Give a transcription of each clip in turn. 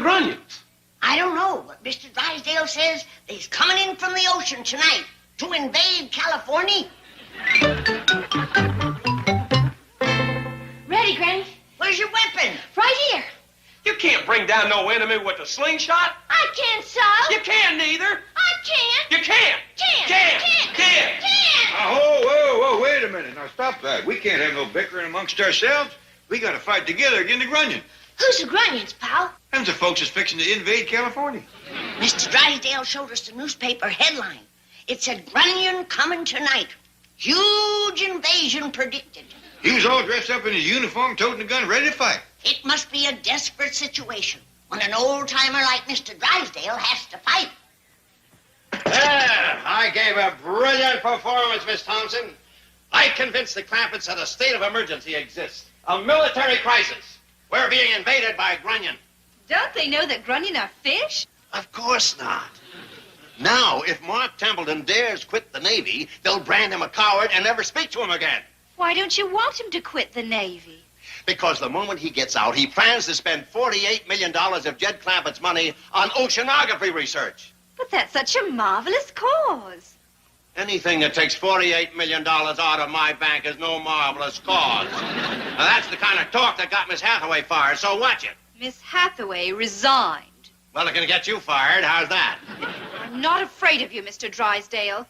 Grunions? I don't know, but Mr. Drysdale says they's coming in from the ocean tonight to invade California. Ready, Granny? Where's your weapon? Right here. You can't bring down no enemy with a slingshot. I can't, so. You can't neither. I can't. You can't. Can't. Whoa, wait a minute. Now, stop that. We can't have no bickering amongst ourselves. We got to fight together against the Grunion. Who's the Grunions, pal? Them's the folks that's fixing to invade California. Mr. Drysdale showed us the newspaper headline. It said, Grunion coming tonight. Huge invasion predicted. He was all dressed up in his uniform, toting a gun, ready to fight. It must be a desperate situation when an old-timer like Mr. Drysdale has to fight. There, I gave a brilliant performance, Miss Thompson. I convinced the Clampetts that a state of emergency exists. A military crisis. We're being invaded by Grunion. Don't they know that Grunion are fish? Of course not. Now, if Mark Templeton dares quit the Navy, they'll brand him a coward and never speak to him again. Why don't you want him to quit the Navy? Because the moment he gets out, he plans to spend $48 million of Jed Clampett's money on oceanography research. But that's such a marvelous cause. Anything that takes $48 million out of my bank is no marvelous cause. Now, that's the kind of talk that got Miss Hathaway fired, so watch it. Miss Hathaway resigned. Well, it can get you fired. How's that? I'm not afraid of you, Mr. Drysdale.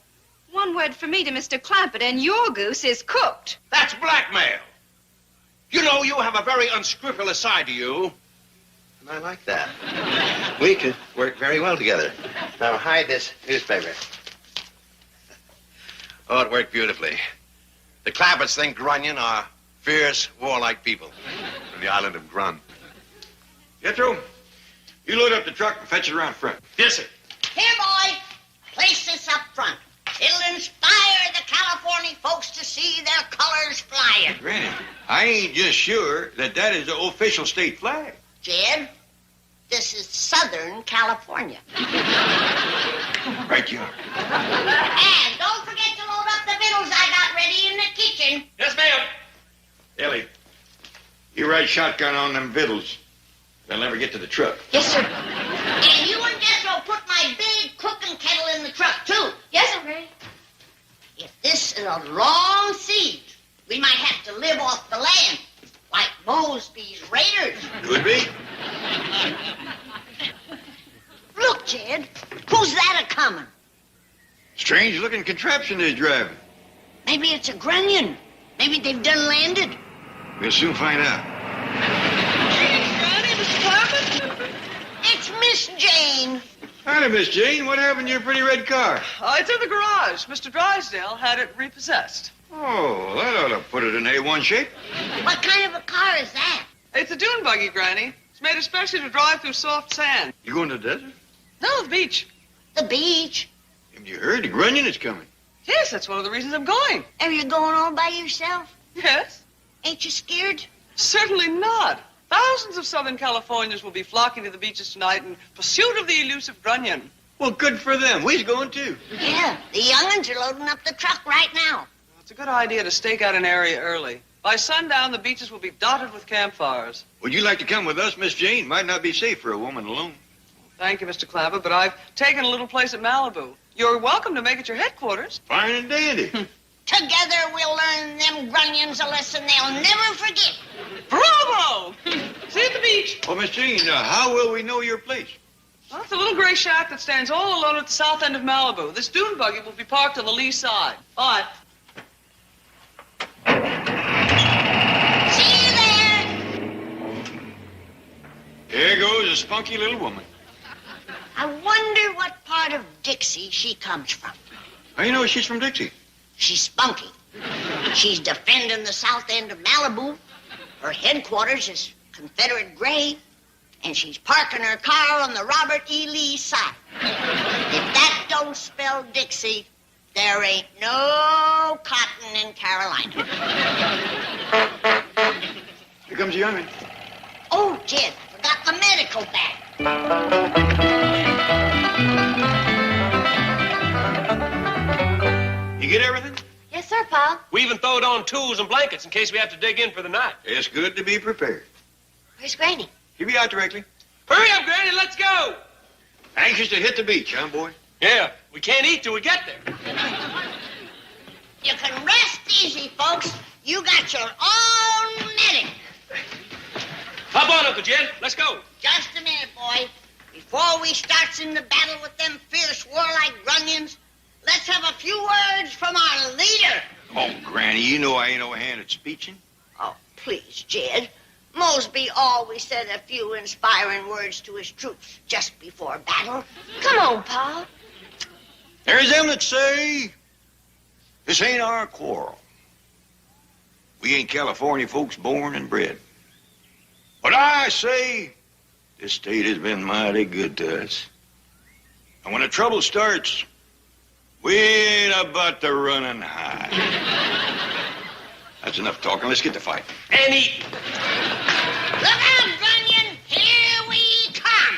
One word from me to Mr. Clampett, and your goose is cooked. That's blackmail. You know, you have a very unscrupulous side to you. And I like that. We could work very well together. Now, hide this newspaper. Oh, it worked beautifully. The Clampetts think Grunion are fierce, warlike people from the island of Grun. Jethro, you load up the truck and fetch it around front. Yes, sir. Here, boy, place this up front. It'll inspire the California folks to see their colors flying. Granny, I ain't just sure that is the official state flag. Jed, this is Southern California. Right you are. And don't forget to load up the victuals I got ready in the kitchen. Yes, ma'am. Ellie, you ride shotgun on them victuals. They'll never get to the truck. Yes, sir. And you and Jethro put my big cooking kettle in the truck, too. Yes, sir, Granny. If this is a long siege, we might have to live off the land, like Mosby's Raiders. Could be. Look, Jed, who's that a-coming? Strange-looking contraption they're driving. Maybe it's a Grunion. Maybe they've done landed. We'll soon find out. It's Miss Jane. Howdy, Miss Jane. What happened to your pretty red car? It's in the garage. Mr. Drysdale had it repossessed. Oh, that ought to put it in A1 shape. What kind of a car is that? It's a dune buggy, Granny. It's made especially to drive through soft sand. You going to the desert? No, the beach. The beach. Haven't you heard? The Grunion is coming. Yes, that's one of the reasons I'm going. Are you going all by yourself? Yes? Ain't you scared? Certainly not. Thousands of Southern Californians will be flocking to the beaches tonight in pursuit of the elusive Grunion. Well, good for them. We's going, too. Yeah, the young'uns are loading up the truck right now. It's a good idea to stake out an area early. By sundown, the beaches will be dotted with campfires. Would you like to come with us, Miss Jane? Might not be safe for a woman alone. Thank you, Mr. Clampett, but I've taken a little place at Malibu. You're welcome to make it your headquarters. Fine and dandy. Together we'll learn them Grunions a lesson they'll never forget. Bravo! See you at the beach. Well, Miss Jane, how will we know your place? Well, it's a little gray shack that stands all alone at the south end of Malibu. This dune buggy will be parked on the lee side. Bye. See you there. There goes a spunky little woman. I wonder what part of Dixie she comes from. How you know she's from Dixie? She's spunky. She's defending the south end of Malibu. Her headquarters is Confederate Gray, and she's parking her car on the Robert E. Lee side. If that don't spell Dixie, there ain't no cotton in Carolina. Here comes the young'un. Oh, Jed, forgot my medical bag. You get everything? Yes, sir, Pa. We even throwed on tools and blankets in case we have to dig in for the night. It's good to be prepared. Where's Granny? She'll be out directly. Hurry up, Granny, let's go. Anxious to hit the beach, huh, boy? Yeah, we can't eat till we get there. You can rest easy, folks. You got your own medic. Hop on, Uncle Jed. Let's go. Just a minute, boy. Before we starts in the battle with them fierce warlike grunions, let's have a few words from our leader. Oh, Granny, you know I ain't no hand at speeching. Oh, please, Jed. Mosby always said a few inspiring words to his troops just before battle. Come on, Pa. There's them that say this ain't our quarrel. We ain't California folks born and bred. But I say this state has been mighty good to us. And when the trouble starts, we ain't about to run and hide. That's enough talking. Let's get to fight. And eat. Look out, Grunion! Here we come!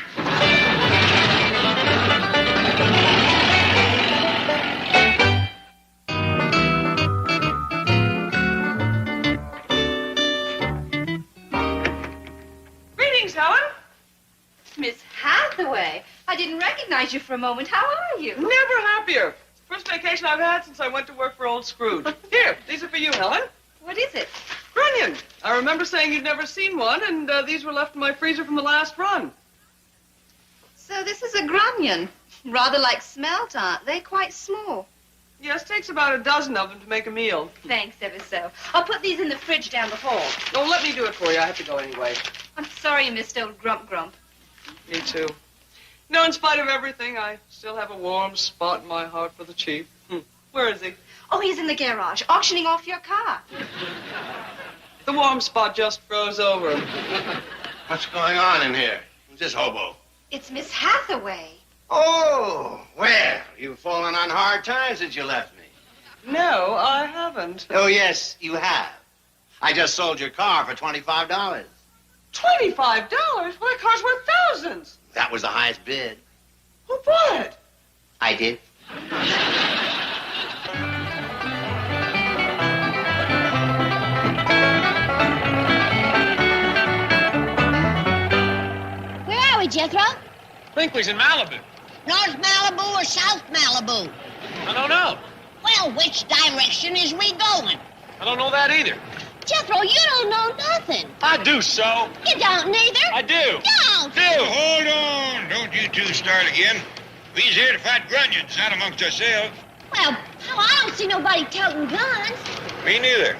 Greetings, Helen. Miss Hathaway, I didn't recognize you for a moment. How are you? Never happier. First vacation I've had since I went to work for old Scrooge. Here, these are for you, Helen. What is it? Grunion. I remember saying you'd never seen one, and these were left in my freezer from the last run. So this is a grunion. Rather like smelt, aren't they? Quite small. Yes, takes about a dozen of them to make a meal. Thanks ever so. I'll put these in the fridge down the hall. Oh, let me do it for you. I have to go anyway. I'm sorry you missed old Grump Grump. Me too. No, in spite of everything, I still have a warm spot in my heart for the chief. Where is he? Oh, he's in the garage, auctioning off your car. The warm spot just froze over. What's going on in here? Who's this hobo? It's Miss Hathaway. Oh, well, you've fallen on hard times since you left me. No, I haven't. Oh, yes, you have. I just sold your car for $25. $25? Well, that car's worth thousands. That was the highest bid. Who bought it? I did. Where are we, Jethro? Binkley's in Malibu. North Malibu or South Malibu? I don't know. Well, which direction is we going? I don't know that either. Jethro, you don't know nothing. I do so. You don't neither. I do. Don't. Hold on. Don't you two start again. We's here to fight grunions, not amongst ourselves. Well, I don't see nobody toting guns. Me neither.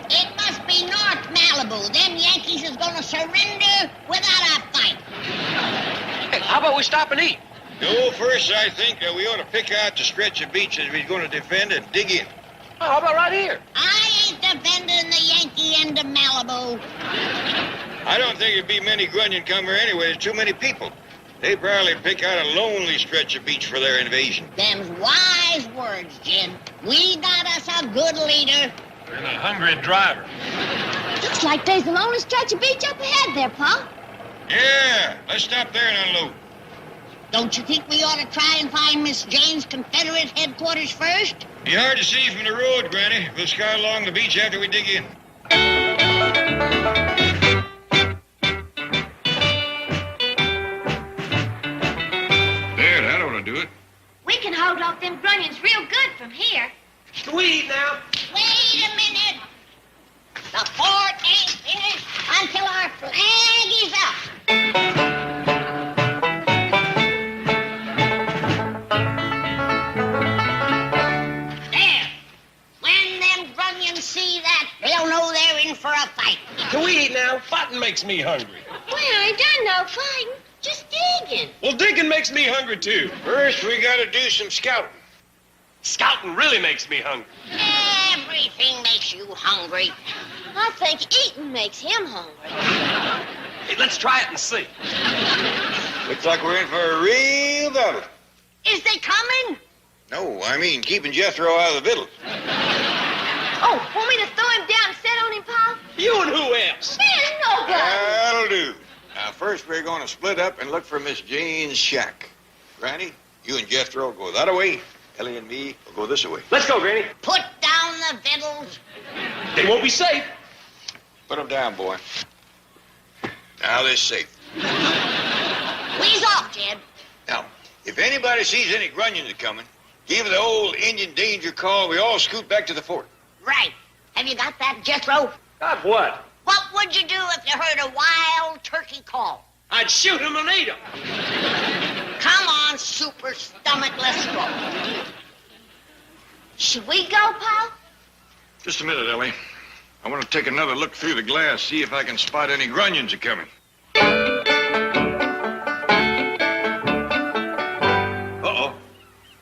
It must be North Malibu. Them Yankees is gonna surrender without a fight. Hey, how about we stop and eat? No, first I think we ought to pick out the stretch of beaches we're going to defend and dig in. Oh, how about right here? I ain't defending the Yankee end of Malibu. I don't think it'd be many grunion come here anyway. There's too many people. They'd probably pick out a lonely stretch of beach for their invasion. Them's wise words, Jim. We got us a good leader. And a hungry driver. Looks like there's a lonely stretch of beach up ahead there, Pa. Yeah, let's stop there and unload. Don't you think we ought to try and find Miss Jane's Confederate headquarters first? Be hard to see from the road, Granny. We'll scout along the beach after we dig in. There, that ought to do it. We can hold off them grunions real good from here. Can we eat now? Wait a minute. The fort ain't finished until our flag is up. There. When them grunions see that, they'll know they're in for a fight. Can we eat now? Fighting makes me hungry. We ain't done no fighting, just digging. Well, digging makes me hungry, too. First, we gotta do some scouting. Scouting really makes me hungry. Everything makes you hungry. I think eating makes him hungry. Hey, let's try it and see. Looks like we're in for a real battle. Is they coming? No, I mean keeping Jethro out of the victuals. Oh, want me to throw him down and set on him, Pa? You and who else? There's no gun. That'll do. Now, first we're going to split up and look for Miss Jane's shack. Granny, you and Jethro go that way. Ellie and me will go this way. Let's go, Granny. Put down the victuals. They won't be safe. Put them down, boy. Now they're safe. Ease off, Jed. Now, if anybody sees any grunions coming, give the old Indian danger call. We all scoot back to the fort. Right. Have you got that, Jethro? Got what? What would you do if you heard a wild turkey call? I'd shoot him and eat him. Come on, super stomach, let's go. Should we go, Paul? Just a minute, Ellie. I want to take another look through the glass, see if I can spot any grunions a-coming. Uh-oh.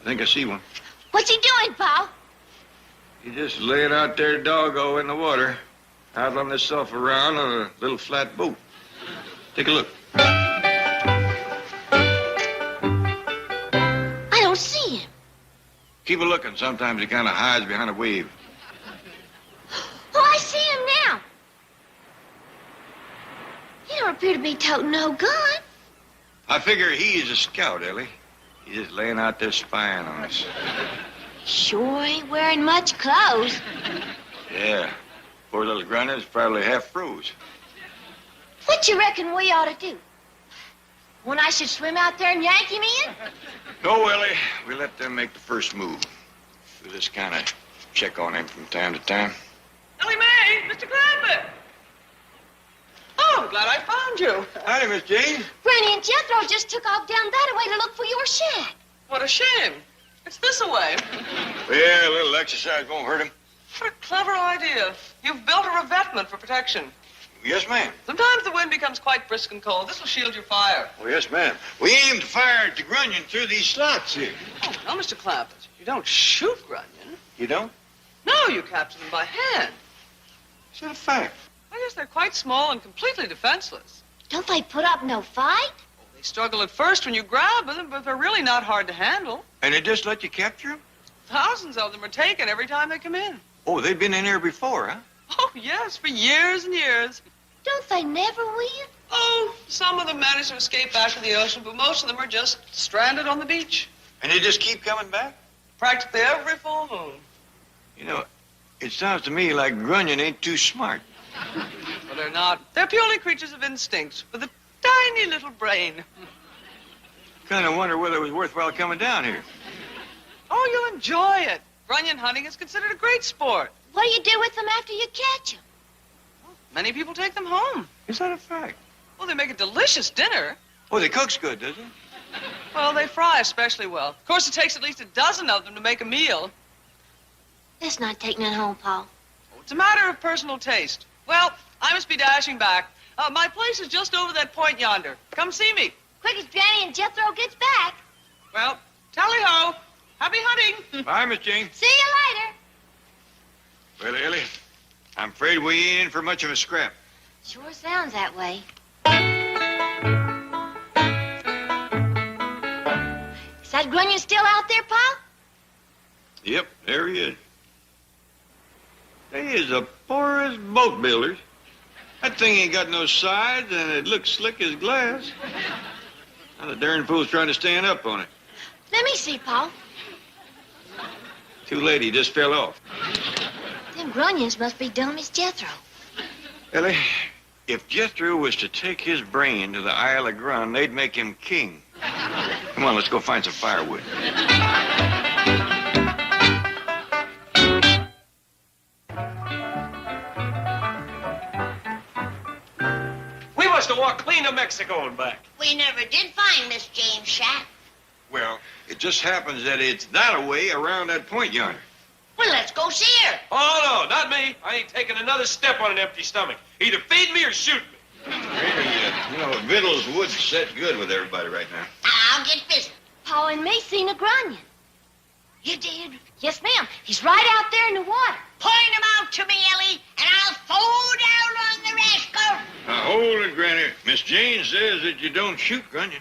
I think I see one. What's he doing, Paul? He just laid out there doggo in the water, paddling himself around on a little flat boat. Take a look. I don't see him. Keep a looking. Sometimes he kind of hides behind a wave. Oh, I see him now. He don't appear to be toting no gun. I figure he is a scout, Ellie. He's just laying out there spying on us. Sure ain't wearing much clothes. Yeah. Poor little grunter's probably half froze. What you reckon we ought to do? When I should swim out there and yank him in? No, Ellie. We let them make the first move. We just kind of check on him from time to time. Ellie Mae, Mr. Clampett. Oh, I'm glad I found you. Howdy, Miss Jane. Granny and Jethro just took off down that way to look for your shed. What a shame. It's this away. Yeah, a little exercise won't hurt him. What a clever idea. You've built a revetment for protection. Yes, ma'am. Sometimes the wind becomes quite brisk and cold. This will shield your fire. Oh, yes, ma'am. We aim to fire at the grunion through these slots here. Oh, no, Mr. Clampett. You don't shoot grunion. You don't? No, you capture them by hand. Is that a fact? I guess they're quite small and completely defenseless. Don't they put up no fight? They struggle at first when you grab them, but they're really not hard to handle. And they just let you capture them? Thousands of them are taken every time they come in. Oh, they've been in here before, huh? Oh, yes, for years and years. Don't they never win? Oh, some of them manage to escape back to the ocean, but most of them are just stranded on the beach. And they just keep coming back? Practically every full moon. You know, it sounds to me like grunion ain't too smart. But they're not. They're purely creatures of instinct with a tiny little brain. Kind of wonder whether it was worthwhile coming down here. Oh, you'll enjoy it. Grunion hunting is considered a great sport. What do you do with them after you catch them? Many people take them home. Is that a fact? Well, they make a delicious dinner. Oh, they cooks good, does it? Well, they fry especially well. Of course, it takes at least a dozen of them to make a meal. Let's not take none home, Paul. It's a matter of personal taste. Well, I must be dashing back. My place is just over that point yonder. Come see me. Quick as Granny and Jethro gets back. Well, tally-ho. Happy hunting. Bye, Miss Jane. See you later. Well, Ellie, I'm afraid we ain't in for much of a scrap. Sure sounds that way. Is that grunion still out there, Paul? Yep, there he is. They is the poorest boat builders. That thing ain't got no sides, and it looks slick as glass. Now the darn fool's trying to stand up on it. Let me see, Paul. Too late, he just fell off. Them grunions must be dumb as Jethro. Ellie, if Jethro was to take his brain to the Isle of Grun, they'd make him king. Come on, let's go find some firewood. We must have walked clean to Mexico and back. We never did find Miss Jane's shack. Well, it just happens that it's that way around that point yonder. Well, let's go see her. Oh, no, not me. I ain't taking another step on an empty stomach. Either feed me or shoot me. Really, victuals would set good with everybody right now. I'll get busy. Paul and me seen a grunion. You did? Yes, ma'am. He's right out there in the water. Point him out to me, Ellie, and I'll throw down on the rascal. Now, hold it, Granny. Miss Jane says that you don't shoot grunion.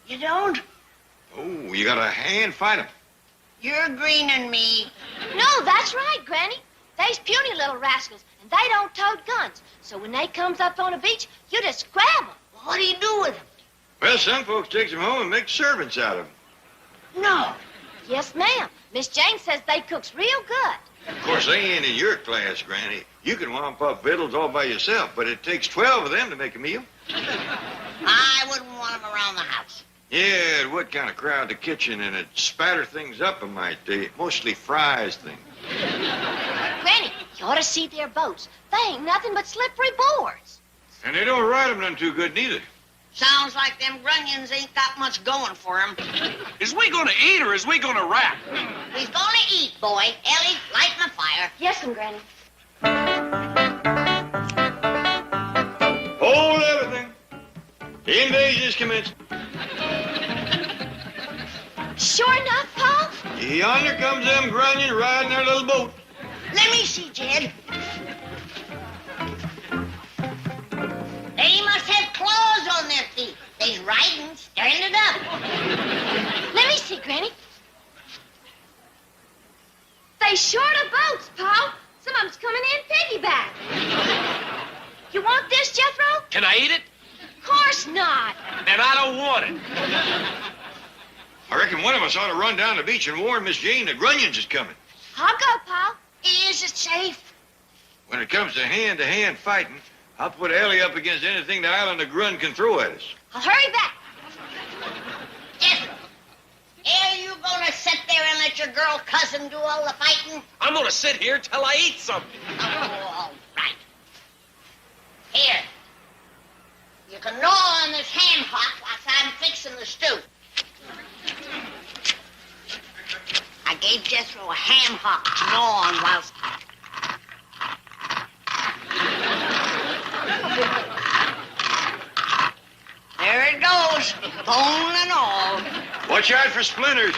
You don't? Oh, you got a hand fight 'em. You're greening me. No, that's right, Granny. They's puny little rascals, and they don't tote guns. So when they comes up on the beach, you just grab them. What do you do with them? Well, some folks takes them home and make servants out of them. No. Yes, ma'am. Miss Jane says they cooks real good. Of course, they ain't in your class, Granny. You can womp up victuals all by yourself, but it takes 12 of them to make a meal. I wouldn't want him around the house. Yeah, it would kind of crowd the kitchen, and it'd spatter things up, it might. Mostly fries things. Granny, you ought to see their boats. They ain't nothing but slippery boards. And they don't ride them none too good, neither. Sounds like them grunions ain't got much going for them. Is we gonna eat or is we gonna rap? We's gonna eat, boy. Ellie, light my fire. Yes, Granny. Hold everything. The invasion is commencing. Sure enough, Pa? Yonder comes them grunions riding their little boat. Let me see, Jed. They must have claws on their feet. They's riding, stirring it up. Let me see, Granny. They short of boats, Pa. Some of them's coming in piggyback. You want this, Jethro? Can I eat it? Of course not. Then I don't want it. I reckon one of us ought to run down the beach and warn Miss Jane the grunions is coming. I'll go, Pa. Is it safe? When it comes to hand fighting, I'll put Ellie up against anything the island of Grun can throw at us. I'll hurry back. Jethro, are you gonna sit there and let your girl cousin do all the fighting? I'm gonna sit here till I eat something. Oh, all right. Here. You can gnaw on this ham hock while I'm fixing the stew. I gave Jethro a ham hock to gnaw on whilst... There it goes, bone and all. Watch out for splinters.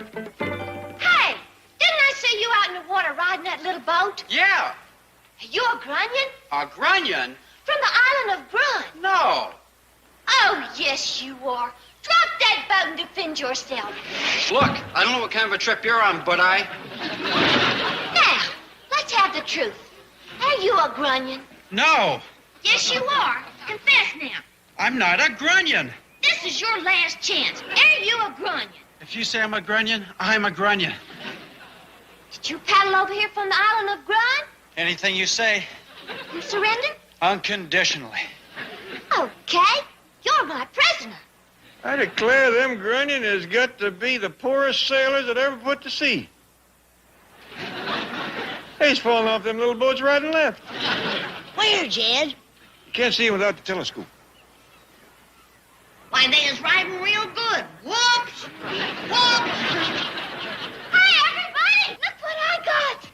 Hey, didn't I see you out in the water riding that little boat? Yeah, Are you a grunion? a grunion? From the island of Grun. No. Oh, yes, you are. Drop that boat and defend yourself. Look, I don't know what kind of a trip you're on, but Now, let's have the truth. Are you a grunion? No, Yes, you are. Confess now. I'm not a grunion. This is your last chance. Are you a grunion? If you say I'm a grunion, I'm a grunion. Did you paddle over here from the island of Grun? Anything you say, You surrender? unconditionally. Okay. You're my prisoner. I declare them grunion has got to be the poorest sailors that ever put to sea. They's falling off them little boats right and left. Where, Jed? You can't see them without the telescope. Why, they is riding real good. Whoops! Whoops! Hey, everybody! Look what I got.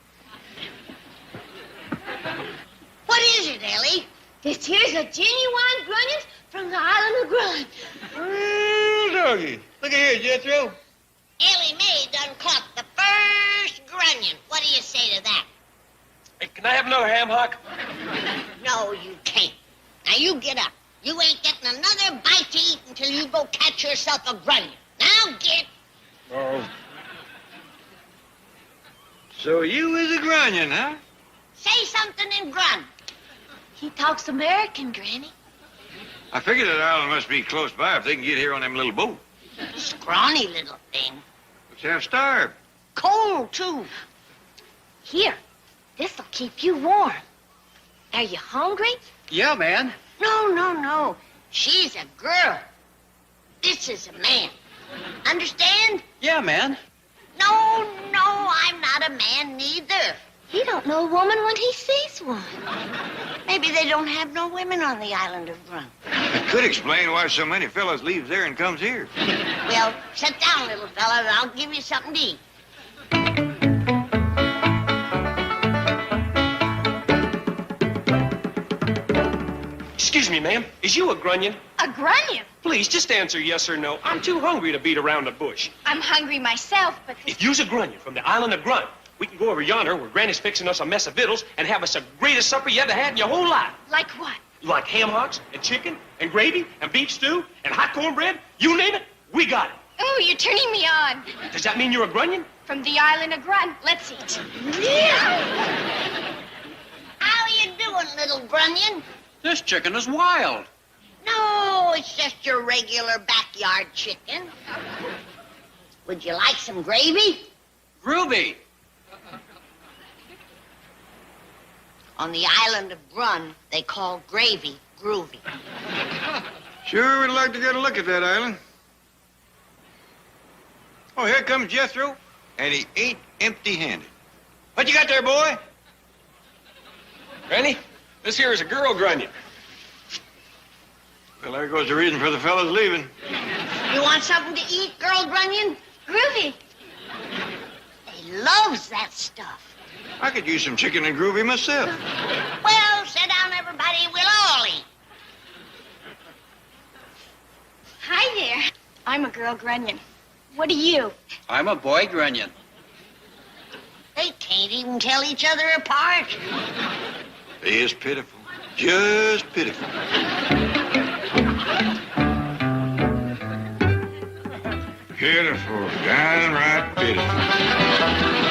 What is it, Ellie? This here's a genuine grunion from the island of Grun. Well, doggy. Look at here, Jethro. Ellie Mae done caught the first grunion. What do you say to that? Hey, can I have another ham hock? No, you can't. Now, you get up. You ain't getting another bite to eat until you go catch yourself a grunion. Now, get... Oh. So you is a grunion, huh? Say something in Grun. He talks American, Granny. I figured that island must be close by if they can get here on them little boat. Scrawny little thing. Looks half starved. Cold, too. Here, this'll keep you warm. Are you hungry? Yeah, man. No. She's a girl. This is a man. Understand? Yeah, man. No, I'm not a man neither. He don't know a woman when he sees one. Maybe they don't have no women on the island of Grun. It could explain why so many fellas leaves there and comes here. Well, sit down, little fella, and I'll give you something to eat. Excuse me, ma'am. Is you a grunion? A grunion? Please, just answer yes or no. I'm too hungry to beat around the bush. I'm hungry myself, but If you's a grunion from the island of Grun, we can go over yonder where Granny's fixing us a mess of victuals and have us the greatest supper you ever had in your whole life. like what? Like ham hocks and chicken and gravy and beef stew and hot cornbread. You name it, we got it. Oh, you're turning me on. Does that mean you're a grunion? From the island of Grun. Let's eat. How you doing, little grunion? This chicken is wild. No, it's just your regular backyard chicken. Would you like some gravy? Ruby. On the island of Grun, they call gravy groovy. Sure would like to get a look at that island. Oh, here comes Jethro, and he ain't empty-handed. What you got there, boy? Granny, this here is a girl grunion. Well, there goes the reason for the fellas leaving. You want something to eat, girl Grunion? Groovy. They loves that stuff. I could use some chicken and groovy myself. Well, sit down, everybody. We'll all eat. Hi there. I'm a girl grunion. What are you? I'm a boy grunion. They can't even tell each other apart. They is pitiful. Just pitiful. Pitiful. Downright pitiful.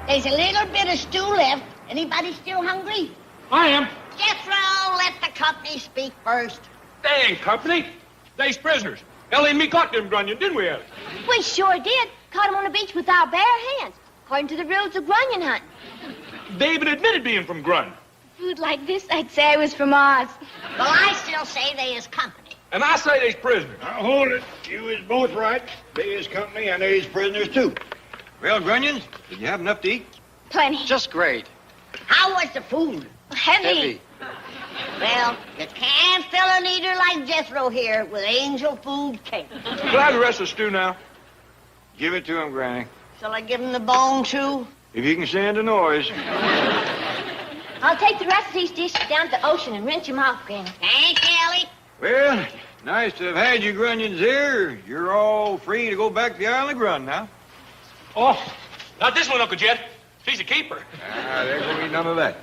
There's a little bit of stew left. Anybody still hungry? I am. Jethro, let the company speak first. They ain't company. They's prisoners. Ellie and me caught them grunion, didn't we, Ellie? We sure did. Caught him on the beach with our bare hands, according to the rules of grunion hunting. They even admitted being from Grun. Food like this, I'd say I was from Oz. Well, I still say they is company. And I say they's prisoners. Now, hold it. You is both right. They is company and they is prisoners, too. Well, Grunions, did you have enough to eat? Plenty. Just great. How was the food? Heavy. Well, you can't fill an eater like Jethro here with angel food cake. Can I have the rest of the stew now? Give it to him, Granny. Shall I give him the bone, too? If you can stand the noise. I'll take the rest of these dishes down to the ocean and rinse them off, Granny. Thanks, Ellie. Well, nice to have had you Grunions here. You're all free to go back to the Isle of Grun now. Oh, not this one, Uncle Jed. She's a keeper. There won't be none of that.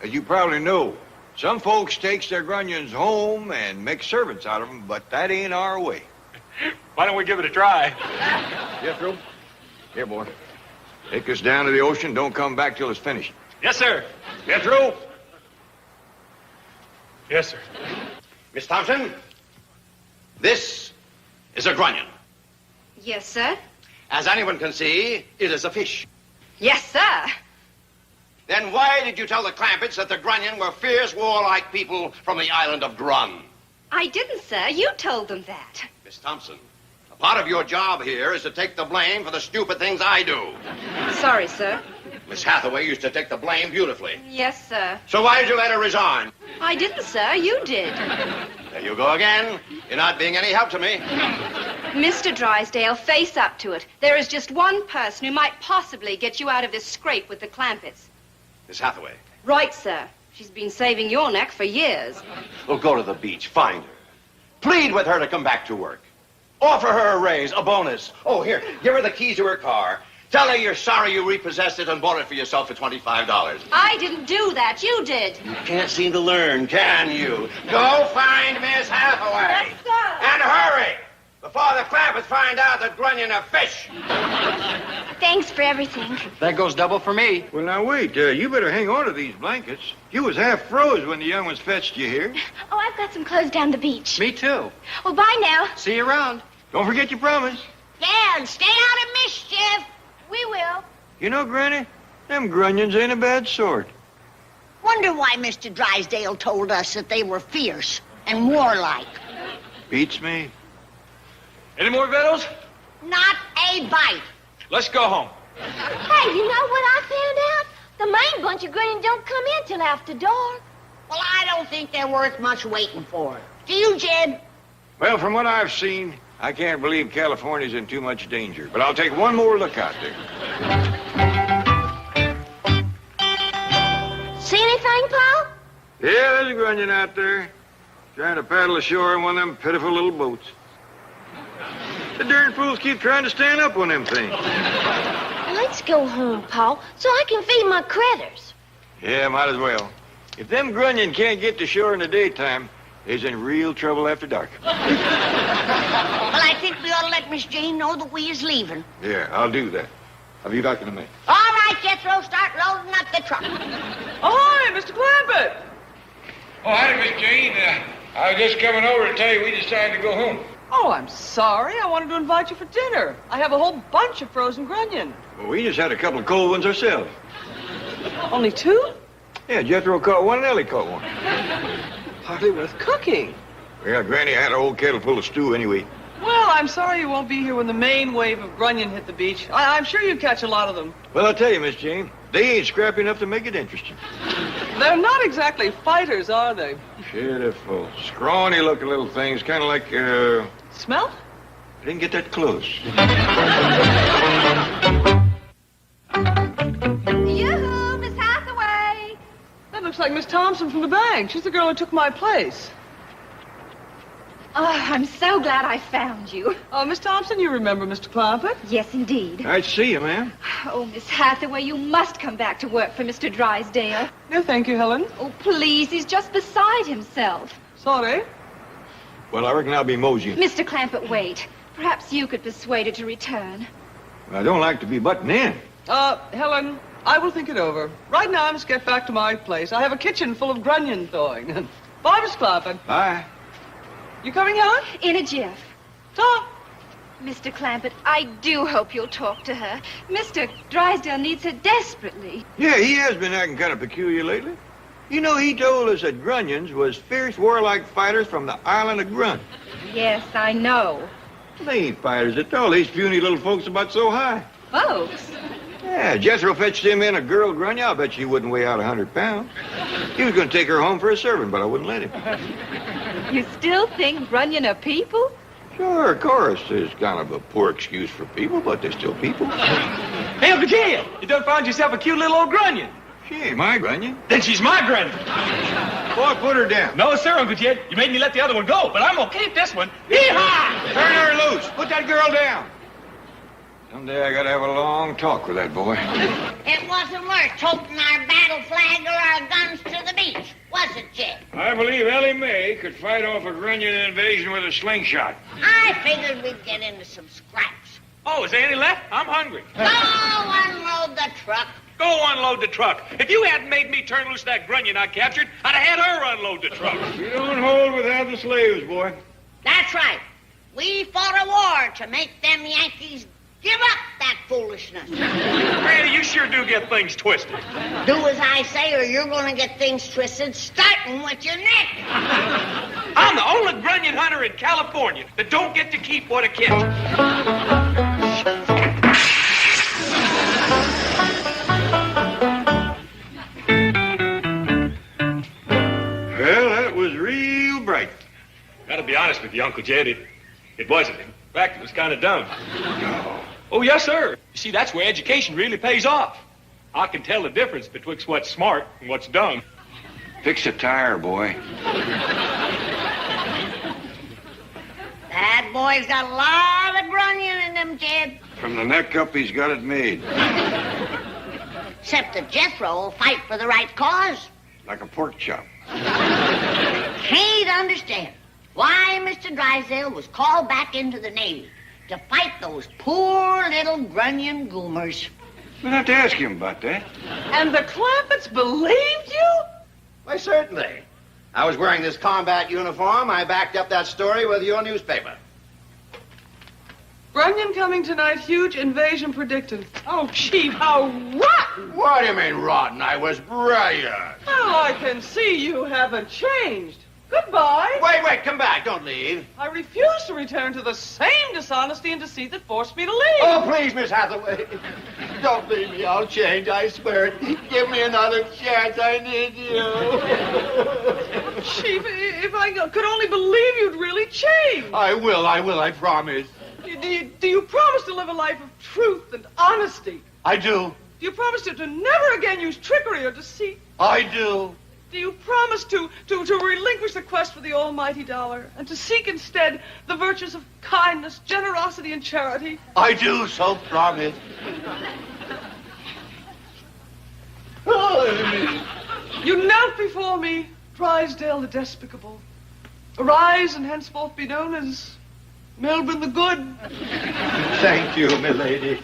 As you probably know, some folks takes their Grunions home and make servants out of them, but that ain't our way. Why don't we give it a try? Jethro, here, boy. Take us down to the ocean. Don't come back till it's finished. Yes, sir. Jethro! Yes, sir. Miss Thompson, this is a grunion. Yes, sir. As anyone can see, it is a fish. Yes, sir. Then why did you tell the Clampetts that the grunion were fierce, warlike people from the island of Grun? I didn't, sir. You told them that. Miss Thompson, a part of your job here is to take the blame for the stupid things I do. Sorry, sir. Miss Hathaway used to take the blame beautifully. Yes, sir. So why did you let her resign? I didn't, sir. You did. There you go again. You're not being any help to me. Mr. Drysdale, face up to it. There is just one person who might possibly get you out of this scrape with the Clampetts. Miss Hathaway. Right, sir. She's been saving your neck for years. Well, go to the beach. Find her. Plead with her to come back to work. Offer her a raise, a bonus. Oh, here, give her the keys to her car. Tell her you're sorry you repossessed it and bought it for yourself for $25. I didn't do that. You did. You can't seem to learn, can you? Go find Miss Hathaway. Yes, sir. And hurry, before the Clampetts find out that grunion are fish. Thanks for everything. That goes double for me. Well, now, wait. You better hang on to these blankets. You was half froze when the young ones fetched you here. Oh, I've got some clothes down the beach. Me too. Well, bye now. See you around. Don't forget your promise. Yeah, and stay out of mischief. We will. You know, Granny, them grunions ain't a bad sort. Wonder why Mr. Drysdale told us that they were fierce and warlike. Beats me. Any more victuals? Not a bite. Let's go home. Hey, you know what I found out? The main bunch of grunions don't come in till after dark. Well, I don't think they're worth much waiting for. Do you, Jed? Well, from what I've seen, I can't believe California's in too much danger. But I'll take one more look out there. See anything, Paul? Yeah, there's a grunion out there, trying to paddle ashore in one of them pitiful little boats. The darn fools keep trying to stand up on them things. Let's go home, Paul, so I can feed my critters. Yeah, might as well. If them grunion can't get to shore in the daytime, they's in real trouble after dark. Well, I think we ought to let Miss Jane know that we is leaving. Yeah, I'll do that. I'll be back in a minute. All right, Jethro, start loading up the truck. Ahoy, Mr. Clampett! Oh, howdy, Miss Jane. I was just coming over to tell you we decided to go home. Oh, I'm sorry. I wanted to invite you for dinner. I have a whole bunch of frozen grunion. Well, we just had a couple of cold ones ourselves. Only two? Yeah, Jethro caught one and Ellie caught one. Hardly worth cooking. Yeah, Granny had a whole kettle full of stew anyway. Well, I'm sorry you won't be here when the main wave of grunion hit the beach. I'm sure you'd catch a lot of them. Well, I'll tell you, Miss Jane, they ain't scrappy enough to make it interesting. They're not exactly fighters, are they? Pitiful, scrawny-looking little things, kind of like, Smell? I didn't get that close. Yoo-hoo, Miss Hathaway. That looks like Miss Thompson from the bank. She's the girl who took my place. Oh, I'm so glad I found you. Oh, Miss Thompson, you remember Mr. Clampett? Yes, indeed. Nice to see you, ma'am. Oh, Miss Hathaway, you must come back to work for Mr. Drysdale. No, thank you, Helen. Oh, please, he's just beside himself. Sorry. Well, I reckon I'll be moseying. Mr. Clampett, wait. Perhaps you could persuade her to return. I don't like to be butting in. Helen, I will think it over. Right now, I must get back to my place. I have a kitchen full of grunion thawing. Bye, Miss Clampett. Bye. You coming, Helen? In a jiff. Talk. Mr. Clampett, I do hope you'll talk to her. Mr. Drysdale needs her desperately. Yeah, he has been acting kind of peculiar lately. You know, he told us that grunions was fierce, warlike fighters from the island of Grunt. Yes, I know. They ain't fighters at all. These puny little folks about so high. Folks? Yeah, Jethro fetched him in a girl grunya. I'll bet she wouldn't weigh out 100 pounds. He was going to take her home for a servant, but I wouldn't let him. You still think grunion are people? Sure, of course. There's kind of a poor excuse for people, but they're still people. Hey, Uncle Jed, you done found yourself a cute little old grunion. She ain't my grunion. Then she's my grunion. Boy, put her down. No, sir, Uncle Jed. You made me let the other one go, but I'm gonna keep this one. Yee-haw! Turn her loose. Put that girl down. Someday I gotta have a long talk with that boy. It wasn't worth toting our battle flag or our guns to the beach, was it, Jed? I believe Ellie Mae could fight off a grunion invasion with a slingshot. I figured we'd get into some scraps. Oh, is there any left? I'm hungry. Go unload the truck. Go unload the truck. If you hadn't made me turn loose that grunion I captured, I'd have had her unload the truck. You don't hold without the slaves, boy. That's right. We fought a war to make them Yankees give up that foolishness. Granny, you sure do get things twisted. Do as I say or you're going to get things twisted, starting with your neck. I'm the only grunion hunter in California that don't get to keep what I catch. Well, that was real bright. Gotta be honest with you, Uncle Jed, it wasn't. In fact, it was kind of dumb. Oh, yes, sir. You see, that's where education really pays off. I can tell the difference betwixt what's smart and what's dumb. Fix a tire, boy. That boy's got a lot of grunion in him, Jed. From the neck up, he's got it made. Except that Jethro will fight for the right cause. Like a pork chop. Can't understand why Mr. Drysdale was called back into the Navy to fight those poor little grunion goomers. We'll have to ask him about that. And the Clampetts believed you? Why, certainly. I was wearing this combat uniform. I backed up that story with your newspaper. Grunion coming tonight, huge invasion predicted. Oh, Chief, how rotten! What do you mean rotten? I was brilliant. Well, I can see you haven't changed. Goodbye. Wait, come back. Don't leave. I refuse to return to the same dishonesty and deceit that forced me to leave. Oh, please, Miss Hathaway. Don't leave me. I'll change, I swear it. Give me another chance. I need you. Chief, if I could only believe you'd really change. I will, I promise. Do you promise to live a life of truth and honesty? I do. Do you promise to never again use trickery or deceit? I do. Do you promise to relinquish the quest for the almighty dollar and to seek instead the virtues of kindness, generosity, and charity? I do, so promise. You knelt before me, Drysdale the despicable. Arise and henceforth be known as Melbourne the Good. Thank you, milady.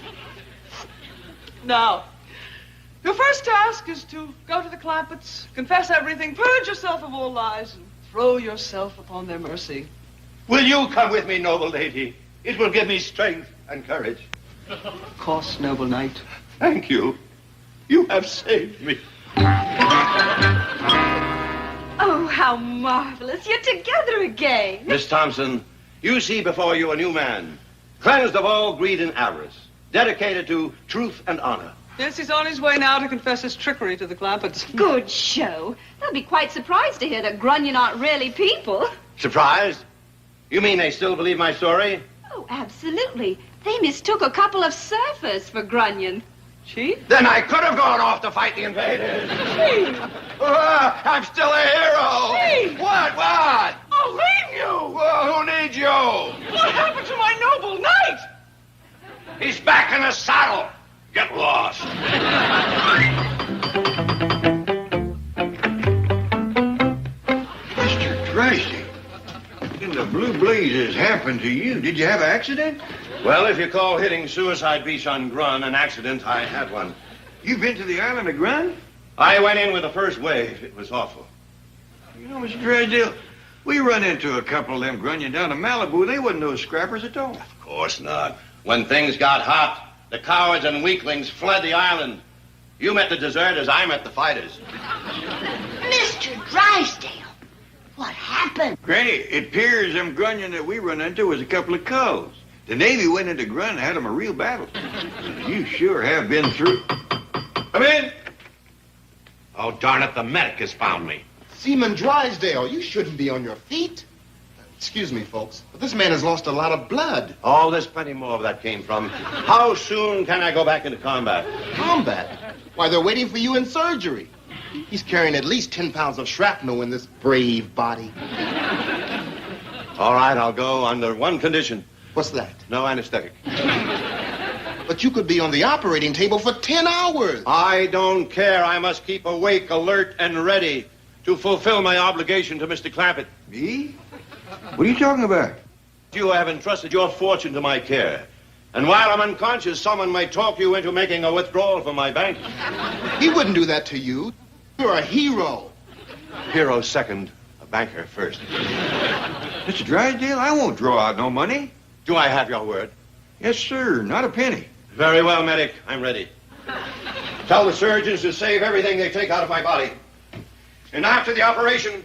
Now, your first task is to go to the Clampetts, confess everything, purge yourself of all lies, and throw yourself upon their mercy. Will you come with me, noble lady? It will give me strength and courage. Of course, noble knight. Thank you. You have saved me. Oh, how marvelous. You're together again. Miss Thompson, you see before you a new man, cleansed of all greed and avarice, dedicated to truth and honor. Yes, he's on his way now to confess his trickery to the Clampetts. Good show. They'll be quite surprised to hear that Grunion aren't really people. Surprised? You mean they still believe my story? Oh, absolutely. They mistook a couple of surfers for Grunion. Chief? Then I could have gone off to fight the invaders. Chief! I'm still a hero. Chief! What? I'll leave you! Who needs you? What happened to my noble knight? He's back in the saddle. Get lost. Mr. Tracy, in the blue blazes happened to you? Did you have an accident? Well, if you call hitting Suicide Beach on Grun an accident, I had one. You've been to the island of Grun? I went in with the first wave. It was awful. You know, Mr. Drysdale, we run into a couple of them Grunion down in Malibu. They wasn't no scrappers at all. Of course not. When things got hot, the cowards and weaklings fled the island. You met the deserters, I met the fighters. Mr. Drysdale, what happened? Granny, it appears them Grunion that we run into was a couple of cows. The Navy went into Grun and had them a real battle. You sure have been through. Come in. Oh, darn it, the medic has found me. Seaman Drysdale, you shouldn't be on your feet. Excuse me, folks, but this man has lost a lot of blood. Oh, there's plenty more of that came from. How soon can I go back into combat? Combat? Why, they're waiting for you in surgery. He's carrying at least 10 pounds of shrapnel in this brave body. All right, I'll go under one condition. What's that? No anesthetic. But you could be on the operating table for 10 hours. I don't care. I must keep awake, alert, and ready to fulfill my obligation to Mr. Clampett. Me? What are you talking about? You have entrusted your fortune to my care. And while I'm unconscious, someone may talk you into making a withdrawal from my bank. He wouldn't do that to you. You're a hero. Hero second, a banker first. Mr. Drysdale, I won't draw out no money. Do I have your word? Yes, sir. Not a penny. Very well, medic. I'm ready. Tell the surgeons to save everything they take out of my body. And after the operation,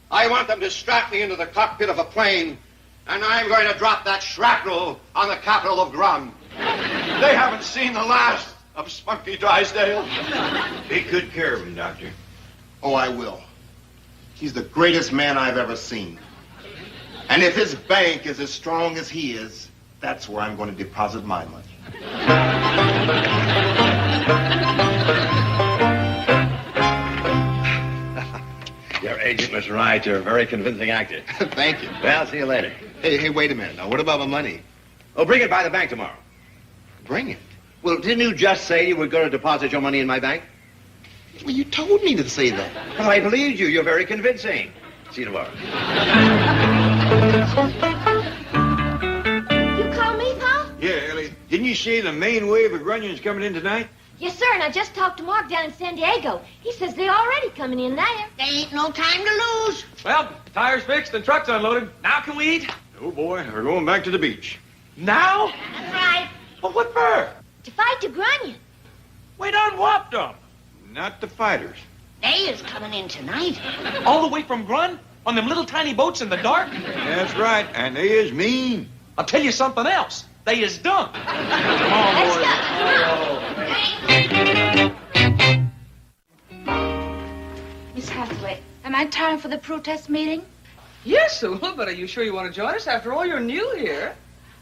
I want them to strap me into the cockpit of a plane, and I'm going to drop that shrapnel on the capital of Grum. They haven't seen the last of Spunky Drysdale. Take good care of him, Doctor. Oh, I will. He's the greatest man I've ever seen. And if his bank is as strong as he is, that's where I'm going to deposit my money. Your agent was right. You're a very convincing actor. Thank you. Well, see you later. Hey, wait a minute. Now, what about my money? Oh, bring it by the bank tomorrow. Bring it. Well, didn't you just say you were going to deposit your money in my bank? Well, you told me to say that. Well, I believed you. You're very convincing. See you tomorrow. You call me, Pa? Yeah, Ellie. Didn't you say the main wave of Grunion's coming in tonight? Yes, sir, and I just talked to Mark down in San Diego. He says they're already coming in there. There ain't no time to lose. Well, tires fixed and trucks unloaded. Now can we eat? Oh, boy. We're going back to the beach. Now? That's right. Well, what for? To fight the Grunion. We done whopped them. Not the fighters. They is coming in tonight. All the way from Grun? On them little tiny boats in the dark? That's right, and they is mean. I'll tell you something else. They is dumb. Come on, Miss Hathaway, am I time for the protest meeting? Yes, well, but are you sure you want to join us? After all, you're new here.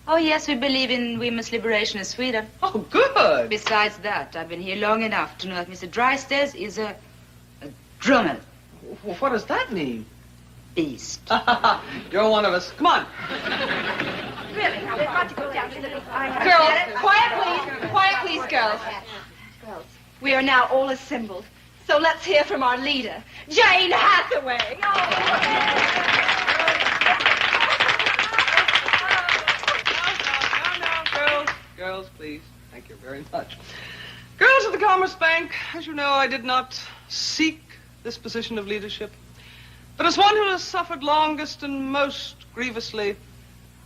Oh, yes, we believe in women's liberation in Sweden. Oh, good. Besides that, I've been here long enough to know that Mr. Drysdale is a drummer. Well, what does that mean? Beast. You're one of us. Come on. Really, now we've got to go down to the... Girls, quiet, please. Quiet, please, girls. Girls, we are now all assembled. So let's hear from our leader, Jane Hathaway. Girls, please. Thank you very much. Girls of the Commerce Bank, as you know, I did not seek this position of leadership. But as one who has suffered longest and most grievously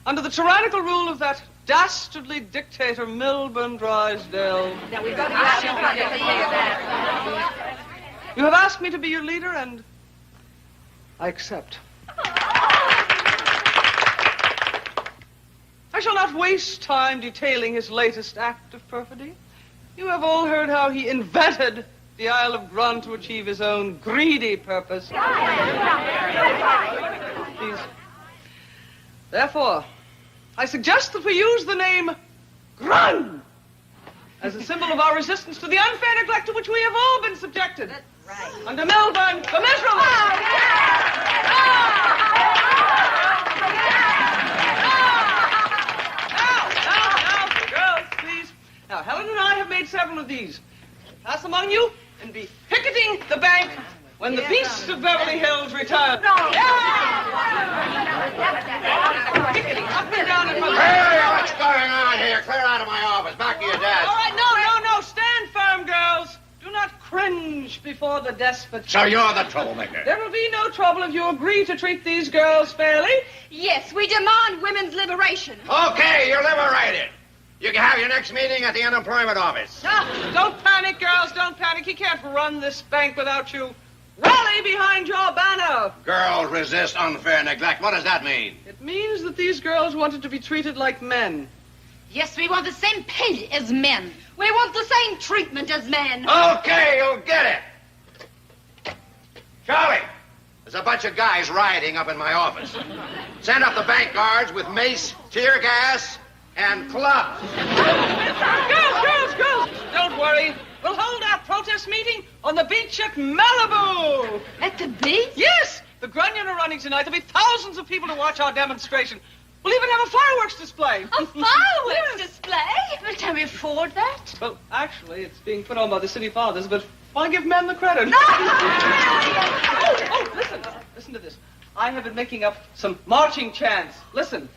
under the tyrannical rule of that dastardly dictator, Milburn Drysdale. Now we've got to You have asked me to be your leader, and I accept. I shall not waste time detailing his latest act of perfidy. You have all heard how he invented the Isle of Grun to achieve his own greedy purpose. Please. Therefore, I suggest that we use the name Grun as a symbol of our resistance to the unfair neglect to which we have all been subjected. Right. Under Milburn, the miserable. Now, girls, please. Now, Helen and I have made several of these. Pass among you and be picketing the bank when the beasts of Beverly Hills return. Picketing up and down in front of Hey, what's going on here? Clear out of my office. Back to your desk. All right, no. Stand firm, girls. Do not cringe before the despot. So you're the troublemaker. There will be no trouble if you agree to treat these girls fairly. Yes, we demand women's liberation. Okay, you're liberated. You can have your next meeting at the unemployment office. Don't panic, girls. Don't panic. He can't run this bank without you. Rally behind your banner. Girls resist unfair neglect. What does that mean? It means that these girls wanted to be treated like men. Yes, we want the same pay as men. We want the same treatment as men. Okay, you'll get it. Charlie, there's a bunch of guys rioting up in my office. Send up the bank guards with mace, tear gas, and clubs. Girls, don't worry. We'll hold our protest meeting on the beach at Malibu. At the beach? Yes, the Grunion are running tonight. There'll be thousands of people to watch our demonstration. We'll even have a fireworks display. A fireworks display? Well, can we afford that? Well, actually, it's being put on by the city fathers, but why give men the credit? Listen to this. I have been making up some marching chants. Listen.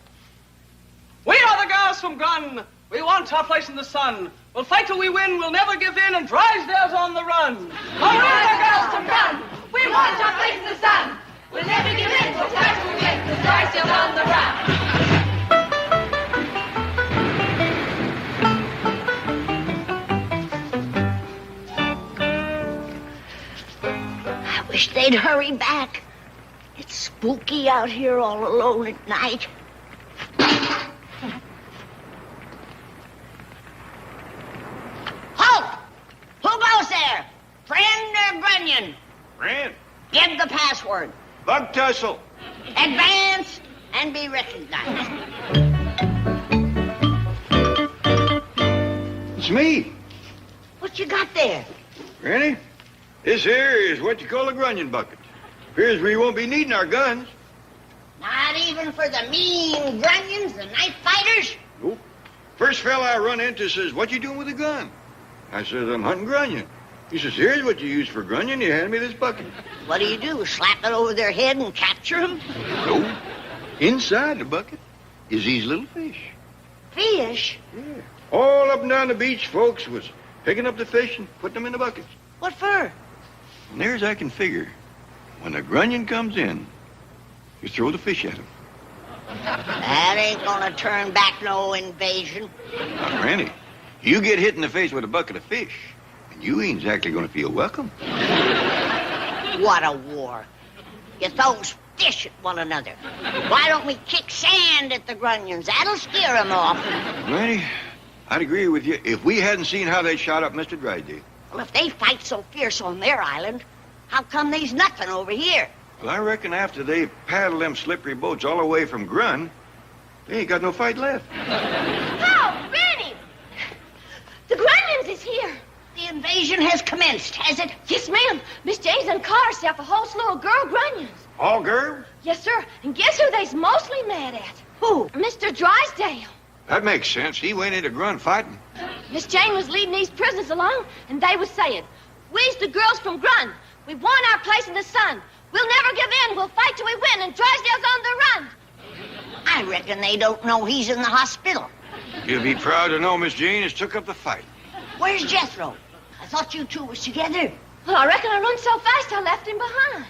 We are the girls from Grun. We want our place in the sun. We'll fight till we win. We'll never give in, and Drysdale's on the run. We are the girls from Grun. We want our place in the sun. We'll never give in. We'll fight till we win. The Drysdale's on the run. I wish they'd hurry back. It's spooky out here all alone at night. Halt! Who goes there? Friend or Grunion? Friend. Give the password. Bug tussle. Advance and be recognized. It's me. What you got there? Granny, this here is what you call a grunion bucket. Appears we won't be needing our guns. Not even for the mean Grunions, the night fighters? Nope. First fella I run into says, "What you doing with a gun?" I says, "I'm hunting grunion." He says, "Here's what you use for grunion." He handed me this bucket. What do? Slap it over their head and capture them? No. Inside the bucket is these little fish. Fish? Yeah. All up and down the beach, folks was picking up the fish and putting them in the buckets. What for? And near as I can figure, when a grunion comes in, you throw the fish at him. That ain't gonna turn back no invasion. Now, Granny, you get hit in the face with a bucket of fish, and you ain't exactly gonna feel welcome. What a war. You throw fish at one another. Why don't we kick sand at the grunions? That'll scare them off. Granny, I'd agree with you if we hadn't seen how they shot up Mr. Drysdale. Well, if they fight so fierce on their island, how come there's nothing over here? Well, I reckon after they paddled them slippery boats all the way from Grun, they ain't got no fight left. Oh, Granny! The grunions is here. The invasion has commenced, has it? Yes, ma'am. Miss Jane's uncaught herself a whole slew of girl grunions. All girls? Yes, sir. And guess who they's mostly mad at? Who? Mr. Drysdale. That makes sense. He went into Grun fighting. Miss Jane was leading these prisoners along, and they was saying, "We's the girls from Grun. We won our place in the sun. We'll never give in. We'll fight till we win, and Drysdale's on the run." I reckon they don't know he's in the hospital. You'll be proud to know Miss Jane has took up the fight. Where's Jethro? I thought you two was together. Well, I reckon I run so fast I left him behind.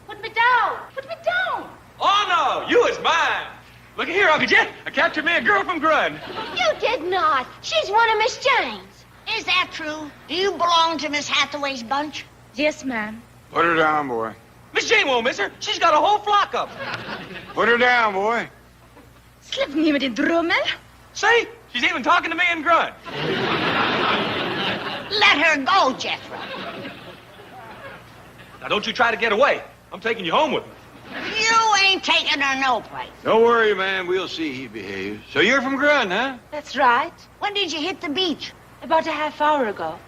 Put me down. Put me down. Oh, no, you is mine. Look here, Uncle Jet. I captured me a girl from Grun. You did not. She's one of Miss Jane's. Is that true? Do you belong to Miss Hathaway's bunch? Yes, ma'am. Put her down, boy. Miss Jane won't miss her. She's got a whole flock of them. Put her down, boy. Släpp ner med din drömmel. See? She's even talking to me in Grun. Let her go, Jethro. Now, don't you try to get away. I'm taking you home with me. You ain't taking her no place. Don't worry, man. We'll see he behaves. So you're from Grun, huh? That's right. When did you hit the beach? About a half hour ago.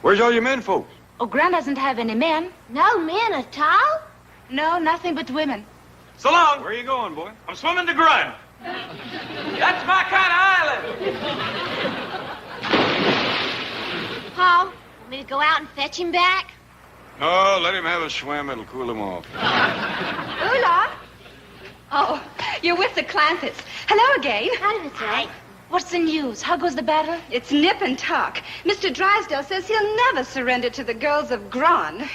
Where's all your men folks? Oh, Gran doesn't have any men. No men at all? No, nothing but women. So long. Where are you going, boy? I'm swimming to Grun. That's my kind of island. Paul, want me to go out and fetch him back? No, let him have a swim. It'll cool him off. Hola. Oh, you're with the Clampetts. Hello again. How did it say? What's the news? How goes the battle? It's nip and tuck. Mr. Drysdale says he'll never surrender to the girls of Grun.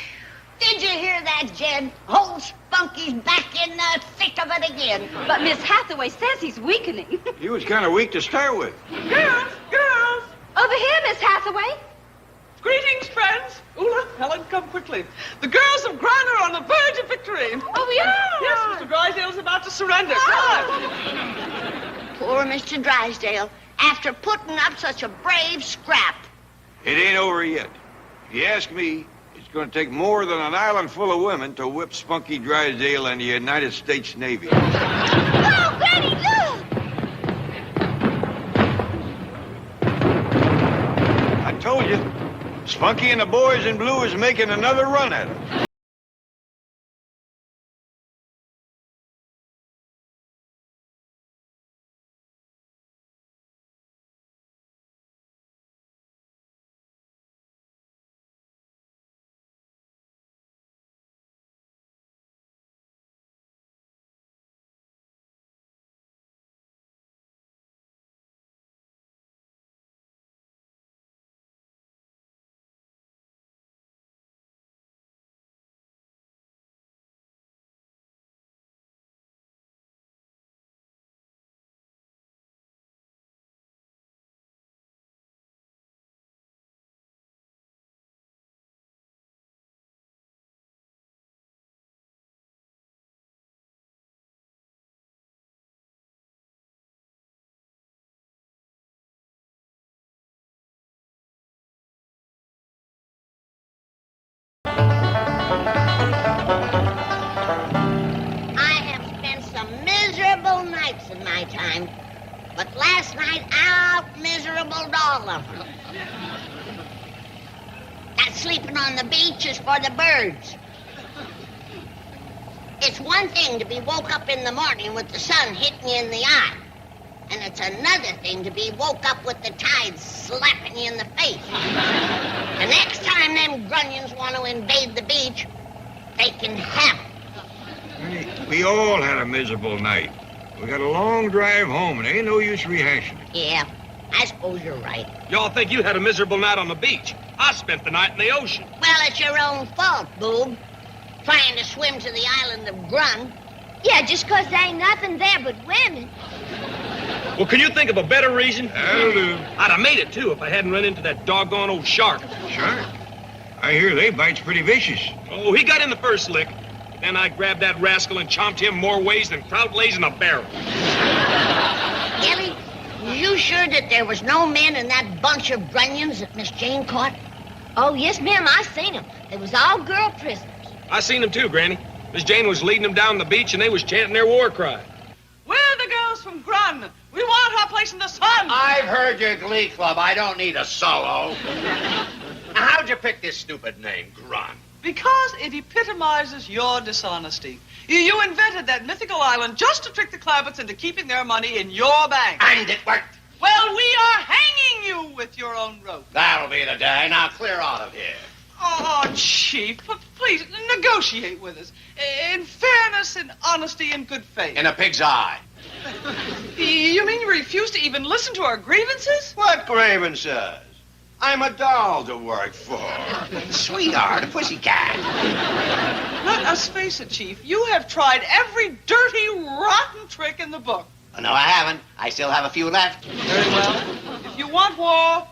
Did you hear that, Jed? Old Spunky's back in the thick of it again. But Miss Hathaway says he's weakening. He was kind of weak to start with. Girls, girls. Over here, Miss Hathaway. Greetings, friends. Ula, Helen, come quickly. The girls of Grun are on the verge of victory. Oh, yeah? Yes, Mr. Drysdale's about to surrender. Poor Mr. Drysdale, after putting up such a brave scrap. It ain't over yet. If you ask me, it's going to take more than an island full of women to whip Spunky Drysdale and the United States Navy. Oh, Granny, look! I told you, Spunky and the boys in blue is making another run at him. I have spent some miserable nights in my time, but last night out-miserabled all of them. That sleeping on the beach is for the birds. It's one thing to be woke up in the morning with the sun hitting you in the eye, and it's another thing to be woke up with the tide slapping you in the face. The next time them grunions want to invade the beach, they can have it. We all had a miserable night. We got a long drive home, and ain't no use rehashing it. Yeah, I suppose you're right. Y'all think you had a miserable night on the beach. I spent the night in the ocean. Well, it's your own fault, boob. Trying to swim to the island of Grun. Yeah, just 'cause there ain't nothing there but women. Well, can you think of a better reason? I'd have made it, too, if I hadn't run into that doggone old shark. Shark? I hear they bite's pretty vicious. Oh, he got in the first lick. Then I grabbed that rascal and chomped him more ways than trout lays in a barrel. Ellie, you sure that there was no men in that bunch of grunions that Miss Jane caught? Oh, yes, ma'am, I seen them. They was all girl prisoners. I seen them, too, Granny. Miss Jane was leading them down the beach, and they was chanting their war cry. We're the girls from Grun. We want our place in the sun. I've heard your glee club. I don't need a solo. Now, how'd you pick this stupid name, Grun? Because it epitomizes your dishonesty. You invented that mythical island just to trick the Clampetts into keeping their money in your bank. And it worked. Well, we are hanging you with your own rope. That'll be the day. Now clear out of here. Oh, Chief, please negotiate with us. In fairness and honesty and good faith. In a pig's eye. You mean you refuse to even listen to our grievances? What grievances? I'm a doll to work for. Sweetheart, a pussycat. Let us face it, Chief. You have tried every dirty, rotten trick in the book. Oh, no, I haven't. I still have a few left. Very well. If you want war,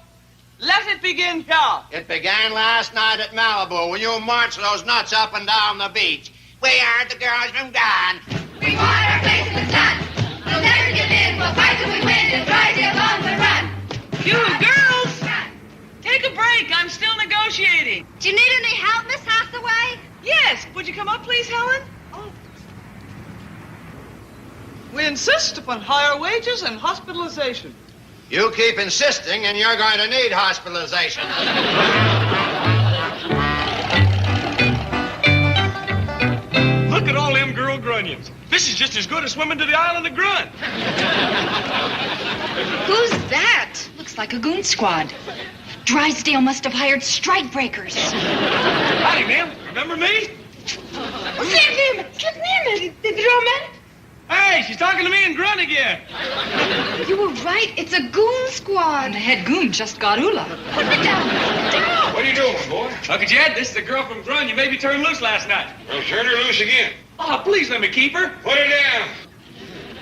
let it begin here. It began last night at Malibu when you marched those nuts up and down the beach. We are the girls from Gone. We want our place in the sun. We'll never give in. We'll fight till we win and rise along the run. You girls, take a break. I'm still negotiating. Do you need any help, Miss Hathaway? Yes. Would you come up, please, Helen? Oh. We insist upon higher wages and hospitalization. You keep insisting, and you're going to need hospitalization. Look at all them girl grunions. This is just as good as swimming to the island of Grun. Who's that? Looks like a goon squad. Drysdale must have hired strike breakers. Howdy, ma'am. Remember me? Hey, she's talking to me in Grun again. You were right. It's a goon squad. And the head goon just got Ula. Put it down. What are you doing, boy? Uncle Jed, this is the girl from Grun you maybe turned loose last night. Well, turn her loose again. Oh, please let me keep her. Put her down.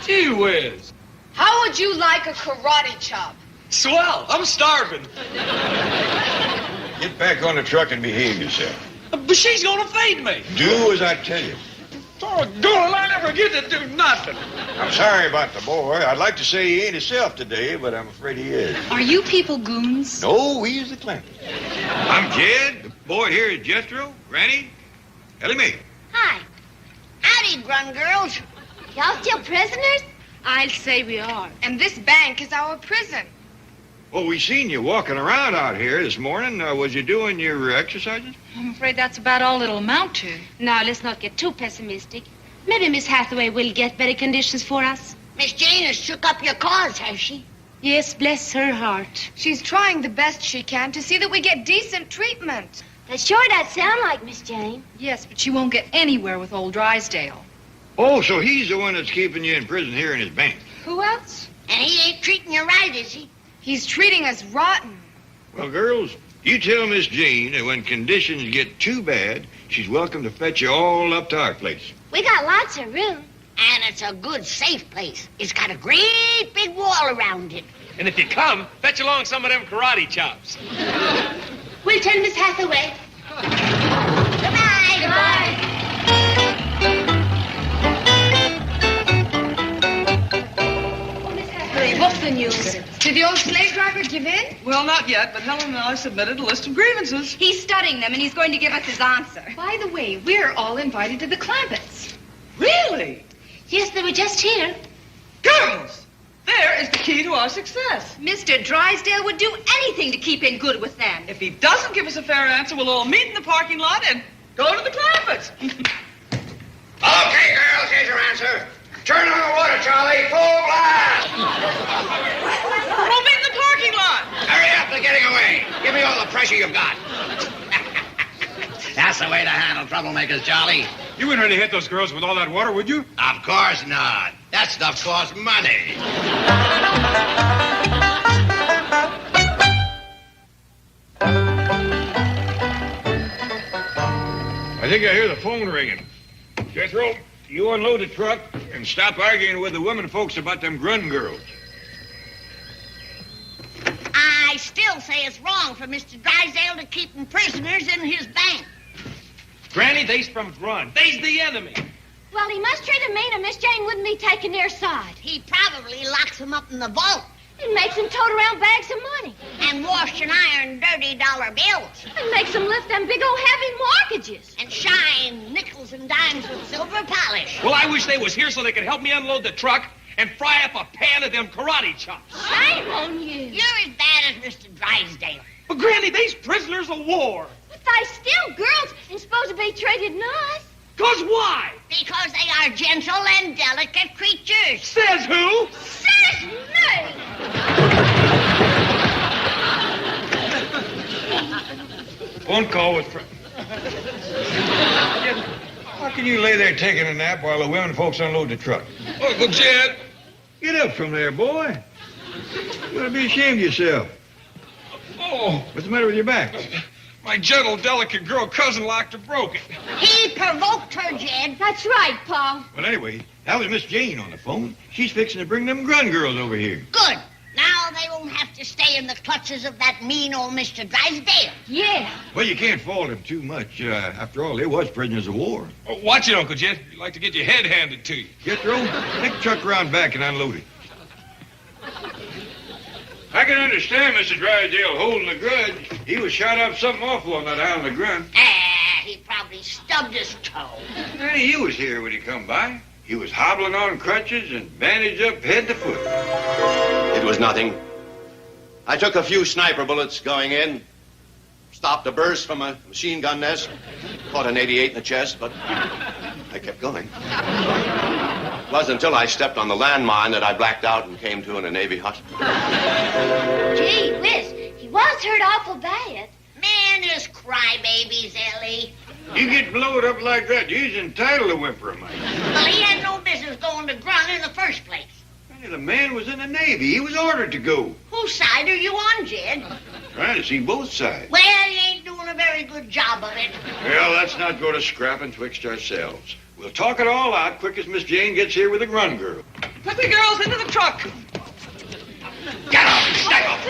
Gee whiz. How would you like a karate chop? Swell. I'm starving. Get back on the truck and behave yourself. But she's gonna fade me. Do as I tell you. Doggone, I never get to do nothing. I'm sorry about the boy. I'd like to say he ain't himself today, but I'm afraid he is. Are you people goons? No, he's the Clampett. I'm Jed. The boy here is Jethro, Granny, Ellie Mae. Hi. Howdy, Grun girls. Y'all still prisoners? I'll say we are. And this bank is our prison. Well, we seen you walking around out here this morning. Was you doing your exercises? I'm afraid that's about all it'll amount to. Now, let's not get too pessimistic. Maybe Miss Hathaway will get better conditions for us. Miss Jane has shook up your cause, has she? Yes, bless her heart. She's trying the best she can to see that we get decent treatment. That sure does sound like Miss Jane. Yes, but she won't get anywhere with old Drysdale. Oh, so he's the one that's keeping you in prison here in his bank. Who else? And he ain't treating you right, is he? He's treating us rotten. Well, girls, you tell Miss Jane that when conditions get too bad, she's welcome to fetch you all up to our place. We got lots of room. And it's a good, safe place. It's got a great big wall around it. And if you come, fetch along some of them karate chops. We'll tell Miss Hathaway. Goodbye. Goodbye. What's the news? Did the old slave driver give in? Well, not yet, but Helen and I submitted a list of grievances. He's studying them, and he's going to give us his answer. By the way, we're all invited to the Clampetts. Really? Yes, they were just here. Girls, there is the key to our success. Mr. Drysdale would do anything to keep in good with them. If he doesn't give us a fair answer, we'll all meet in the parking lot and go to the Clampetts. Okay, girls, here's your answer. Turn on the water, Charlie. Full blast. We'll meet in the parking lot. Hurry up, they're getting away. Give me all the pressure you've got. That's the way to handle troublemakers, Charlie. You wouldn't really hit those girls with all that water, would you? Of course not. That stuff costs money. I think I hear the phone ringing. Jethro, you unload the truck and stop arguing with the women folks about them Grun girls. I still say it's wrong for Mr. Drysdale to keep them prisoners in his bank. Granny, they's from Grun. They's the enemy. Well, he must treat them mean, or Miss Jane wouldn't be taking their side. He probably locks them up in the vault. And makes them tote around bags of money. And wash and iron $30 bills. And makes them lift them big old heavy mortgages. And shine nickels and dimes with silver polish. Well, I wish they was here so they could help me unload the truck and fry up a pan of them karate chops. Shame on you. You're as bad as Mr. Drysdale. But, Granny, they's prisoners of war. But they still girls and supposed to be treated nice. 'Cause why? Because they are gentle and delicate creatures. Says who? Says me. Phone call with... How can you lay there taking a nap while the women folks unload the truck? Uncle Jed, get up from there, boy. You ought to be ashamed of yourself. Oh, What's the matter with your back? my gentle, delicate girl cousin locked her broke it. He provoked her, Jed. That's right, Pa. Well, anyway, that was Miss Jane on the phone. She's fixing to bring them Grun girls over here. Good. Now they won't have to stay in the clutches of that mean old Mr. Drysdale. Yeah. Well, you can't fault them too much. After all, they was prisoners of war. Oh, watch it, Uncle Jed. You'd like to get your head handed to you. Jethro, take the truck around back and unload it. I can understand Mr. Drysdale holding a grudge. He was shot up something awful on that island of Grun. He probably stubbed his toe. Hey, he was here when he come by. He was hobbling on crutches and bandaged up head to foot. It was nothing. I took a few sniper bullets going in, stopped a burst from a machine gun nest, caught an 88 in the chest, but I kept going. It wasn't until I stepped on the landmine that I blacked out and came to in a Navy hospital. Gee whiz, he was hurt awful bad. Men is crybabies, Ellie. You get blowed up like that, you's entitled to whimper a mite. Well, he had no business going to Grun in the first place. The man was in the Navy. He was ordered to go. Whose side are you on, Jed? Trying to see both sides. Well, you ain't doing a very good job of it. Well, let's not go to scrapping twixt ourselves. We'll talk it all out quick as Miss Jane gets here with the Grun girl. Put the girls into the truck. Get out and step up!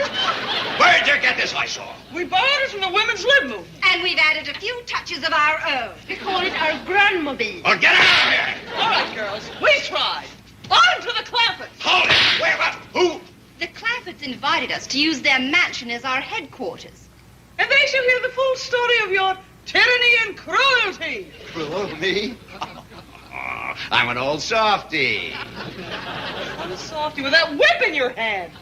Where'd you get this I saw? We borrowed it from the women's limo. And we've added a few touches of our own. We call it our Grunmobile. Oh, get out of here! All right, girls, we tried. On to the Clampett. Hold it! Where, what? Who? The Clampetts invited us to use their mansion as our headquarters. And they shall hear the full story of your tyranny and cruelty. Me? I'm an old softy. I'm a softy with that whip in your hand.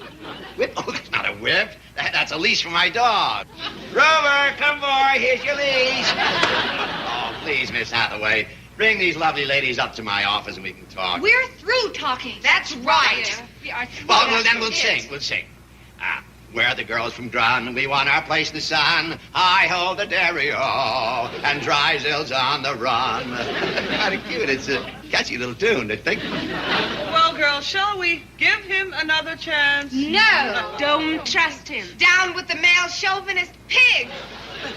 Whip? Oh, that's not a whip. That's a leash for my dog. Rover, come boy. Here's your leash. Oh, please, Miss Hathaway. Bring these lovely ladies up to my office and we can talk. We're through talking. That's right. We are through. Well, then we'll sing. We'll sing. We're the girls from Grun. We want our place in the sun. I hold the dairy-o, and Drysdale's on the run. Kind of cute. It's a catchy little tune, don't you think? Well, girls, shall we give him another chance? No, don't trust him. Down with the male chauvinist pig.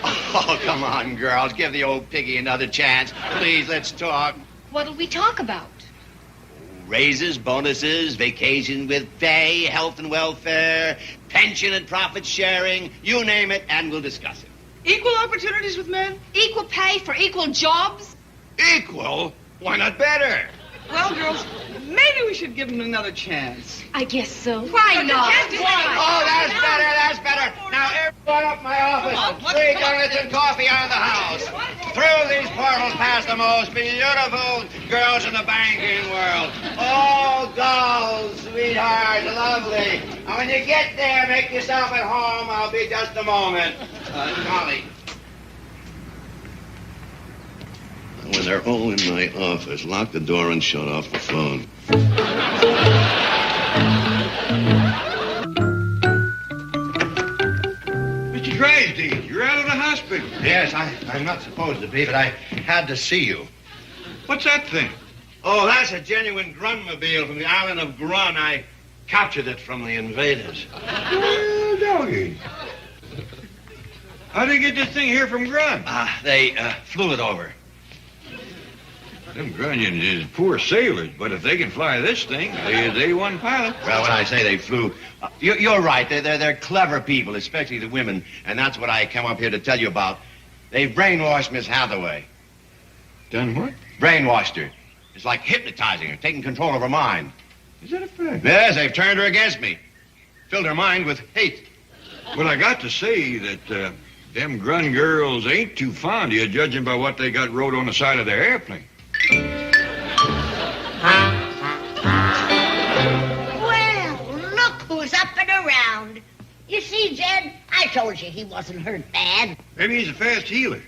Oh, come on, girls. Give the old piggy another chance. Please, let's talk. What'll we talk about? Raises, bonuses, vacation with pay, health and welfare, pension and profit sharing, you name it, and we'll discuss it. Equal opportunities with men? Equal pay for equal jobs? Equal? Why not better? Well, girls, maybe we should give him another chance. I guess so. Why not? Oh, that's better, that's better. Now, everyone up my office. 3 donuts and coffee out of the house. Through these portals past the most beautiful girls in the banking world. Oh, dolls, sweethearts, lovely. And when you get there, make yourself at home. I'll be just a moment. Golly. When they're all in my office, lock the door and shut off the phone. Mr. Drysdale, you're out of the hospital. Yes, I'm not supposed to be, but I had to see you. What's that thing? Oh, that's a genuine Grunmobile from the island of Grun. I captured it from the invaders. Well, doggy. How did you get this thing here from Grun? They flew it over. Them Grunions is poor sailors, but if they can fly this thing, they is A1 pilot. Well, when I say they flew, you're right. They're clever people, especially the women, and that's what I come up here to tell you about. They've brainwashed Miss Hathaway. Done what? Brainwashed her. It's like hypnotizing her, taking control of her mind. Is that a fact? Yes, they've turned her against me. Filled her mind with hate. Well, I got to say that them Grun girls ain't too fond of you, judging by what they got wrote on the side of their airplane. Well, look who's up and around. You see, Jed, I told you he wasn't hurt bad. Maybe he's a fast healer.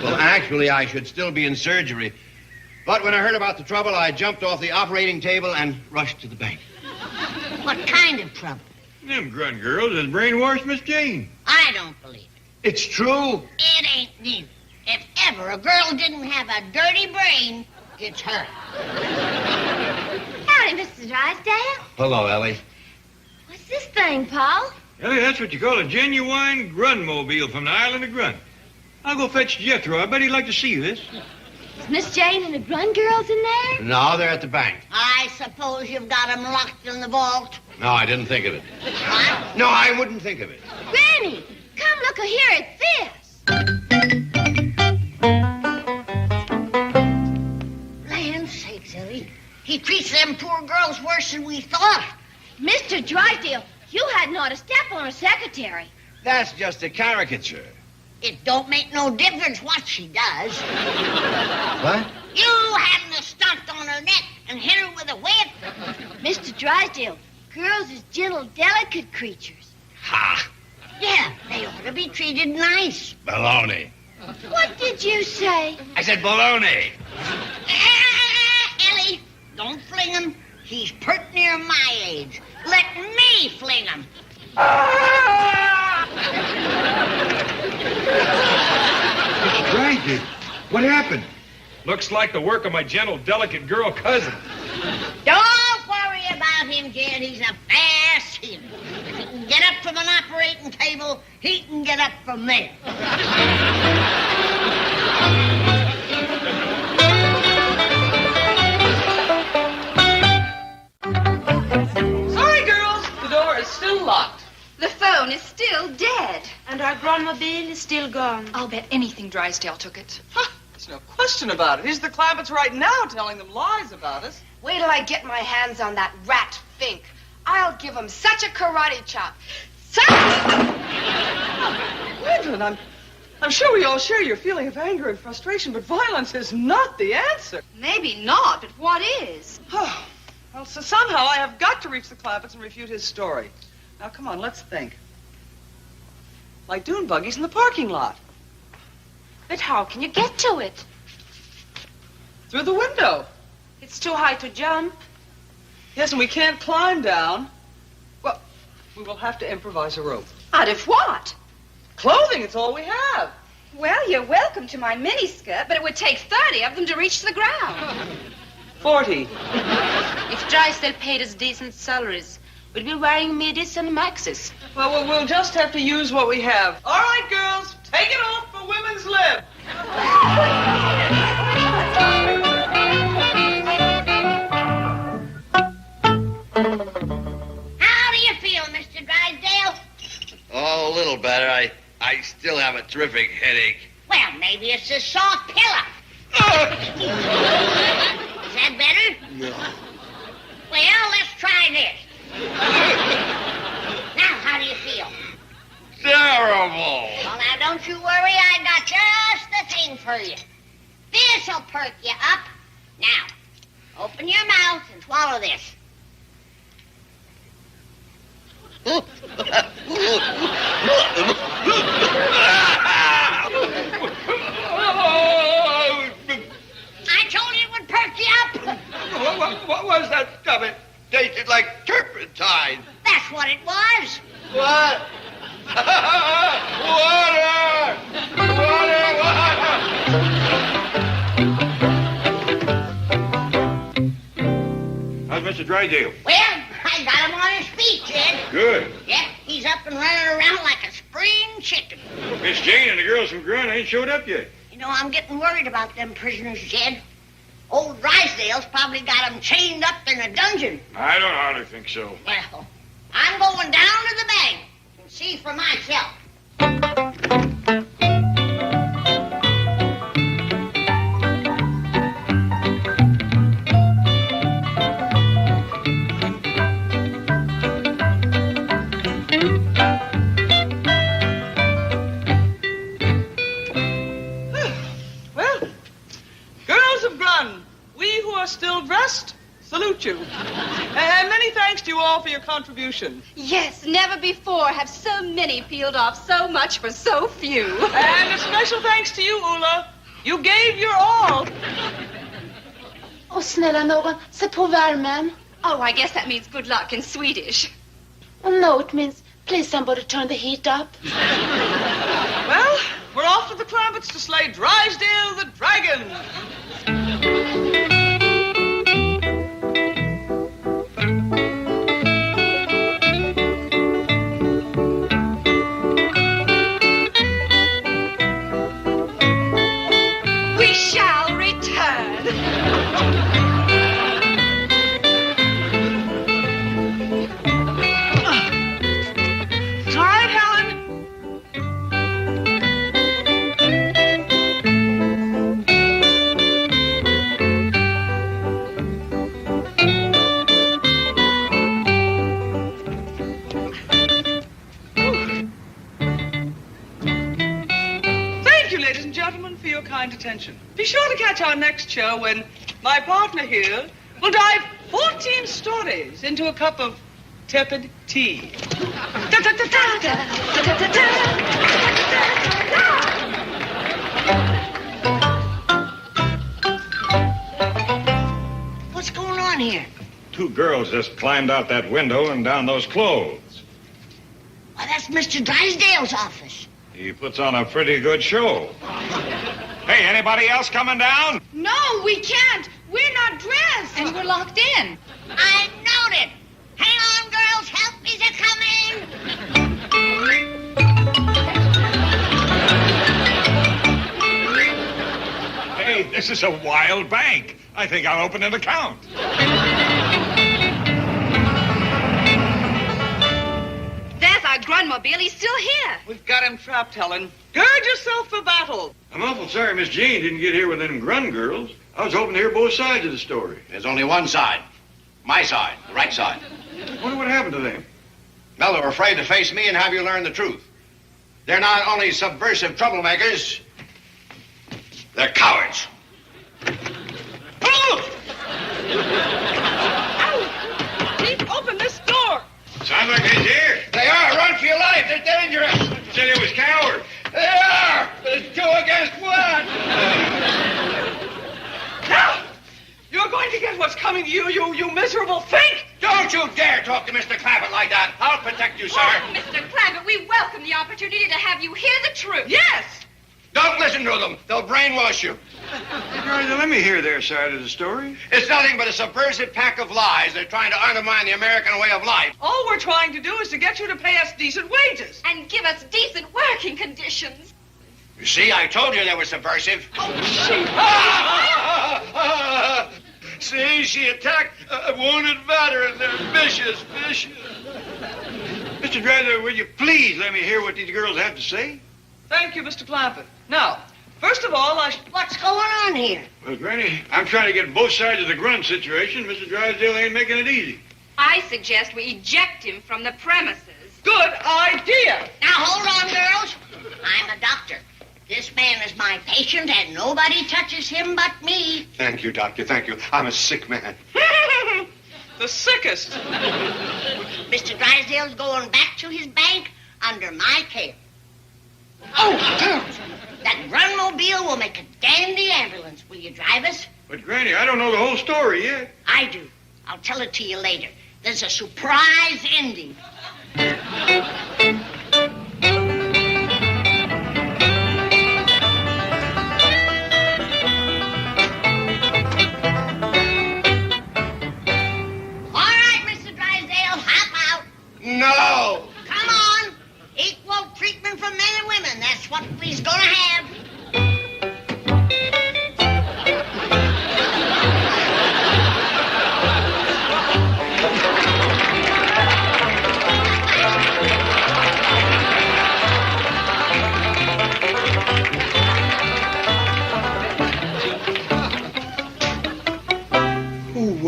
Well, actually, I should still be in surgery. But when I heard about the trouble, I jumped off the operating table and rushed to the bank. What kind of trouble? Them Grun girls has brainwashed Miss Jane. I don't believe it. It's true. It ain't neither. If ever a girl didn't have a dirty brain, it's her. Howdy, Mr. Drysdale. Hello, Ellie. What's this thing, Paul? Ellie, that's what you call a genuine Grunmobile from the island of Grun. I'll go fetch Jethro. I bet he'd like to see this. Is Miss Jane and the Grun girls in there? No, they're at the bank. I suppose you've got 'em locked in the vault. No, I didn't think of it. What? No, I wouldn't think of it. Granny, come look here at this. Land sakes, Ellie. He treats them poor girls worse than we thought. Mr. Drysdale, you hadn't ought to step on a secretary. That's just a caricature. It don't make no difference what she does. What? You hadn't have stomped on her neck and hit her with a whip. Mr. Drysdale, girls is gentle, delicate creatures. Ha! Yeah, they ought to be treated nice. Baloney. What did you say? I said baloney. Ellie, don't fling him. He's pert near my age. Let me fling him. It's crazy. What happened? Looks like the work of my gentle, delicate girl cousin. Don't worry about him, Jed. He's a fast healer. If he can get up from an operating table, he can get up from there. Sorry, girls. The door is still locked. The phone is still dead. And our Grandmobile is still gone. I'll bet anything Drysdale took it. There's no question about it. He's the Clampetts right now telling them lies about us. Wait till I get my hands on that rat Fink. I'll give him such a karate chop. Evelyn, I'm sure we all share your feeling of anger and frustration, but violence is not the answer. Maybe not, but what is? Well, so somehow I have got to reach the Clampetts and refute his story. Now, come on, let's think. Like dune buggies in the parking lot. But how can you get to it? Through the window. It's too high to jump. Yes, and we can't climb down. Well, we will have to improvise a rope. Out of what? Clothing, it's all we have. Well, you're welcome to my miniskirt, but it would take 30 of them to reach the ground. 40. If Drysdale paid us decent salaries, we'd be wearing middies and maxis. Well, we'll just have to use what we have. All right, girls, take it off for women's lib. How do you feel, Mr. Drysdale? Oh, a little better. I still have a terrific headache. Well, maybe it's a soft pillow. Is that better? No. Well, let's try this. Now, how do you feel? Terrible. Well, now, don't you worry. I got just the thing for you. This'll perk you up. Now, open your mouth and swallow this. I told you it would perk you up. What was that stuff? It tasted like turpentine. That's what it was. What? Water! Water! How's Mr. Drysdale? Well, I got him on his feet, Jed. Good. Yep, he's up and running around like a spring chicken. Miss Jane and the girls from Grun ain't showed up yet. You know, I'm getting worried about them prisoners, Jed. Old Drysdale's probably got 'em chained up in a dungeon. I don't hardly think so. Well, I'm going down to the bank and see for myself. Still dressed, salute you. And many thanks to you all for your contribution. Yes, never before have so many peeled off so much for so few. And a special thanks to you, Ulla. You gave your all. Åh, snälla någon, sätt på värmen. Oh, I guess that means good luck in Swedish. Oh, no, it means please somebody turn the heat up. Well, we're off to the Clampetts to slay Drysdale the Dragon. Attention. Be sure to catch our next show when my partner here will dive 14 stories into a cup of tepid tea. What's going on here? Two girls just climbed out that window and down those clothes. Why, that's Mr. Drysdale's office. He puts on a pretty good show. Hey, anybody else coming down? No, we can't. We're not dressed. And we're locked in. I knowed it. Hang on, girls. Help me's a-coming. Hey, this is a wild bank. I think I'll open an account. There's our Grunmobile. He's still here. We've got him trapped, Helen. Gird yourself for battle. I'm awful sorry Miss Jean didn't get here with them Grun girls. I was hoping to hear both sides of the story. There's only one side. My side, the right side. I wonder what happened to them. Well, they're afraid to face me and have you learn the truth. They're not only subversive troublemakers, they're cowards. Chief, open this door. Sounds like they're here. They are. Run for your life. They're dangerous. You said it was cowards. They are. But it's 2 against 1. Now, you're going to get what's coming to you, you miserable fink. Don't you dare talk to Mr. Clampett like that. I'll protect you, sir. Oh, Mr. Clampett, we welcome the opportunity to have you hear the truth. Yes. Don't listen to them. They'll brainwash you. Guys, let me hear their side of the story. It's nothing but a subversive pack of lies. They're trying to undermine the American way of life. All we're trying to do is to get you to pay us decent wages. And give us decent working conditions. You see, I told you they were subversive. Oh, See, she attacked a wounded veteran. They're vicious. Mr. Drysdale, will you please let me hear what these girls have to say? Thank you, Mr. Clampett. Now, first of all, What's going on here? Well, Granny, I'm trying to get both sides of the Grun situation. Mr. Drysdale ain't making it easy. I suggest we eject him from the premises. Good idea. Now, hold on, girls. I'm a doctor. This man is my patient, and nobody touches him but me. Thank you, Doctor. Thank you. I'm a sick man. The sickest. Mr. Drysdale's going back to his bank under my care. Oh, that Grunmobile will make a dandy ambulance. Will you drive us? But, Granny, I don't know the whole story yet. I do. I'll tell it to you later. There's a surprise ending. All right, Mr. Drysdale, hop out. No! Come on. Equal treatment for men and women. That's what we's gonna have.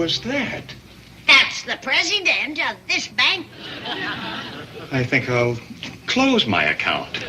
was that? That's the president of this bank. I think I'll close my account.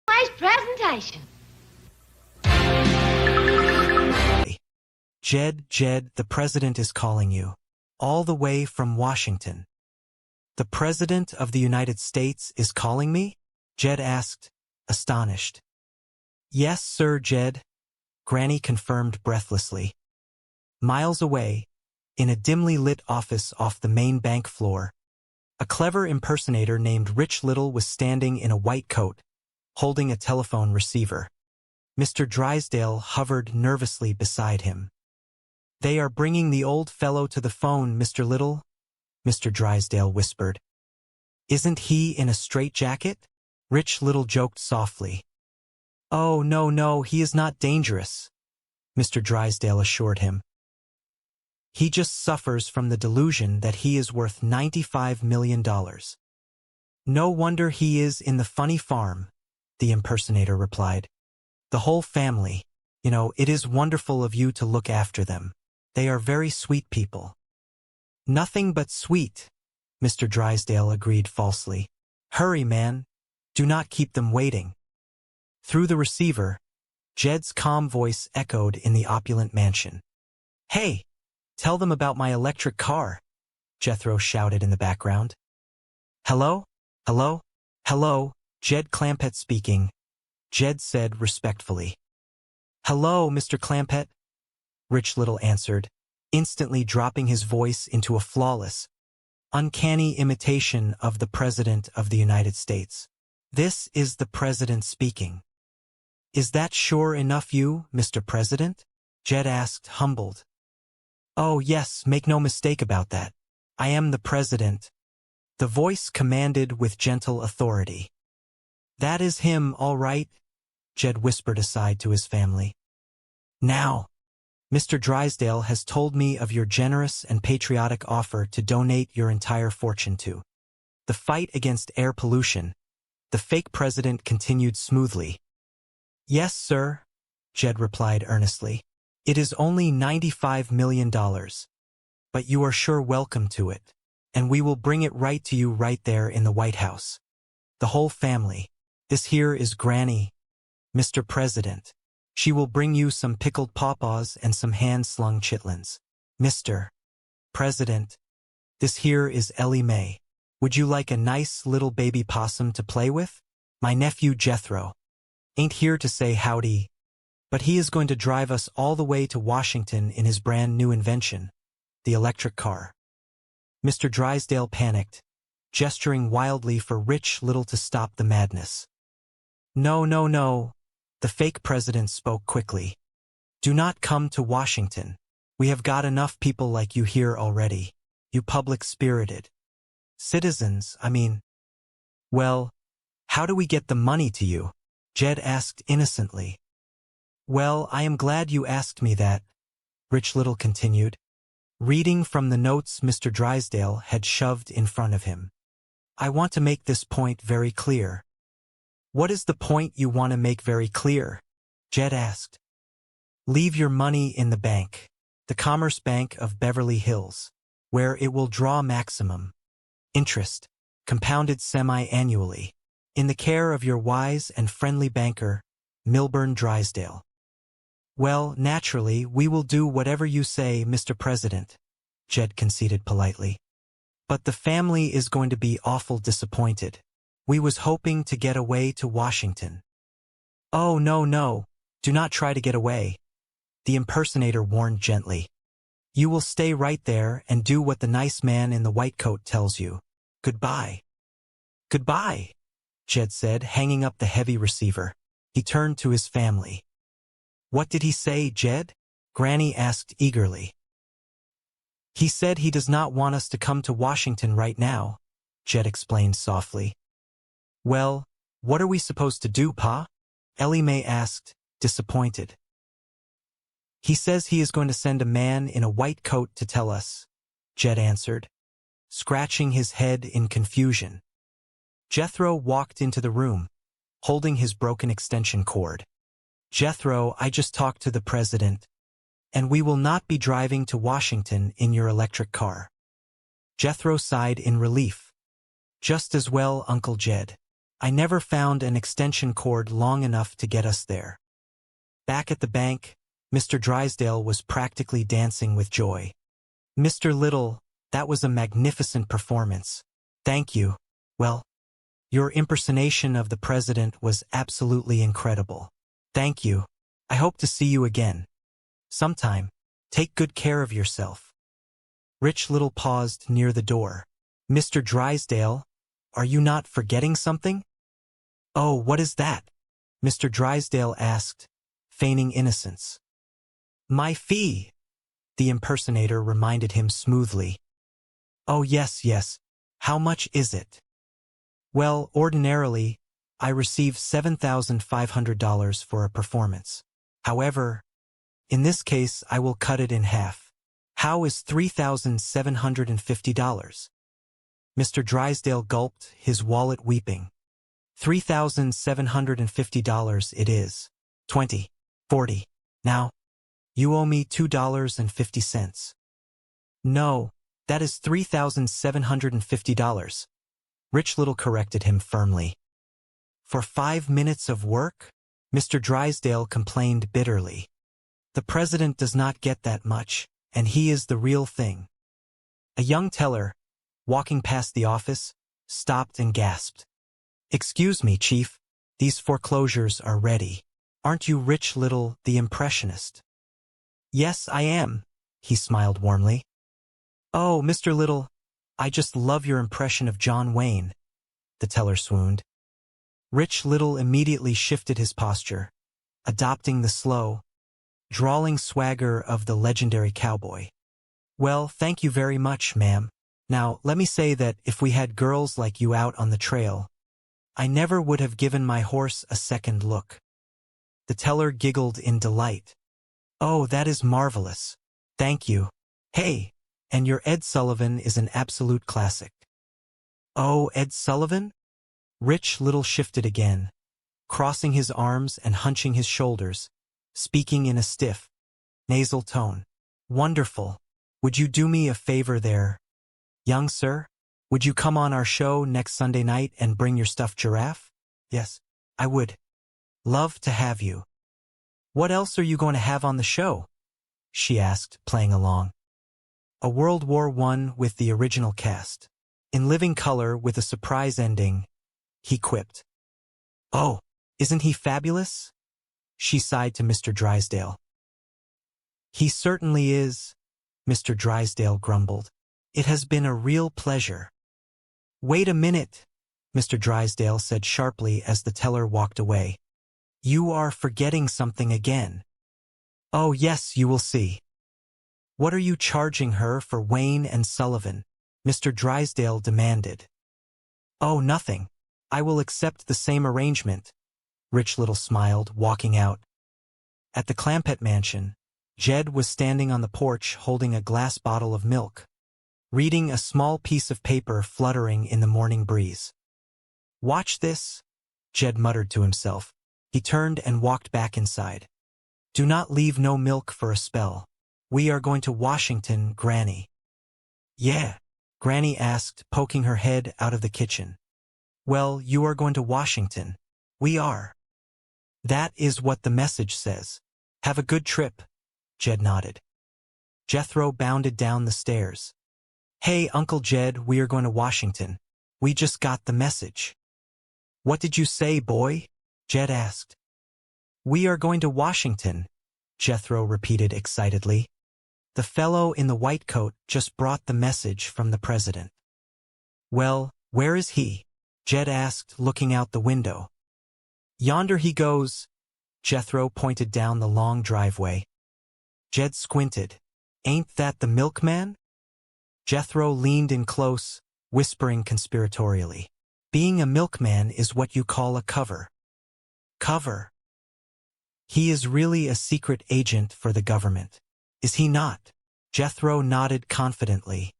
Nice presentation. Jed, the president is calling you. All the way from Washington. The president of the United States is calling me? Jed asked, astonished. Yes, sir, Jed, Granny confirmed breathlessly. Miles away, in a dimly lit office off the main bank floor, a clever impersonator named Rich Little was standing in a white coat, holding a telephone receiver. Mr. Drysdale hovered nervously beside him. They are bringing the old fellow to the phone, Mr. Little, Mr. Drysdale whispered. Isn't he in a straitjacket? Rich Little joked softly. Oh, no, he is not dangerous, Mr. Drysdale assured him. He just suffers from the delusion that he is worth $95 million. No wonder he is in the funny farm, the impersonator replied. The whole family, it is wonderful of you to look after them. They are very sweet people. Nothing but sweet, Mr. Drysdale agreed falsely. Hurry, man. Do not keep them waiting. Through the receiver, Jed's calm voice echoed in the opulent mansion. Hey, tell them about my electric car, Jethro shouted in the background. Hello? Jed Clampett speaking, Jed said respectfully. Hello, Mr. Clampett, Rich Little answered, instantly dropping his voice into a flawless, uncanny imitation of the President of the United States. This is the President speaking. Is that sure enough you, Mr. President? Jed asked, humbled. Oh, yes, make no mistake about that. I am the President. The voice commanded with gentle authority. That is him, all right, Jed whispered aside to his family. Now, Mr. Drysdale has told me of your generous and patriotic offer to donate your entire fortune to the fight against air pollution. The fake president continued smoothly. Yes, sir, Jed replied earnestly. It is only $95 million, but you are sure welcome to it, and we will bring it right to you right there in the White House. The whole family. This here is Granny, Mr. President. She will bring you some pickled pawpaws and some hand-slung chitlins. Mr. President, this here is Ellie Mae. Would you like a nice little baby possum to play with? My nephew Jethro ain't here to say howdy, but he is going to drive us all the way to Washington in his brand new invention, the electric car. Mr. Drysdale panicked, gesturing wildly for Rich Little to stop the madness. No, the fake president spoke quickly. Do not come to Washington. We have got enough people like you here already, you public-spirited citizens, Well, how do we get the money to you? Jed asked innocently. Well, I am glad you asked me that, Rich Little continued, reading from the notes Mr. Drysdale had shoved in front of him. I want to make this point very clear. What is the point you want to make very clear? Jed asked. Leave your money in the bank, the Commerce Bank of Beverly Hills, where it will draw maximum interest, compounded semi-annually, in the care of your wise and friendly banker, Milburn Drysdale. Well, naturally, we will do whatever you say, Mr. President, Jed conceded politely. But the family is going to be awful disappointed. We was hoping to get away to Washington. Oh, no, do not try to get away, the impersonator warned gently. You will stay right there and do what the nice man in the white coat tells you. Goodbye. Goodbye, Jed said, hanging up the heavy receiver. He turned to his family. What did he say, Jed? Granny asked eagerly. He said he does not want us to come to Washington right now, Jed explained softly. Well, what are we supposed to do, Pa? Ellie Mae asked, disappointed. He says he is going to send a man in a white coat to tell us, Jed answered, scratching his head in confusion. Jethro walked into the room, holding his broken extension cord. Jethro, I just talked to the president, and we will not be driving to Washington in your electric car. Jethro sighed in relief. Just as well, Uncle Jed. I never found an extension cord long enough to get us there. Back at the bank, Mr. Drysdale was practically dancing with joy. Mr. Little, that was a magnificent performance. Thank you. Well, your impersonation of the president was absolutely incredible. Thank you. I hope to see you again. Sometime. Take good care of yourself. Rich Little paused near the door. Mr. Drysdale, are you not forgetting something? Oh, what is that? Mr. Drysdale asked, feigning innocence. My fee, the impersonator reminded him smoothly. Oh, yes. How much is it? Well, ordinarily, I receive $7,500 for a performance. However, in this case, I will cut it in half. How is $3,750? Mr. Drysdale gulped, his wallet weeping. $3,750 it is. 20, 40. Now, you owe me $2.50. No, that is $3,750. Rich Little corrected him firmly. For 5 minutes of work? Mr. Drysdale complained bitterly. The president does not get that much, and he is the real thing. A young teller, walking past the office, stopped and gasped. Excuse me, Chief, these foreclosures are ready. Aren't you Rich Little, the impressionist? Yes, I am, he smiled warmly. Oh, Mr. Little, I just love your impression of John Wayne, the teller swooned. Rich Little immediately shifted his posture, adopting the slow, drawling swagger of the legendary cowboy. Well, thank you very much, ma'am. Now, let me say that if we had girls like you out on the trail, I never would have given my horse a second look. The teller giggled in delight. Oh, that is marvelous. Thank you. Hey, and your Ed Sullivan is an absolute classic. Oh, Ed Sullivan? Rich Little shifted again, crossing his arms and hunching his shoulders, speaking in a stiff, nasal tone. Wonderful. Would you do me a favor there, young sir? Would you come on our show next Sunday night and bring your stuffed giraffe? Yes, I would. Love to have you. What else are you going to have on the show? She asked, playing along. A World War I with the original cast. In living color with a surprise ending, he quipped. Oh, isn't he fabulous? She sighed to Mr. Drysdale. He certainly is, Mr. Drysdale grumbled. It has been a real pleasure. Wait a minute, Mr. Drysdale said sharply as the teller walked away. You are forgetting something again. Oh, yes, you will see. What are you charging her for Wayne and Sullivan? Mr. Drysdale demanded. Oh, nothing. I will accept the same arrangement. Rich Little smiled, walking out. At the Clampett mansion, Jed was standing on the porch holding a glass bottle of milk, reading a small piece of paper fluttering in the morning breeze. Watch this, Jed muttered to himself. He turned and walked back inside. Do not leave no milk for a spell. We are going to Washington, Granny. Yeah, Granny asked, poking her head out of the kitchen. Well, you are going to Washington. We are. That is what the message says. Have a good trip, Jed nodded. Jethro bounded down the stairs. Hey, Uncle Jed, we are going to Washington. We just got the message. What did you say, boy? Jed asked. We are going to Washington, Jethro repeated excitedly. The fellow in the white coat just brought the message from the president. Well, where is he? Jed asked, looking out the window. Yonder he goes. Jethro pointed down the long driveway. Jed squinted. Ain't that the milkman? Jethro leaned in close, whispering conspiratorially. Being a milkman is what you call a cover. Cover? He is really a secret agent for the government. Is he not? Jethro nodded confidently.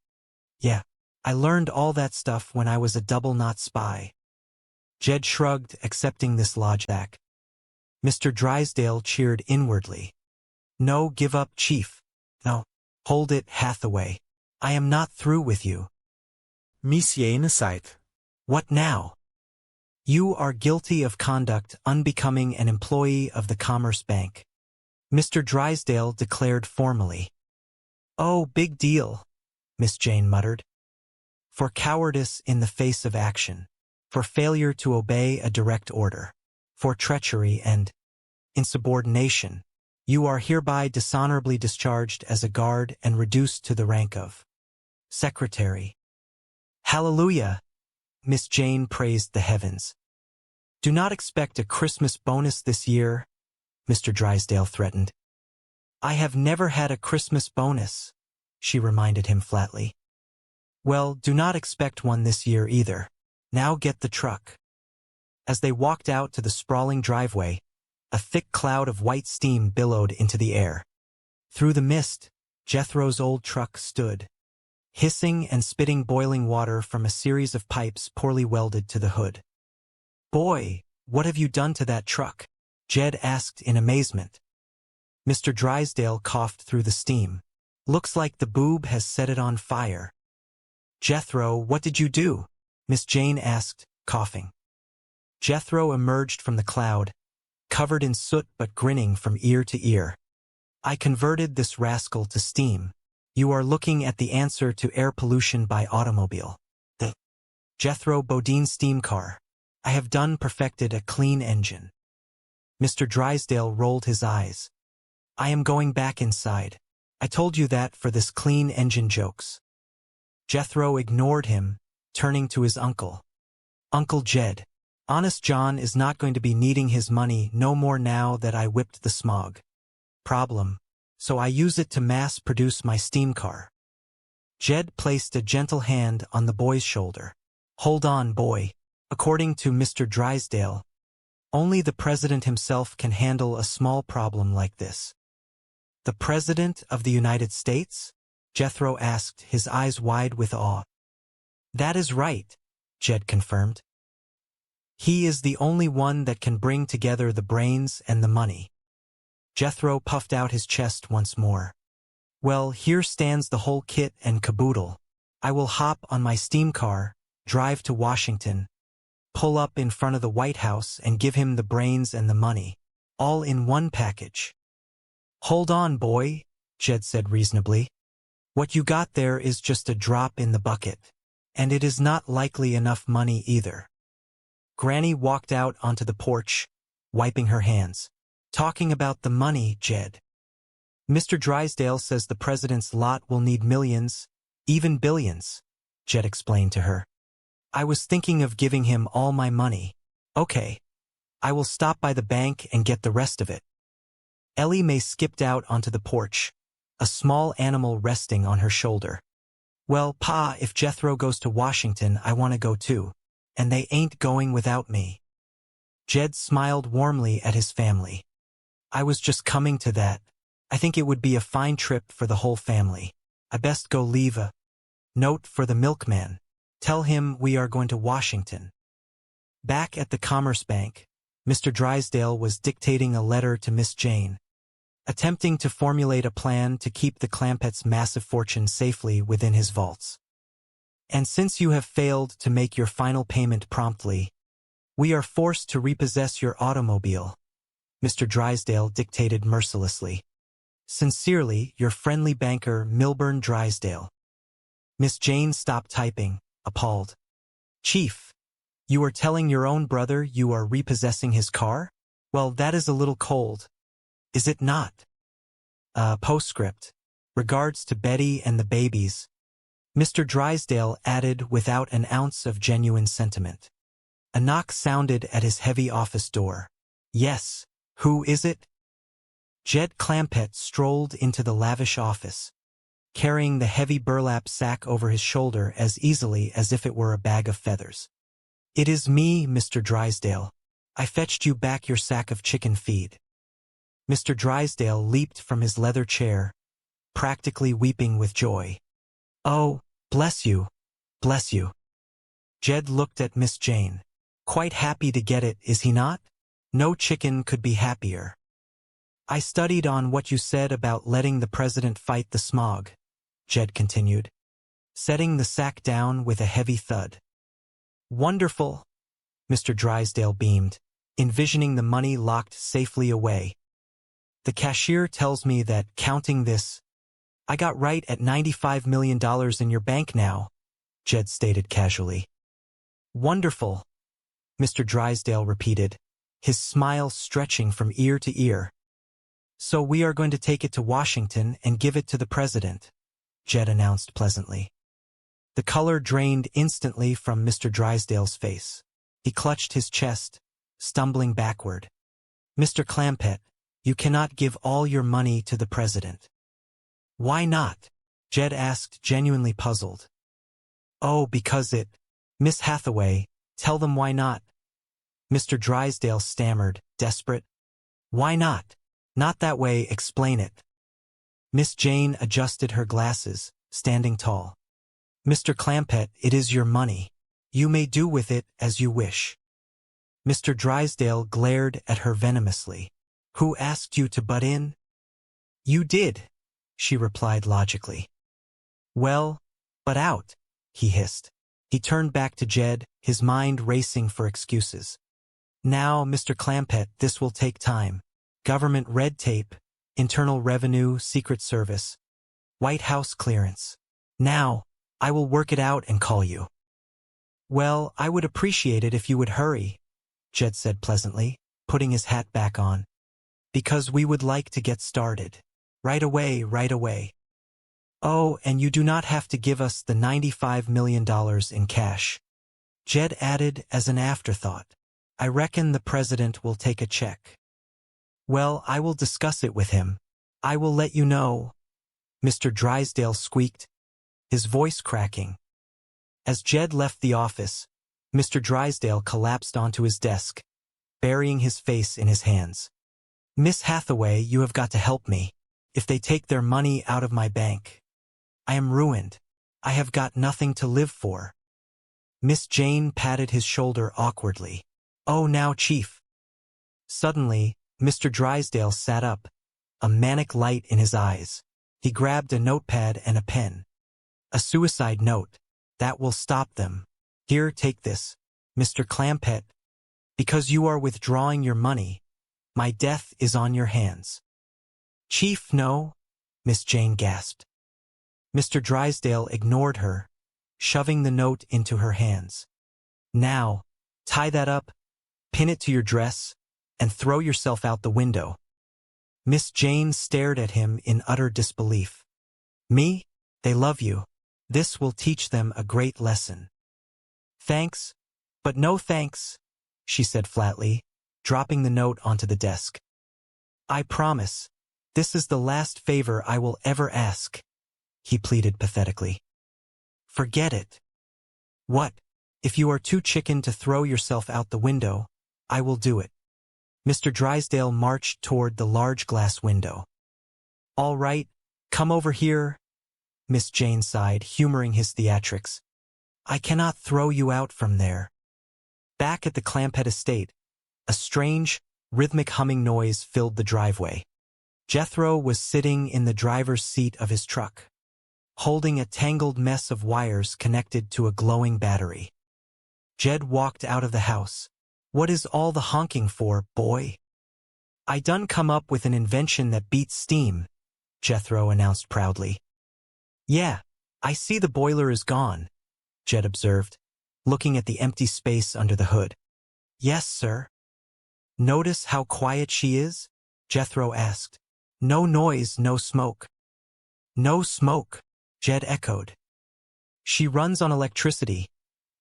Yeah, I learned all that stuff when I was a double-knot spy. Jed shrugged, accepting this logic. Mr. Drysdale cheered inwardly. No, give up, Chief. No, hold it, Hathaway. I am not through with you. Monsieur in sight. What now? You are guilty of conduct unbecoming an employee of the Commerce Bank. Mr. Drysdale declared formally. Oh, big deal, Miss Jane muttered. For cowardice in the face of action, for failure to obey a direct order, for treachery and insubordination, you are hereby dishonorably discharged as a guard and reduced to the rank of secretary. Hallelujah! Miss Jane praised the heavens. Do not expect a Christmas bonus this year, Mr. Drysdale threatened. I have never had a Christmas bonus, she reminded him flatly. Well, do not expect one this year either. Now get the truck. As they walked out to the sprawling driveway, a thick cloud of white steam billowed into the air. Through the mist, Jethro's old truck stood, hissing and spitting boiling water from a series of pipes poorly welded to the hood. Boy, what have you done to that truck? Jed asked in amazement. Mr. Drysdale coughed through the steam. Looks like the boob has set it on fire. Jethro, what did you do? Miss Jane asked, coughing. Jethro emerged from the cloud, covered in soot but grinning from ear to ear. I converted this rascal to steam. You are looking at the answer to air pollution by automobile. The Jethro Bodine steam car. I have perfected a clean engine. Mr. Drysdale rolled his eyes. I am going back inside. I told you that for this clean engine jokes. Jethro ignored him, turning to his uncle. Uncle Jed, Honest John is not going to be needing his money no more now that I whipped the smog problem, so I use it to mass-produce my steam car. Jed placed a gentle hand on the boy's shoulder. Hold on, boy. According to Mr. Drysdale, only the president himself can handle a small problem like this. The President of the United States? Jethro asked, his eyes wide with awe. That is right, Jed confirmed. He is the only one that can bring together the brains and the money. Jethro puffed out his chest once more. Well, here stands the whole kit and caboodle. I will hop on my steam car, drive to Washington, pull up in front of the White House and give him the brains and the money, all in one package. Hold on, boy, Jed said reasonably. What you got there is just a drop in the bucket, and it is not likely enough money either. Granny walked out onto the porch, wiping her hands. Talking about the money, Jed. Mr. Drysdale says the president's lot will need millions, even billions, Jed explained to her. I was thinking of giving him all my money. Okay. I will stop by the bank and get the rest of it. Ellie Mae skipped out onto the porch, a small animal resting on her shoulder. Well, Pa, if Jethro goes to Washington, I want to go too. And they ain't going without me. Jed smiled warmly at his family. I was just coming to that. I think it would be a fine trip for the whole family. I best go leave a note for the milkman. Tell him we are going to Washington. Back at the Commerce Bank, Mr. Drysdale was dictating a letter to Miss Jane, attempting to formulate a plan to keep the Clampett's massive fortune safely within his vaults. And since you have failed to make your final payment promptly, we are forced to repossess your automobile, Mr. Drysdale dictated mercilessly. Sincerely, your friendly banker, Milburn Drysdale. Miss Jane stopped typing, appalled. Chief, you are telling your own brother you are repossessing his car? Well, that is a little cold. Is it not? Postscript. Regards to Betty and the babies, Mr. Drysdale added without an ounce of genuine sentiment. A knock sounded at his heavy office door. Yes, who is it? Jed Clampett strolled into the lavish office, carrying the heavy burlap sack over his shoulder as easily as if it were a bag of feathers. It is me, Mr. Drysdale. I fetched you back your sack of chicken feed. Mr. Drysdale leaped from his leather chair, practically weeping with joy. Oh, bless you, bless you. Jed looked at Miss Jane. Quite happy to get it, is he not? No chicken could be happier. I studied on what you said about letting the president fight the smog, Jed continued, setting the sack down with a heavy thud. Wonderful, Mr. Drysdale beamed, envisioning the money locked safely away. The cashier tells me that, counting this, I got right at $95 million in your bank now, Jed stated casually. Wonderful, Mr. Drysdale repeated, his smile stretching from ear to ear. So we are going to take it to Washington and give it to the president, Jed announced pleasantly. The color drained instantly from Mr. Drysdale's face. He clutched his chest, stumbling backward. Mr. Clampett, you cannot give all your money to the president. Why not? Jed asked, genuinely puzzled. Oh, because it... Miss Hathaway, tell them why not. Mr. Drysdale stammered, desperate. Why not? Not that way, explain it. Miss Jane adjusted her glasses, standing tall. Mr. Clampett, it is your money. You may do with it as you wish. Mr. Drysdale glared at her venomously. Who asked you to butt in? You did, she replied logically. Well, butt out, he hissed. He turned back to Jed, his mind racing for excuses. Now, Mr. Clampett, this will take time. Government red tape, Internal Revenue, Secret Service, White House clearance. Now, I will work it out and call you. Well, I would appreciate it if you would hurry, Jed said pleasantly, putting his hat back on. Because we would like to get started. Right away, right away. Oh, and you do not have to give us the $95 million in cash. Jed added as an afterthought. I reckon the president will take a check. Well, I will discuss it with him. I will let you know, Mr. Drysdale squeaked, his voice cracking. As Jed left the office, Mr. Drysdale collapsed onto his desk, burying his face in his hands. Miss Hathaway, you have got to help me. If they take their money out of my bank, I am ruined. I have got nothing to live for. Miss Jane patted his shoulder awkwardly. Oh, now, Chief. Suddenly, Mr. Drysdale sat up, a manic light in his eyes. He grabbed a notepad and a pen. A suicide note. That will stop them. Here, take this, Mr. Clampett. Because you are withdrawing your money, my death is on your hands. Chief, no, Miss Jane gasped. Mr. Drysdale ignored her, shoving the note into her hands. Now, tie that up, pin it to your dress, and throw yourself out the window. Miss Jane stared at him in utter disbelief. Me? They love you. This will teach them a great lesson. Thanks, but no thanks, she said flatly, dropping the note onto the desk. I promise, this is the last favor I will ever ask, he pleaded pathetically. Forget it. What? If you are too chicken to throw yourself out the window, I will do it. Mr. Drysdale marched toward the large glass window. All right, come over here, Miss Jane sighed, humoring his theatrics. I cannot throw you out from there. Back at the Clampett estate, a strange, rhythmic humming noise filled the driveway. Jethro was sitting in the driver's seat of his truck, holding a tangled mess of wires connected to a glowing battery. Jed walked out of the house. What is all the honking for, boy? I done come up with an invention that beats steam, Jethro announced proudly. Yeah, I see the boiler is gone, Jed observed, looking at the empty space under the hood. Yes, sir. Notice how quiet she is? Jethro asked. No noise, no smoke. No smoke, Jed echoed. She runs on electricity,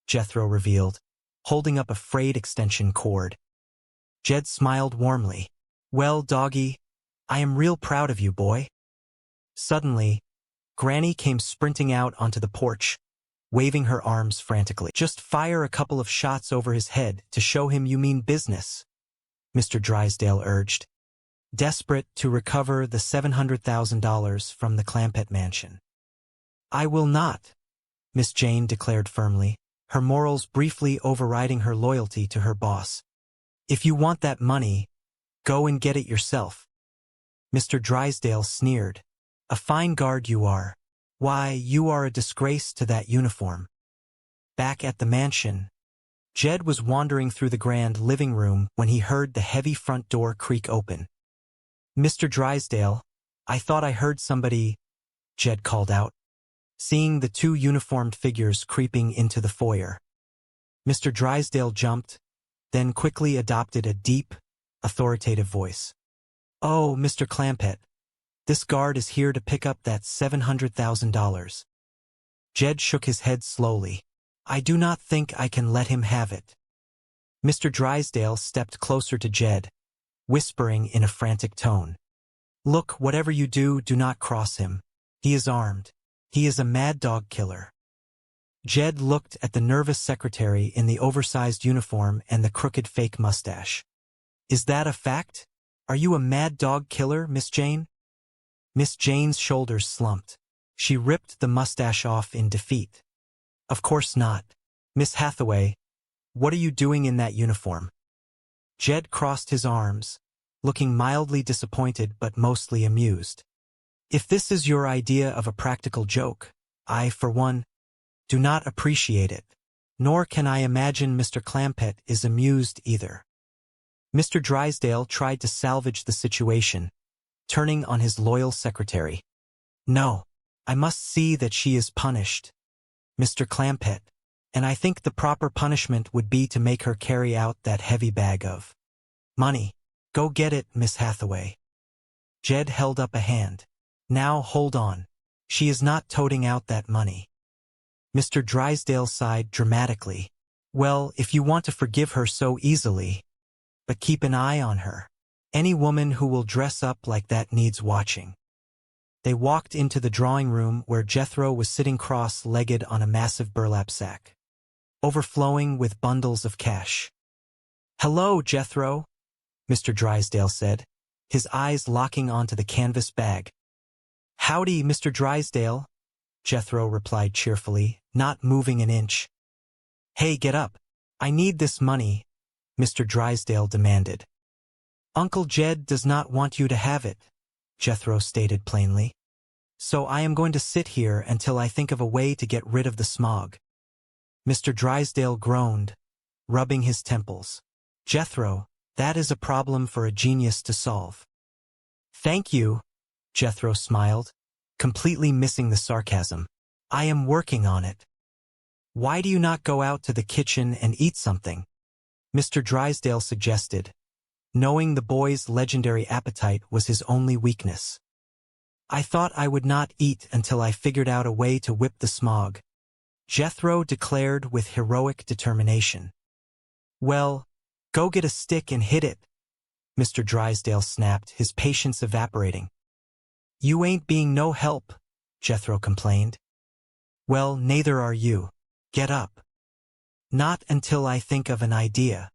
Jethro revealed, holding up a frayed extension cord. Jed smiled warmly. Well, doggy, I am real proud of you, boy. Suddenly, Granny came sprinting out onto the porch, waving her arms frantically. Just fire a couple of shots over his head to show him you mean business, Mr. Drysdale urged, desperate to recover the $700,000 from the Clampett mansion. I will not, Miss Jane declared firmly, her morals briefly overriding her loyalty to her boss. If you want that money, go and get it yourself. Mr. Drysdale sneered. A fine guard you are. Why, you are a disgrace to that uniform. Back at the mansion, Jed was wandering through the grand living room when he heard the heavy front door creak open. Mr. Drysdale, I thought I heard somebody, Jed called out, seeing the two uniformed figures creeping into the foyer. Mr. Drysdale jumped, then quickly adopted a deep, authoritative voice. Oh, Mr. Clampett, this guard is here to pick up that $700,000. Jed shook his head slowly. I do not think I can let him have it. Mr. Drysdale stepped closer to Jed, whispering in a frantic tone. Look, whatever you do, do not cross him. He is armed. He is a mad dog killer. Jed looked at the nervous secretary in the oversized uniform and the crooked fake mustache. Is that a fact? Are you a mad dog killer, Miss Jane? Miss Jane's shoulders slumped. She ripped the mustache off in defeat. Of course not. Miss Hathaway, what are you doing in that uniform? Jed crossed his arms, looking mildly disappointed but mostly amused. If this is your idea of a practical joke, I, for one, do not appreciate it, nor can I imagine Mr. Clampett is amused either. Mr. Drysdale tried to salvage the situation, turning on his loyal secretary. No, I must see that she is punished, Mr. Clampett, and I think the proper punishment would be to make her carry out that heavy bag of money. Go get it, Miss Hathaway. Jed held up a hand. Now hold on. She is not toting out that money. Mr. Drysdale sighed dramatically. Well, if you want to forgive her so easily, but keep an eye on her. Any woman who will dress up like that needs watching. They walked into the drawing room where Jethro was sitting cross-legged on a massive burlap sack, overflowing with bundles of cash. Hello, Jethro, Mr. Drysdale said, his eyes locking onto the canvas bag. Howdy, Mr. Drysdale, Jethro replied cheerfully, not moving an inch. Hey, get up. I need this money, Mr. Drysdale demanded. Uncle Jed does not want you to have it, Jethro stated plainly. So I am going to sit here until I think of a way to get rid of the smog. Mr. Drysdale groaned, rubbing his temples. Jethro, that is a problem for a genius to solve. Thank you, Jethro smiled, completely missing the sarcasm. I am working on it. Why do you not go out to the kitchen and eat something? Mr. Drysdale suggested, knowing the boy's legendary appetite was his only weakness. I thought I would not eat until I figured out a way to whip the smog, Jethro declared with heroic determination. Well, go get a stick and hit it, Mr. Drysdale snapped, his patience evaporating. You ain't being no help, Jethro complained. Well, neither are you. Get up. Not until I think of an idea.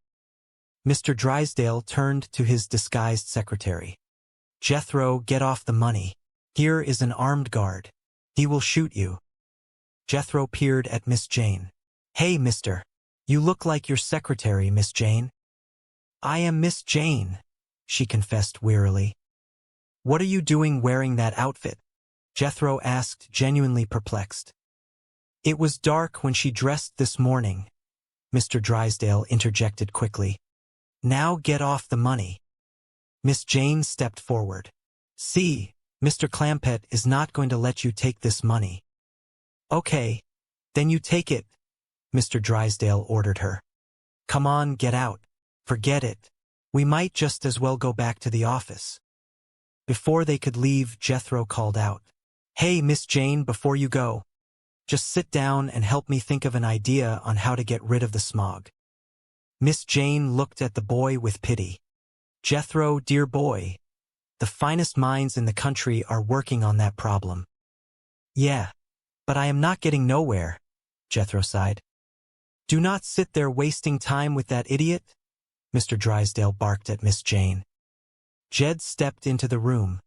Mr. Drysdale turned to his disguised secretary. Jethro, get off the money. Here is an armed guard. He will shoot you. Jethro peered at Miss Jane. Hey, mister. You look like your secretary, Miss Jane. I am Miss Jane, she confessed wearily. What are you doing wearing that outfit? Jethro asked, genuinely perplexed. It was dark when she dressed this morning, Mr. Drysdale interjected quickly. Now get off the money. Miss Jane stepped forward. See, Mr. Clampett is not going to let you take this money. Okay, then you take it, Mr. Drysdale ordered her. Come on, get out. Forget it. We might just as well go back to the office. Before they could leave, Jethro called out. Hey, Miss Jane, before you go, just sit down and help me think of an idea on how to get rid of the smog. Miss Jane looked at the boy with pity. Jethro, dear boy, the finest minds in the country are working on that problem. Yeah, but I am not getting nowhere, Jethro sighed. Do not sit there wasting time with that idiot, Mr. Drysdale barked at Miss Jane. Jed stepped into the room,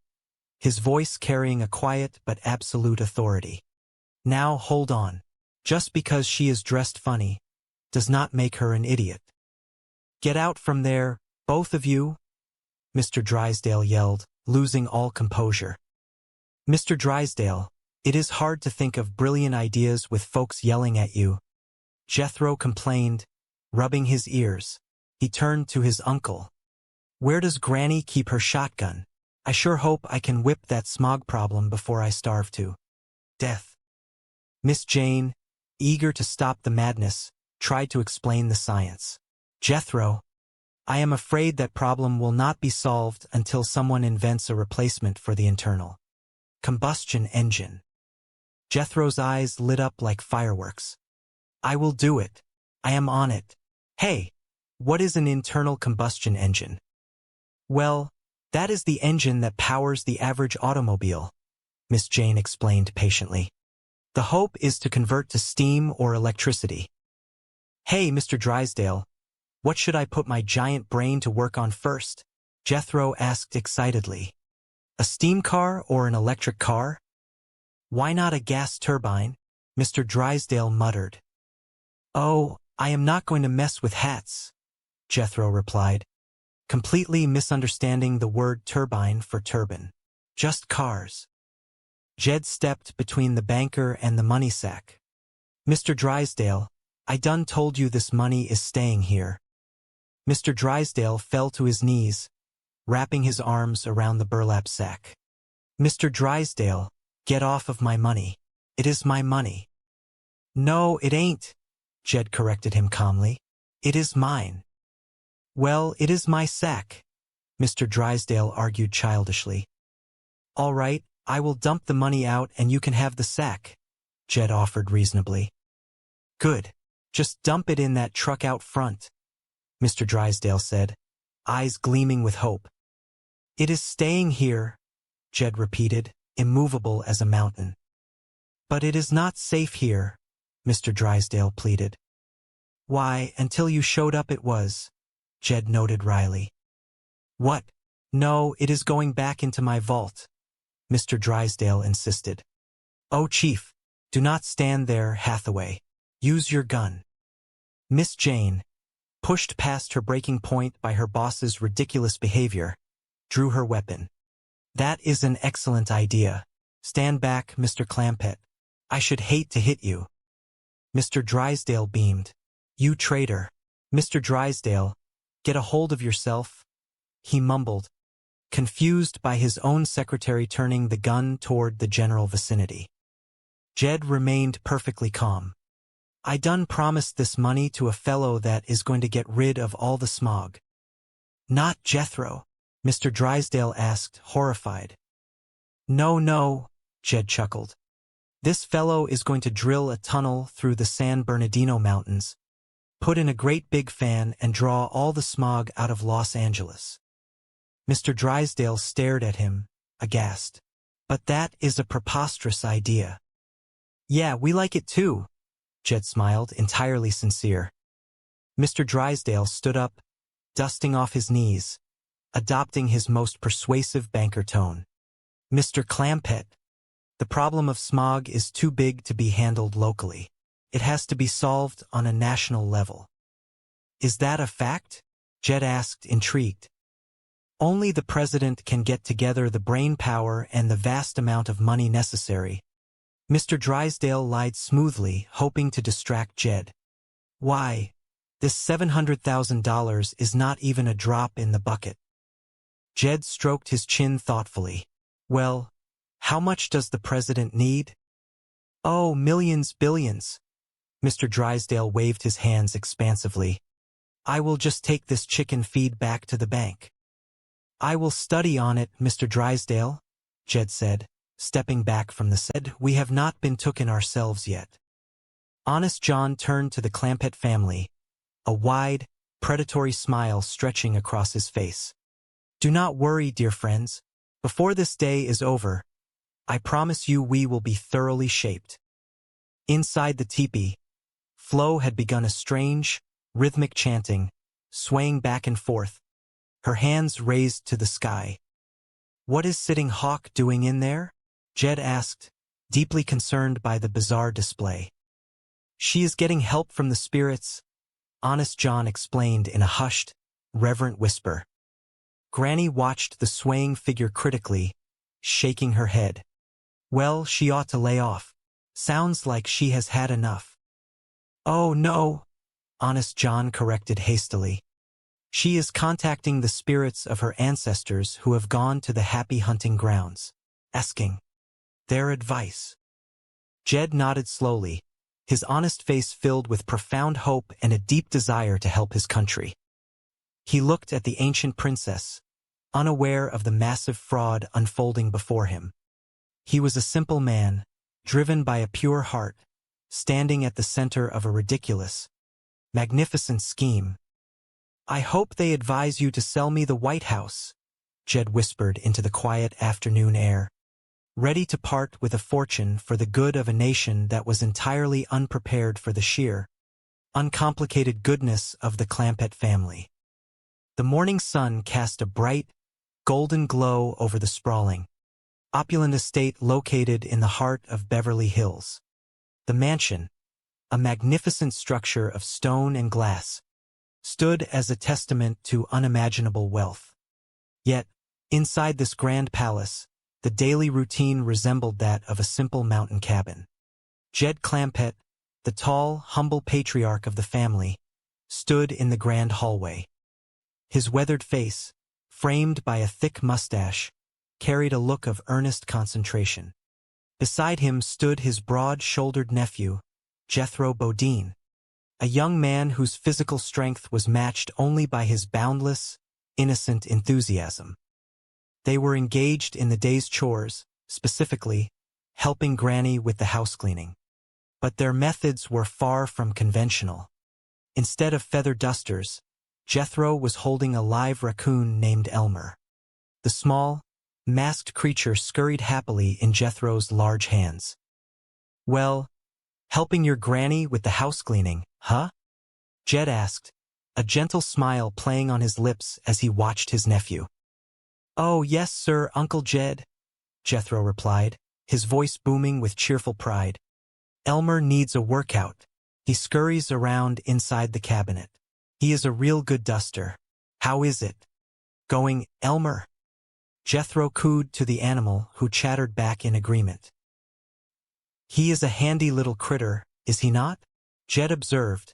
his voice carrying a quiet but absolute authority. Now hold on. Just because she is dressed funny does not make her an idiot. Get out from there, both of you, Mr. Drysdale yelled, losing all composure. Mr. Drysdale, it is hard to think of brilliant ideas with folks yelling at you, Jethro complained, rubbing his ears. He turned to his uncle. Where does Granny keep her shotgun? I sure hope I can whip that smog problem before I starve to death. Miss Jane, eager to stop the madness, tried to explain the science. Jethro, I am afraid that problem will not be solved until someone invents a replacement for the internal combustion engine. Jethro's eyes lit up like fireworks. I will do it. I am on it. Hey, what is an internal combustion engine? Well, that is the engine that powers the average automobile, Miss Jane explained patiently. The hope is to convert to steam or electricity. Hey, Mr. Drysdale, what should I put my giant brain to work on first? Jethro asked excitedly. A steam car or an electric car? Why not a gas turbine? Mr. Drysdale muttered. Oh, I am not going to mess with hats, Jethro replied, completely misunderstanding the word turbine for turbine. Just cars. Jed stepped between the banker and the money sack. Mr. Drysdale, I done told you this money is staying here. Mr. Drysdale fell to his knees, wrapping his arms around the burlap sack. Mr. Drysdale, get off of my money. It is my money. No, it ain't, Jed corrected him calmly. It is mine. Well, it is my sack, Mr. Drysdale argued childishly. All right, I will dump the money out and you can have the sack, Jed offered reasonably. Good. Just dump it in that truck out front, Mr. Drysdale said, eyes gleaming with hope. It is staying here, Jed repeated, immovable as a mountain. But it is not safe here, Mr. Drysdale pleaded. Why, until you showed up it was, Jed noted wryly. What? No, it is going back into my vault, Mr. Drysdale insisted. Oh, Chief, do not stand there, Hathaway. Use your gun. Miss Jane, pushed past her breaking point by her boss's ridiculous behavior, drew her weapon. That is an excellent idea. Stand back, Mr. Clampett. I should hate to hit you. Mr. Drysdale beamed. You traitor. Mr. Drysdale, get a hold of yourself, he mumbled, confused by his own secretary turning the gun toward the general vicinity. Jed remained perfectly calm. I done promised this money to a fellow that is going to get rid of all the smog. Not Jethro, Mr. Drysdale asked, horrified. No, Jed chuckled. This fellow is going to drill a tunnel through the San Bernardino Mountains, put in a great big fan and draw all the smog out of Los Angeles. Mr. Drysdale stared at him, aghast. But that is a preposterous idea. Yeah, we like it too, Jed smiled, entirely sincere. Mr. Drysdale stood up, dusting off his knees, adopting his most persuasive banker tone. Mr. Clampett, the problem of smog is too big to be handled locally. It has to be solved on a national level. Is that a fact? Jed asked, intrigued. Only the president can get together the brain power and the vast amount of money necessary. Mr. Drysdale lied smoothly, hoping to distract Jed. Why, this $700,000 is not even a drop in the bucket. Jed stroked his chin thoughtfully. Well, how much does the president need? Oh, millions, billions. Mr. Drysdale waved his hands expansively. I will just take this chicken feed back to the bank. I will study on it, Mr. Drysdale, Jed said, stepping back from the said, "We have not been tooken ourselves yet." Honest John turned to the Clampett family, a wide, predatory smile stretching across his face. "Do not worry, dear friends. Before this day is over, I promise you we will be thoroughly shaped." Inside the teepee, Flo had begun a strange, rhythmic chanting, swaying back and forth, her hands raised to the sky. "What is Sitting Hawk doing in there?" Jed asked, deeply concerned by the bizarre display. "She is getting help from the spirits," Honest John explained in a hushed, reverent whisper. Granny watched the swaying figure critically, shaking her head. "Well, she ought to lay off. Sounds like she has had enough." "Oh, no," Honest John corrected hastily. "She is contacting the spirits of her ancestors who have gone to the happy hunting grounds, asking their advice." Jed nodded slowly, his honest face filled with profound hope and a deep desire to help his country. He looked at the ancient princess, unaware of the massive fraud unfolding before him. He was a simple man, driven by a pure heart, standing at the center of a ridiculous, magnificent scheme. "I hope they advise you to sell me the White House," Jed whispered into the quiet afternoon air, ready to part with a fortune for the good of a nation that was entirely unprepared for the sheer, uncomplicated goodness of the Clampett family. The morning sun cast a bright, golden glow over the sprawling, opulent estate located in the heart of Beverly Hills. The mansion, a magnificent structure of stone and glass, stood as a testament to unimaginable wealth. Yet, inside this grand palace, the daily routine resembled that of a simple mountain cabin. Jed Clampett, the tall, humble patriarch of the family, stood in the grand hallway. His weathered face, framed by a thick mustache, carried a look of earnest concentration. Beside him stood his broad-shouldered nephew, Jethro Bodine, a young man whose physical strength was matched only by his boundless, innocent enthusiasm. They were engaged in the day's chores, specifically, helping Granny with the house cleaning. But their methods were far from conventional. Instead of feather dusters, Jethro was holding a live raccoon named Elmer. The small, masked creature scurried happily in Jethro's large hands. "Well, helping your Granny with the house cleaning, huh?" Jed asked, a gentle smile playing on his lips as he watched his nephew. "Oh, yes, sir, Uncle Jed," Jethro replied, his voice booming with cheerful pride. "Elmer needs a workout. He scurries around inside the cabinet. He is a real good duster. How is it going, Elmer?" Jethro cooed to the animal, who chattered back in agreement. "He is a handy little critter, is he not?" Jed observed,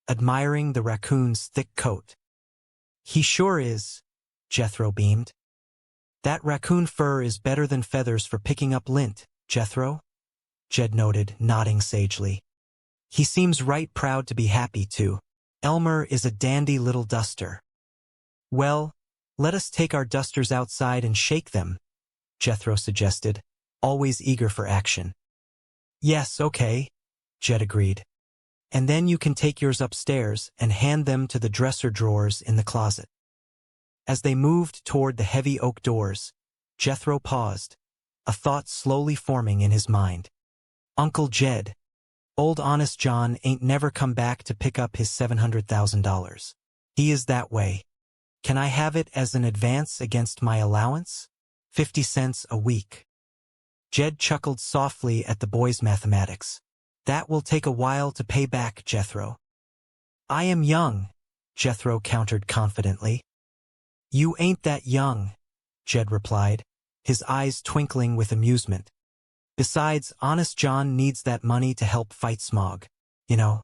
admiring the raccoon's thick coat. "He sure is," Jethro beamed. "That raccoon fur is better than feathers for picking up lint, Jethro," Jed noted, nodding sagely. "He seems right proud to be happy, too. Elmer is a dandy little duster." "Well, let us take our dusters outside and shake them," Jethro suggested, always eager for action. "Yes, okay," Jed agreed. "And then you can take yours upstairs and hand them to the dresser drawers in the closet." As they moved toward the heavy oak doors, Jethro paused, a thought slowly forming in his mind. "Uncle Jed, old Honest John ain't never come back to pick up his $700,000. He is that way. Can I have it as an advance against my allowance? 50 cents a week." Jed chuckled softly at the boy's mathematics. "That will take a while to pay back, Jethro." "I am young," Jethro countered confidently. "You ain't that young," Jed replied, his eyes twinkling with amusement. "Besides, Honest John needs that money to help fight smog. You know,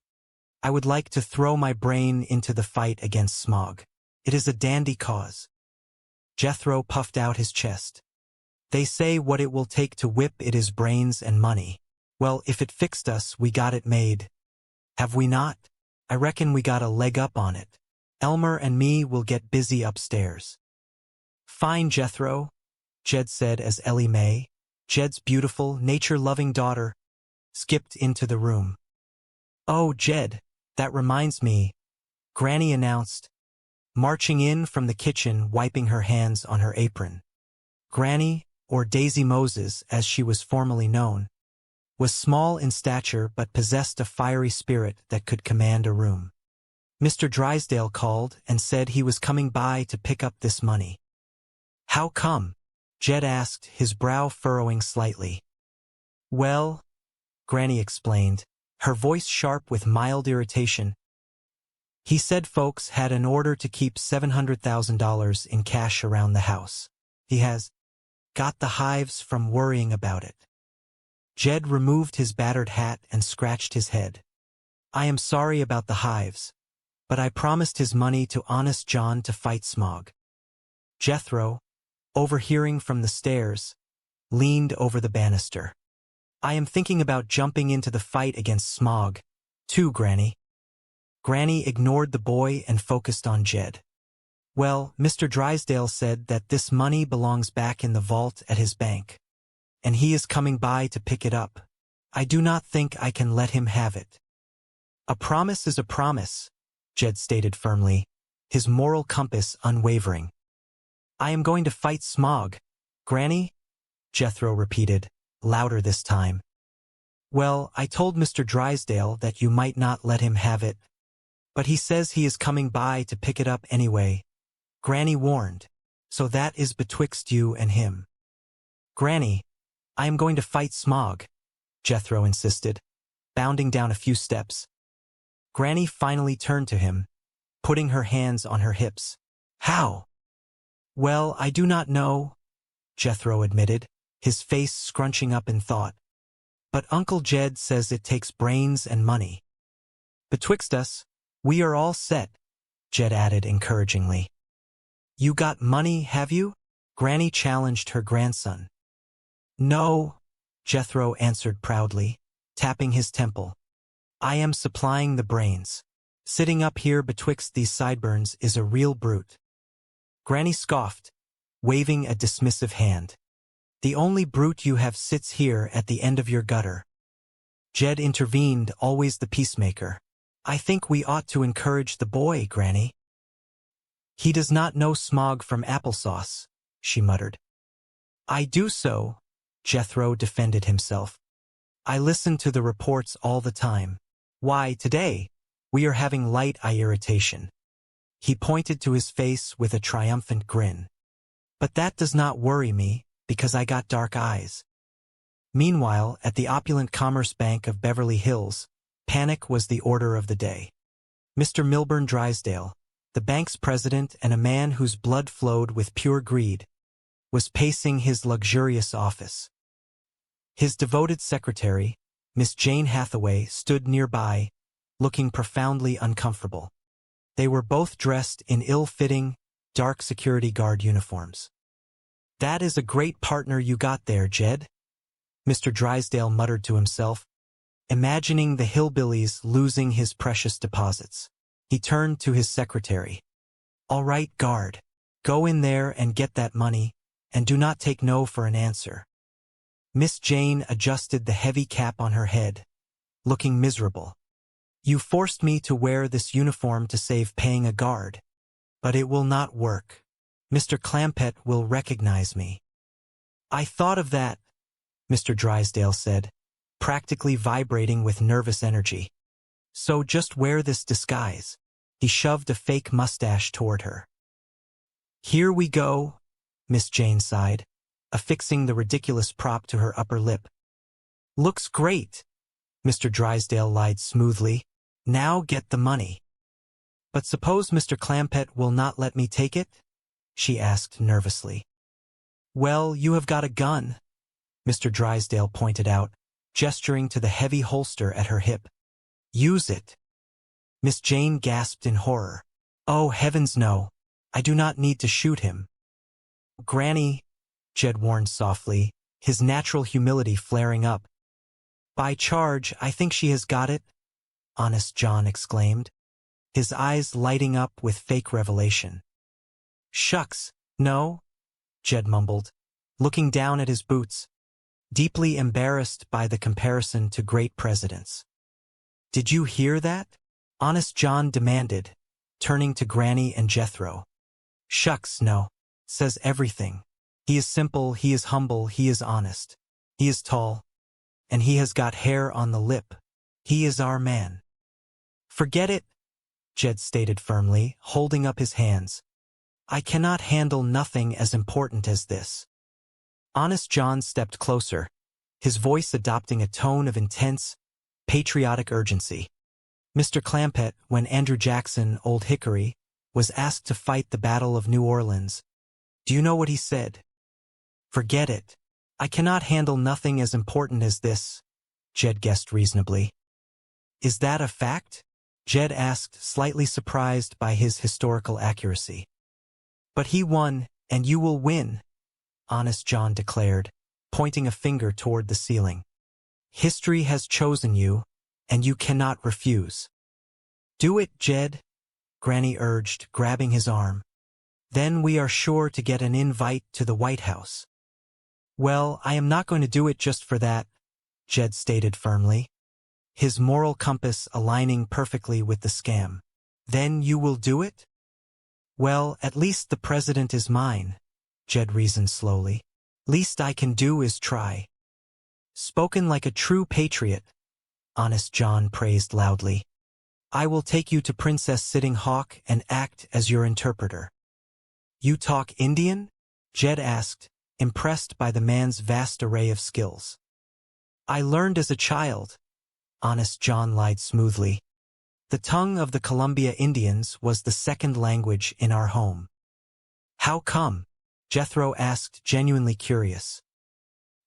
I would like to throw my brain into the fight against smog. It is a dandy cause." Jethro puffed out his chest. "They say what it will take to whip it is brains and money. Well, if it fixed us, we got it made. Have we not? I reckon we got a leg up on it. Elmer and me will get busy upstairs." "Fine, Jethro," Jed said as Ellie Mae, Jed's beautiful, nature-loving daughter, skipped into the room. "Oh, Jed, that reminds me," Granny announced, marching in from the kitchen, wiping her hands on her apron. Granny, or Daisy Moses as she was formerly known, was small in stature but possessed a fiery spirit that could command a room. Mr. Drysdale called and said he was coming by to pick up this money. "How come?" Jed asked, his brow furrowing slightly. "Well," Granny explained, her voice sharp with mild irritation, "he said folks had an order to keep $700,000 in cash around the house. He has got the hives from worrying about it." Jed removed his battered hat and scratched his head. "I am sorry about the hives, but I promised his money to Honest John to fight Smog." Jethro, overhearing from the stairs, leaned over the banister. "I am thinking about jumping into the fight against Smog, too, Granny." Granny ignored the boy and focused on Jed. "Well, Mr. Drysdale said that this money belongs back in the vault at his bank, and he is coming by to pick it up. I do not think I can let him have it." "A promise is a promise," Jed stated firmly, his moral compass unwavering. "I am going to fight Smog, Granny," Jethro repeated, louder this time. "Well, I told Mr. Drysdale that you might not let him have it, but he says he is coming by to pick it up anyway," Granny warned, "so that is betwixt you and him." "Granny, I am going to fight Smog," Jethro insisted, bounding down a few steps. Granny finally turned to him, putting her hands on her hips. "How?" "Well, I do not know," Jethro admitted, his face scrunching up in thought. "But Uncle Jed says it takes brains and money." "Betwixt us, we are all set," Jed added encouragingly. "You got money, have you?" Granny challenged her grandson. "No," Jethro answered proudly, tapping his temple. "I am supplying the brains. Sitting up here betwixt these sideburns is a real brute." Granny scoffed, waving a dismissive hand. "The only brute you have sits here at the end of your gutter." Jed intervened, always the peacemaker. "I think we ought to encourage the boy, Granny." "He does not know Smog from applesauce," she muttered. "I do so," Jethro defended himself. "I listen to the reports all the time. Why, today, we are having light eye irritation." He pointed to his face with a triumphant grin. "But that does not worry me, because I got dark eyes." Meanwhile, at the opulent Commerce Bank of Beverly Hills, panic was the order of the day. Mr. Milburn Drysdale, the bank's president and a man whose blood flowed with pure greed, was pacing his luxurious office. His devoted secretary, Miss Jane Hathaway, stood nearby, looking profoundly uncomfortable. They were both dressed in ill-fitting, dark security guard uniforms. "That is a great partner you got there, Jed," Mr. Drysdale muttered to himself, imagining the Hillbillies losing his precious deposits. He turned to his secretary. "All right, guard. Go in there and get that money, and do not take no for an answer." Miss Jane adjusted the heavy cap on her head, looking miserable. "You forced me to wear this uniform to save paying a guard, but it will not work. Mr. Clampett will recognize me." "I thought of that," Mr. Drysdale said, practically vibrating with nervous energy. "So just wear this disguise." He shoved a fake mustache toward her. "Here we go," Miss Jane sighed, affixing the ridiculous prop to her upper lip. "Looks great," Mr. Drysdale lied smoothly. "Now get the money." "But suppose Mr. Clampett will not let me take it?" she asked nervously. "Well, you have got a gun," Mr. Drysdale pointed out, gesturing to the heavy holster at her hip. "Use it." Miss Jane gasped in horror. "Oh, heavens no. I do not need to shoot him." "Granny," Jed warned softly, his natural humility flaring up. "By charge, I think she has got it," Honest John exclaimed, his eyes lighting up with fake revelation. "Shucks, no," Jed mumbled, looking down at his boots. deeply embarrassed by the comparison to great presidents. "Did you hear that?" Honest John demanded, turning to Granny and Jethro. "Shucks, no. Says everything. He is simple, he is humble, he is honest. He is tall. And he has got hair on the lip. He is our man." "Forget it," Jed stated firmly, holding up his hands. "I cannot handle nothing as important as this." Honest John stepped closer, his voice adopting a tone of intense, patriotic urgency. "Mr. Clampett, when Andrew Jackson, Old Hickory, was asked to fight the Battle of New Orleans, do you know what he said? 'Forget it. I cannot handle nothing as important as this,'" Jed guessed reasonably. "Is that a fact?" Jed asked, slightly surprised by his historical accuracy. "But he won, and you will win," Honest John declared, pointing a finger toward the ceiling. "History has chosen you, and you cannot refuse." "Do it, Jed," Granny urged, grabbing his arm. "Then we are sure to get an invite to the White House." "Well, I am not going to do it just for that," Jed stated firmly, his moral compass aligning perfectly with the scam. "Then you will do it?" "Well, at least the president is mine," Jed reasoned slowly. "Least I can do is try." "Spoken like a true patriot," Honest John praised loudly. "I will take you to Princess Sitting Hawk and act as your interpreter." "You talk Indian?" Jed asked, impressed by the man's vast array of skills. "I learned as a child," Honest John lied smoothly. "The tongue of the Columbia Indians was the second language in our home." "How come?" Jethro asked, genuinely curious.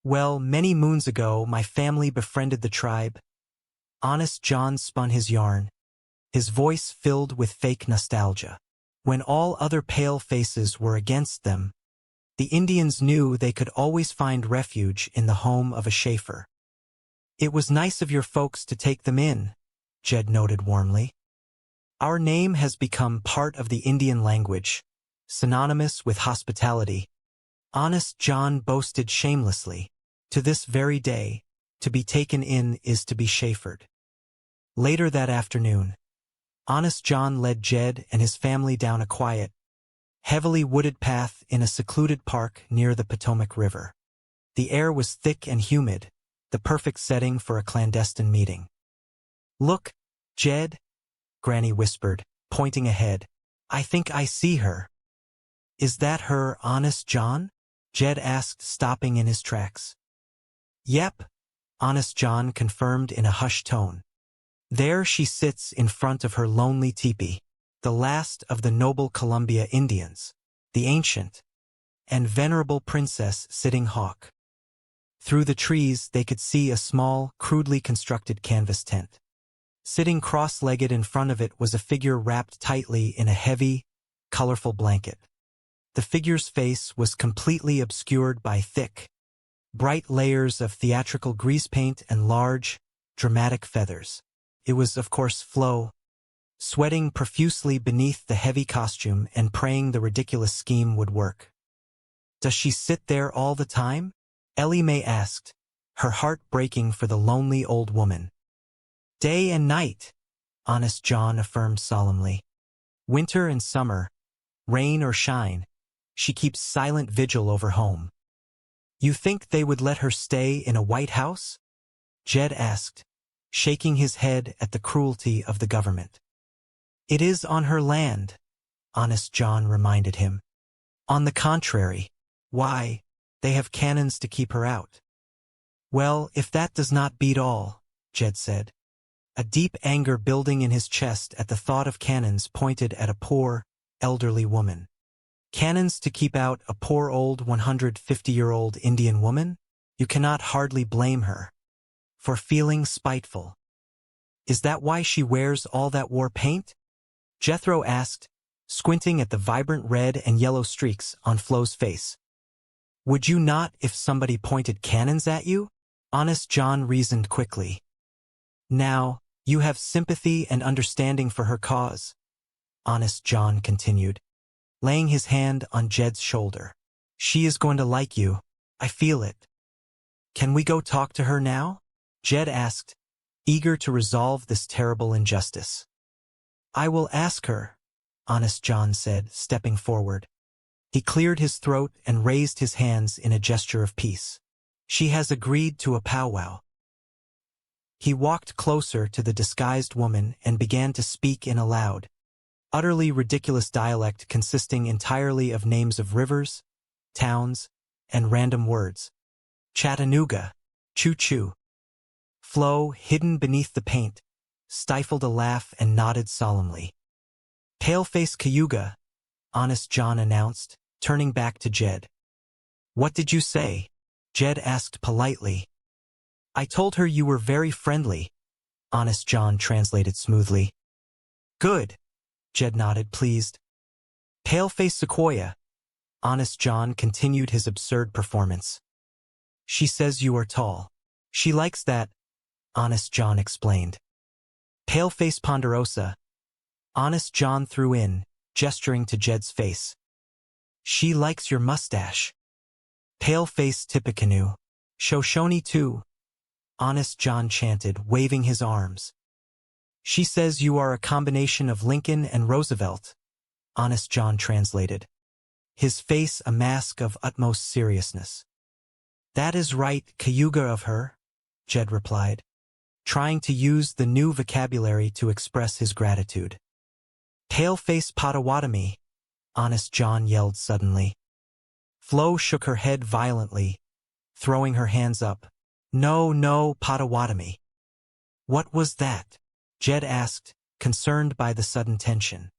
"Well, many moons ago, my family befriended the tribe." Honest John spun his yarn, his voice filled with fake nostalgia. "When all other pale faces were against them, the Indians knew they could always find refuge in the home of a Schaefer." "It was nice of your folks to take them in," Jed noted warmly. "Our name has become part of the Indian language, synonymous with hospitality," Honest John boasted shamelessly. "To this very day, to be taken in is to be Schaefered." Later that afternoon, Honest John led Jed and his family down a quiet, heavily wooded path in a secluded park near the Potomac River. The air was thick and humid, the perfect setting for a clandestine meeting. "Look, Jed," Granny whispered, pointing ahead. "I think I see her." "Is that her, Honest John?" Jed asked, stopping in his tracks. "Yep," Honest John confirmed in a hushed tone. "There she sits in front of her lonely teepee, the last of the noble Columbia Indians, the ancient and venerable Princess Sitting Hawk." Through the trees they could see a small, crudely constructed canvas tent. Sitting cross-legged in front of it was a figure wrapped tightly in a heavy, colorful blanket. The figure's face was completely obscured by thick, bright layers of theatrical grease paint and large, dramatic feathers. It was, of course, Flo, sweating profusely beneath the heavy costume and praying the ridiculous scheme would work. "Does she sit there all the time?" Ellie Mae asked, her heart breaking for the lonely old woman. "Day and night," Honest John affirmed solemnly. "Winter and summer, rain or shine, she keeps silent vigil over home." "You think they would let her stay in a White House?" Jed asked, shaking his head at the cruelty of the government. "It is on her land," Honest John reminded him. "On the contrary, why, they have cannons to keep her out." "Well, if that does not beat all," Jed said, a deep anger building in his chest at the thought of cannons pointed at a poor, elderly woman. Cannons to keep out a poor old 150-year-old Indian woman? You cannot hardly blame her for feeling spiteful. "Is that why she wears all that war paint?" Jethro asked, squinting at the vibrant red and yellow streaks on Flo's face. "Would you not if somebody pointed cannons at you?" Honest John reasoned quickly. "Now, you have sympathy and understanding for her cause," Honest John continued, laying his hand on Jed's shoulder. "She is going to like you. I feel it." Can we go talk to her now? Jed asked, eager to resolve this terrible injustice. I will ask her, Honest John said, stepping forward. He cleared his throat and raised his hands in a gesture of peace. She has agreed to a powwow. He walked closer to the disguised woman and began to speak in a loud, utterly ridiculous dialect consisting entirely of names of rivers, towns, and random words. Chattanooga, choo-choo. Flo, hidden beneath the paint, stifled a laugh and nodded solemnly. Paleface Cayuga, Honest John announced, turning back to Jed. What did you say? Jed asked politely. I told her you were very friendly, Honest John translated smoothly. Good, Jed nodded, pleased. Paleface Sequoia, Honest John continued his absurd performance. She says you are tall. She likes that, Honest John explained. Paleface Ponderosa, Honest John threw in, gesturing to Jed's face. She likes your mustache. Paleface Tippecanoe, Shoshone too, Honest John chanted, waving his arms. She says you are a combination of Lincoln and Roosevelt, Honest John translated, his face a mask of utmost seriousness. That is right, Cayuga of her, Jed replied, trying to use the new vocabulary to express his gratitude. Paleface Potawatomi, Honest John yelled suddenly. Flo shook her head violently, throwing her hands up. No, no, Potawatomi. What was that? Jed asked, concerned by the sudden tension.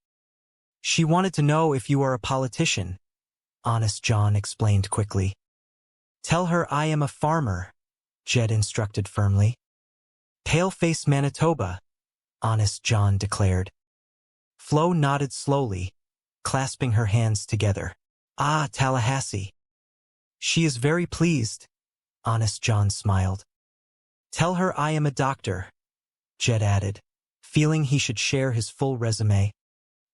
She wanted to know if you are a politician, Honest John explained quickly. Tell her I am a farmer, Jed instructed firmly. Paleface Manitoba, Honest John declared. Flo nodded slowly, clasping her hands together. Ah, Tallahassee. She is very pleased, Honest John smiled. Tell her I am a doctor, Jed added, feeling he should share his full resume,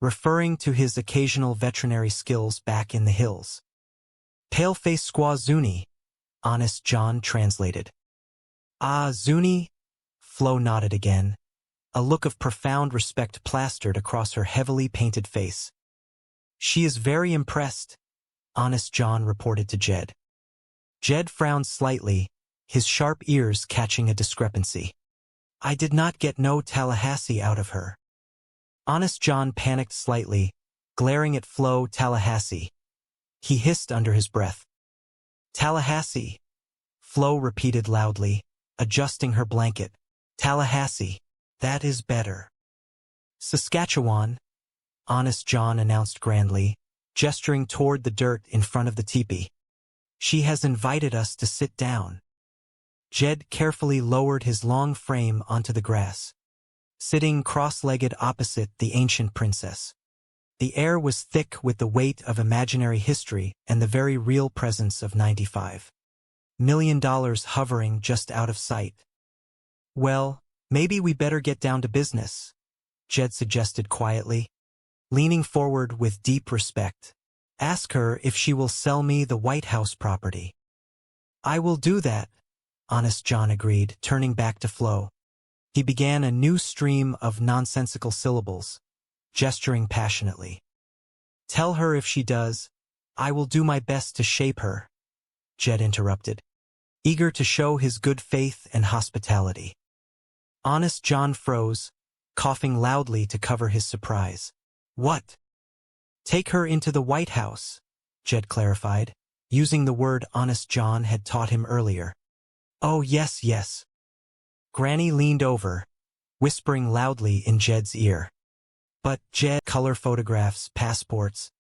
referring to his occasional veterinary skills back in the hills. Paleface Squaw Zuni, Honest John translated. Ah, Zuni? Flo nodded again, a look of profound respect plastered across her heavily painted face. She is very impressed, Honest John reported to Jed. Jed frowned slightly, his sharp ears catching a discrepancy. I did not get no Tallahassee out of her. Honest John panicked slightly, glaring at Flo. Tallahassee. He hissed under his breath. Tallahassee, Flo repeated loudly, adjusting her blanket. Tallahassee, that is better. Saskatchewan, Honest John announced grandly, gesturing toward the dirt in front of the teepee. She has invited us to sit down. Jed carefully lowered his long frame onto the grass, sitting cross-legged opposite the ancient princess. The air was thick with the weight of imaginary history and the very real presence of $95 million hovering just out of sight. Well, maybe we better get down to business, Jed suggested quietly, leaning forward with deep respect. Ask her if she will sell me the White House property. I will do that, Honest John agreed, turning back to Flo. He began a new stream of nonsensical syllables, gesturing passionately. Tell her if she does, I will do my best to shape her, Jed interrupted, eager to show his good faith and hospitality. Honest John froze, coughing loudly to cover his surprise. What? Take her into the White House, Jed clarified, using the word Honest John had taught him earlier. Oh, yes, yes. Granny leaned over, whispering loudly in Jed's ear. But Jed, color photographs, passports,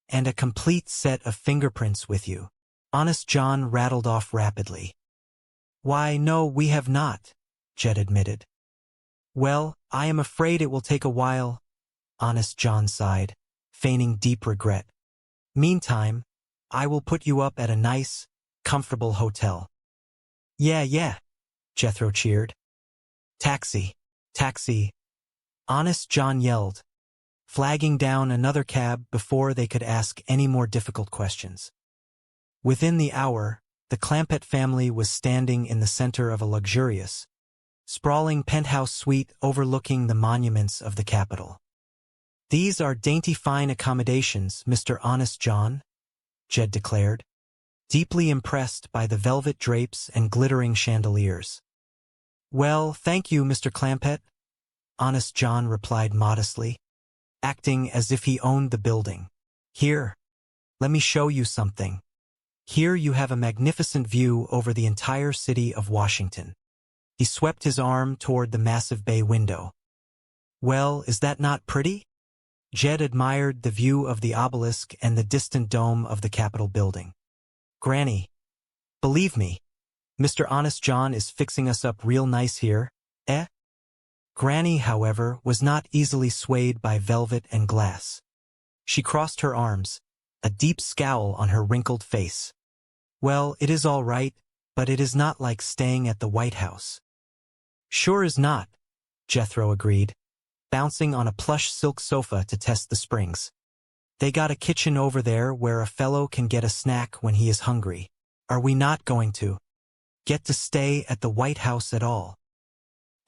and a complete set of fingerprints with you. Honest John rattled off rapidly. Why, no, we have not, Jed admitted. Well, I am afraid it will take a while, Honest John sighed, feigning deep regret. Meantime, I will put you up at a nice, comfortable hotel. Yeah, Jethro cheered. Taxi, taxi, Honest John yelled, flagging down another cab before they could ask any more difficult questions. Within the hour, The Clampett family was standing in the center of a luxurious, sprawling penthouse suite overlooking the monuments of the capital. "These are dainty fine accommodations, Mr. Honest John," Jed declared, deeply impressed by the velvet drapes and glittering chandeliers. "Well, thank you, Mr. Clampett," Honest John replied modestly, acting as if he owned the building. "Here, let me show you something. Here you have a magnificent view over the entire city of Washington." He swept his arm toward the massive bay window. "Well, is that not pretty?" Jed admired the view of the obelisk and the distant dome of the Capitol building. "Granny, believe me, Mr. Honest John is fixing us up real nice here, eh?" Granny, however, was not easily swayed by velvet and glass. She crossed her arms, a deep scowl on her wrinkled face. "Well, it is all right, but it is not like staying at the White House." "Sure is not," Jethro agreed, bouncing on a plush silk sofa to test the springs. "They got a kitchen over there where a fellow can get a snack when he is hungry. Are we not going to get to stay at the White House at all?"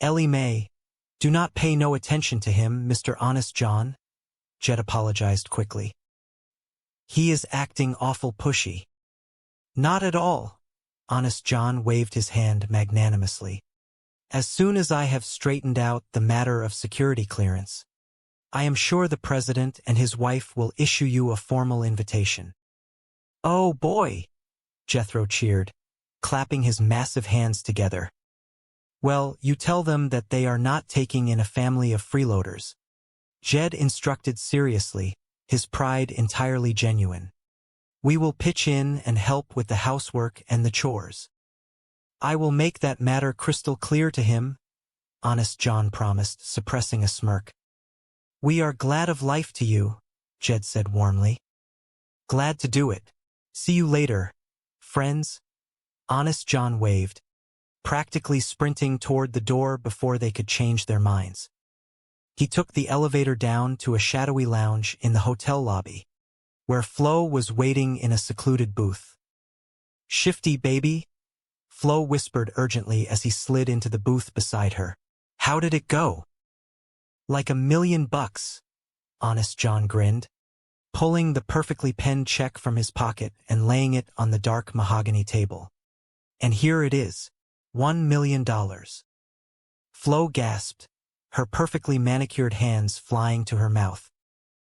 "Ellie Mae, do not pay no attention to him, Mr. Honest John," Jed apologized quickly. "He is acting awful pushy." "Not at all," Honest John waved his hand magnanimously. "As soon as I have straightened out the matter of security clearance, I am sure the president and his wife will issue you a formal invitation." "Oh, boy," Jethro cheered, clapping his massive hands together. "Well, you tell them that they are not taking in a family of freeloaders," Jed instructed seriously, his pride entirely genuine. "We will pitch in and help with the housework and the chores." "I will make that matter crystal clear to him," Honest John promised, suppressing a smirk. "We are glad of life to you," Jed said warmly. "Glad to do it. See you later, friends." Honest John waved, practically sprinting toward the door before they could change their minds. He took the elevator down to a shadowy lounge in the hotel lobby, where Flo was waiting in a secluded booth. "Shifty, baby," Flo whispered urgently as he slid into the booth beside her. "How did it go?" "Like $1,000,000, Honest John grinned, pulling the perfectly penned check from his pocket and laying it on the dark mahogany table. "And here it is, $1,000,000. Flo gasped, her perfectly manicured hands flying to her mouth.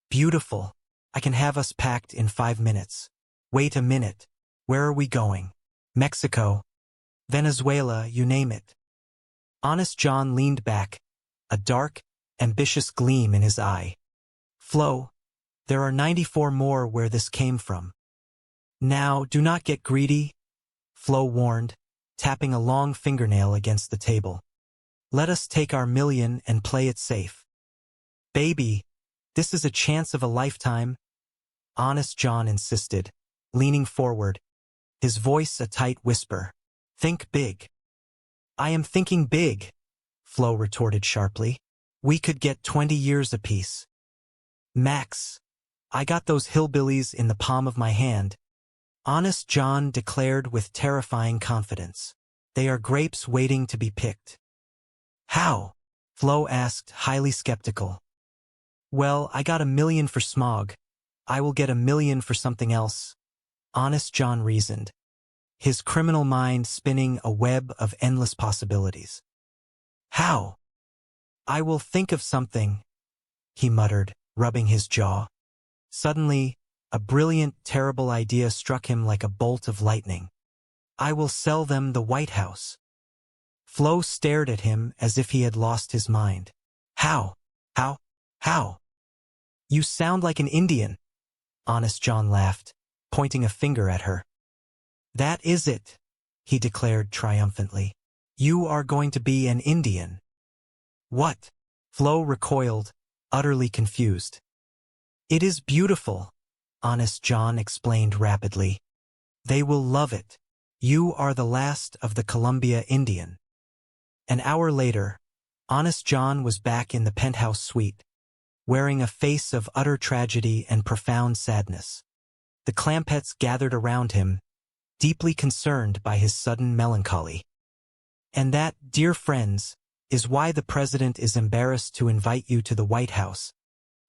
"Beautiful. I can have us packed in 5 minutes. Wait a minute. Where are we going? Mexico, Venezuela, you name it." Honest John leaned back, a dark, ambitious gleam in his eye. "Flo, there are 94 more where this came from." "Now, do not get greedy," Flo warned, tapping a long fingernail against the table. "Let us take our $1,000,000 and play it safe." "Baby, this is a chance of a lifetime," Honest John insisted, leaning forward, his voice a tight whisper. "Think big." "I am thinking big," Flo retorted sharply. "We could get 20 years apiece." "Max, I got those hillbillies in the palm of my hand," Honest John declared with terrifying confidence. "They are grapes waiting to be picked." "How?" Flo asked, highly skeptical. "Well, I got $1,000,000 for smog. I will get $1,000,000 for something else," Honest John reasoned, his criminal mind spinning a web of endless possibilities. "How?" "I will think of something," he muttered, rubbing his jaw. Suddenly, a brilliant, terrible idea struck him like a bolt of lightning. "I will sell them the White House." Flo stared at him as if he had lost his mind. "How? How? You sound like an Indian," Honest John laughed, pointing a finger at her. "That is it," he declared triumphantly. "You are going to be an Indian." "What?" Flo recoiled, utterly confused. "It is beautiful," Honest John explained rapidly. "They will love it. You are the last of the Columbia Indian." An hour later, Honest John was back in the penthouse suite, wearing a face of utter tragedy and profound sadness. The Clampetts gathered around him, deeply concerned by his sudden melancholy. And that, dear friends, is why the president is embarrassed to invite you to the White House.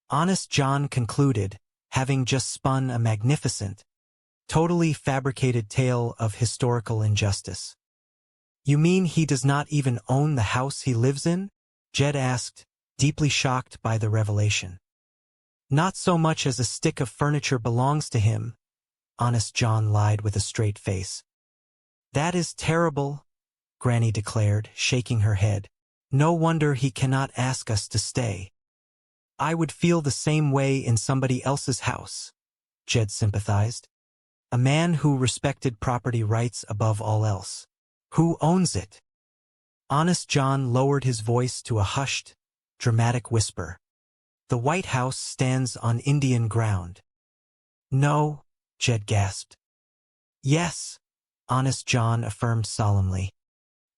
Honest John concluded, having just spun a magnificent, totally fabricated tale of historical injustice. You mean he does not even own the house he lives in? Jed asked, deeply shocked by the revelation. Not so much as a stick of furniture belongs to him, Honest John lied with a straight face. That is terrible, Granny declared, shaking her head. No wonder he cannot ask us to stay. I would feel the same way in somebody else's house, Jed sympathized. A man who respected property rights above all else. Who owns it? Honest John lowered his voice to a hushed, dramatic whisper. The White House stands on Indian ground. No, Jed gasped. Yes, Honest John affirmed solemnly.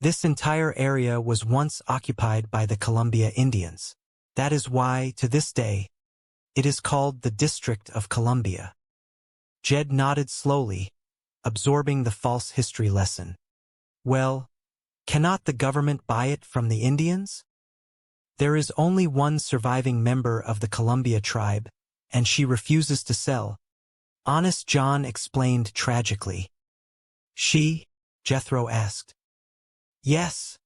This entire area was once occupied by the Columbia Indians. That is why, to this day, it is called the District of Columbia. Jed nodded slowly, absorbing the false history lesson. Well, cannot the government buy it from the Indians? There is only one surviving member of the Columbia tribe, and she refuses to sell. Honest John explained tragically. She? Jethro asked. Yes,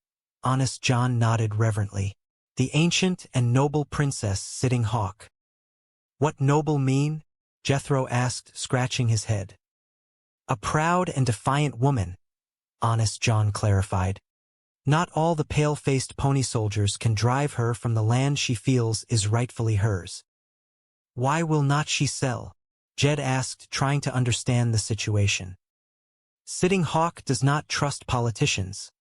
Honest John nodded reverently. The ancient and noble princess Sitting Hawk. What noble mean? Jethro asked, scratching his head. A proud and defiant woman, Honest John clarified. Not all the pale-faced pony soldiers can drive her from the land she feels is rightfully hers. Why will not she sell? Jed asked, trying to understand the situation. Sitting Hawk does not trust politicians,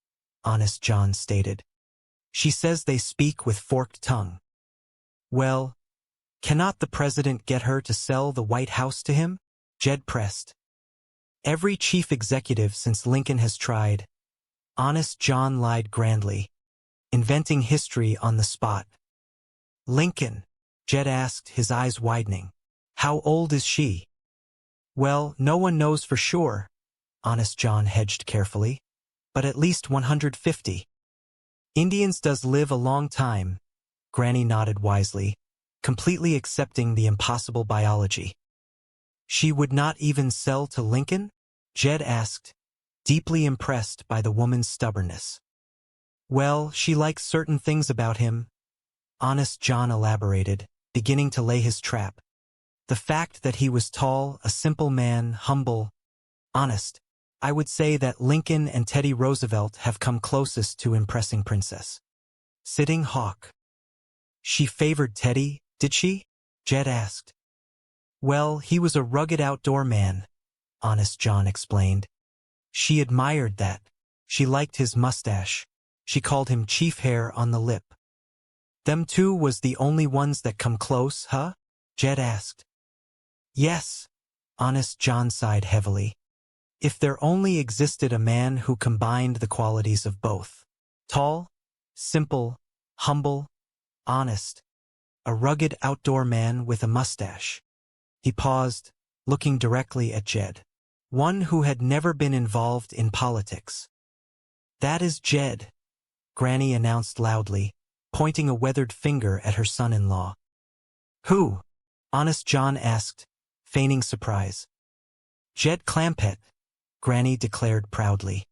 Honest John stated. She says they speak with forked tongue. Well, cannot the president get her to sell the White House to him? Jed pressed. Every chief executive since Lincoln has tried. Honest John lied grandly, inventing history on the spot. Lincoln? Jed asked, his eyes widening. How old is she? Well, no one knows for sure, Honest John hedged carefully, but at least 150. Indians does live a long time, Granny nodded wisely, completely accepting the impossible biology. She would not even sell to Lincoln? Jed asked, deeply impressed by the woman's stubbornness. Well, she likes certain things about him, Honest John elaborated, beginning to lay his trap. The fact that he was tall, a simple man, humble, honest. I would say that Lincoln and Teddy Roosevelt have come closest to impressing Princess Sitting Hawk. She favored Teddy, did she? Jed asked. Well, he was a rugged outdoor man, Honest John explained. She admired that. She liked his mustache. She called him Chief Hair on the Lip. Them two was the only ones that come close, huh? Jed asked. Yes, Honest John sighed heavily. If there only existed a man who combined the qualities of both. Tall, simple, humble, honest. A rugged outdoor man with a mustache. He paused, looking directly at Jed. One who had never been involved in politics. That is Jed, Granny announced loudly, pointing a weathered finger at her son-in-law. Who? Honest John asked, feigning surprise. Jed Clampett, Granny declared proudly.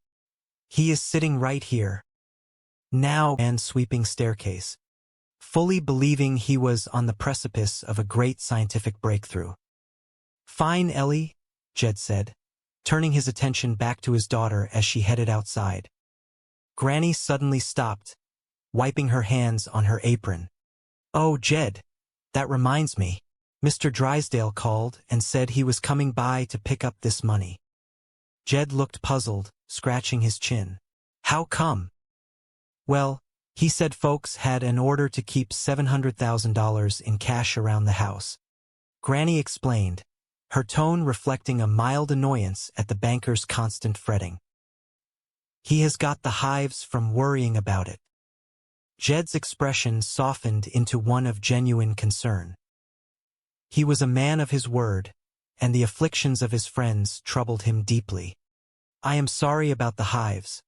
He is sitting right here. Now, and sweeping staircase, fully believing he was on the precipice of a great scientific breakthrough. Fine, Ellie, Jed said, turning his attention back to his daughter as she headed outside. Granny suddenly stopped, wiping her hands on her apron. Oh, Jed, that reminds me. Mr. Drysdale called and said he was coming by to pick up this money. Jed looked puzzled, scratching his chin. How come? Well, he said folks had an order to keep $700,000 in cash around the house. Granny explained, her tone reflecting a mild annoyance at the banker's constant fretting. He has got the hives from worrying about it. Jed's expression softened into one of genuine concern. He was a man of his word, and the afflictions of his friends troubled him deeply. I am sorry about the hives,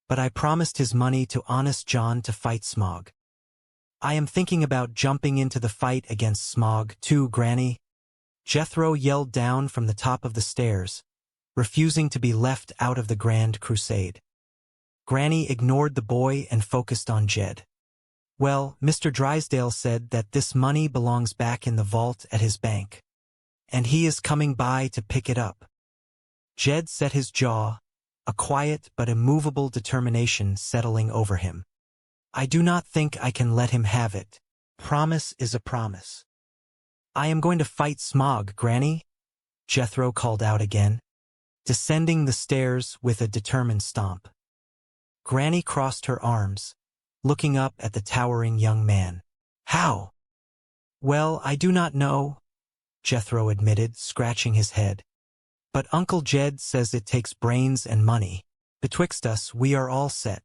but I promised his money to Honest John to fight Smog. I am thinking about jumping into the fight against Smog, too, Granny. Jethro yelled down from the top of the stairs, refusing to be left out of the grand crusade. Granny ignored the boy and focused on Jed. Well, Mr. Drysdale said that this money belongs back in the vault at his bank, and he is coming by to pick it up. Jed set his jaw, a quiet but immovable determination settling over him. I do not think I can let him have it. Promise is a promise. I am going to fight Smog, Granny, Jethro called out again, descending the stairs with a determined stomp. Granny crossed her arms, looking up at the towering young man. How? Well, I do not know, Jethro admitted, scratching his head. But Uncle Jed says it takes brains and money. Betwixt us, we are all set.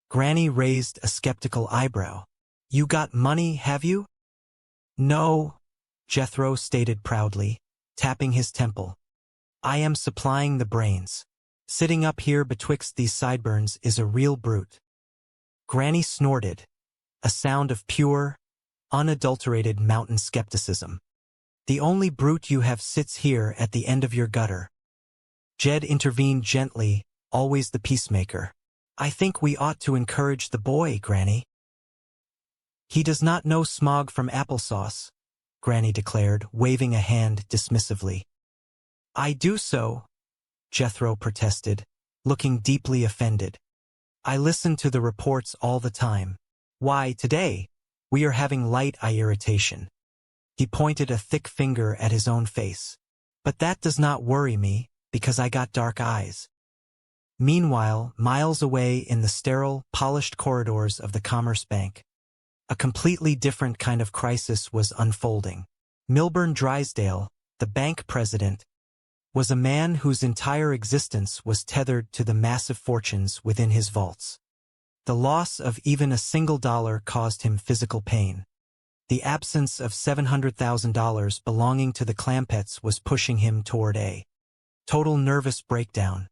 Granny raised a skeptical eyebrow. You got money, have you? No, Jethro stated proudly, tapping his temple. I am supplying the brains. Sitting up here betwixt these sideburns is a real brute. Granny snorted, a sound of pure, unadulterated mountain skepticism. The only brute you have sits here at the end of your gutter. Jed intervened gently, always the peacemaker. I think we ought to encourage the boy, Granny. He does not know Smog from applesauce, Granny declared, waving a hand dismissively. I do so, Jethro protested, looking deeply offended. I listen to the reports all the time. Why, today, we are having light eye irritation. He pointed a thick finger at his own face. But that does not worry me, because I got dark eyes. Meanwhile, miles away in the sterile, polished corridors of the Commerce Bank, a completely different kind of crisis was unfolding. Milburn Drysdale, the bank president, was a man whose entire existence was tethered to the massive fortunes within his vaults. The loss of even a single dollar caused him physical pain. The absence of $700,000 belonging to the Clampetts was pushing him toward a total nervous breakdown.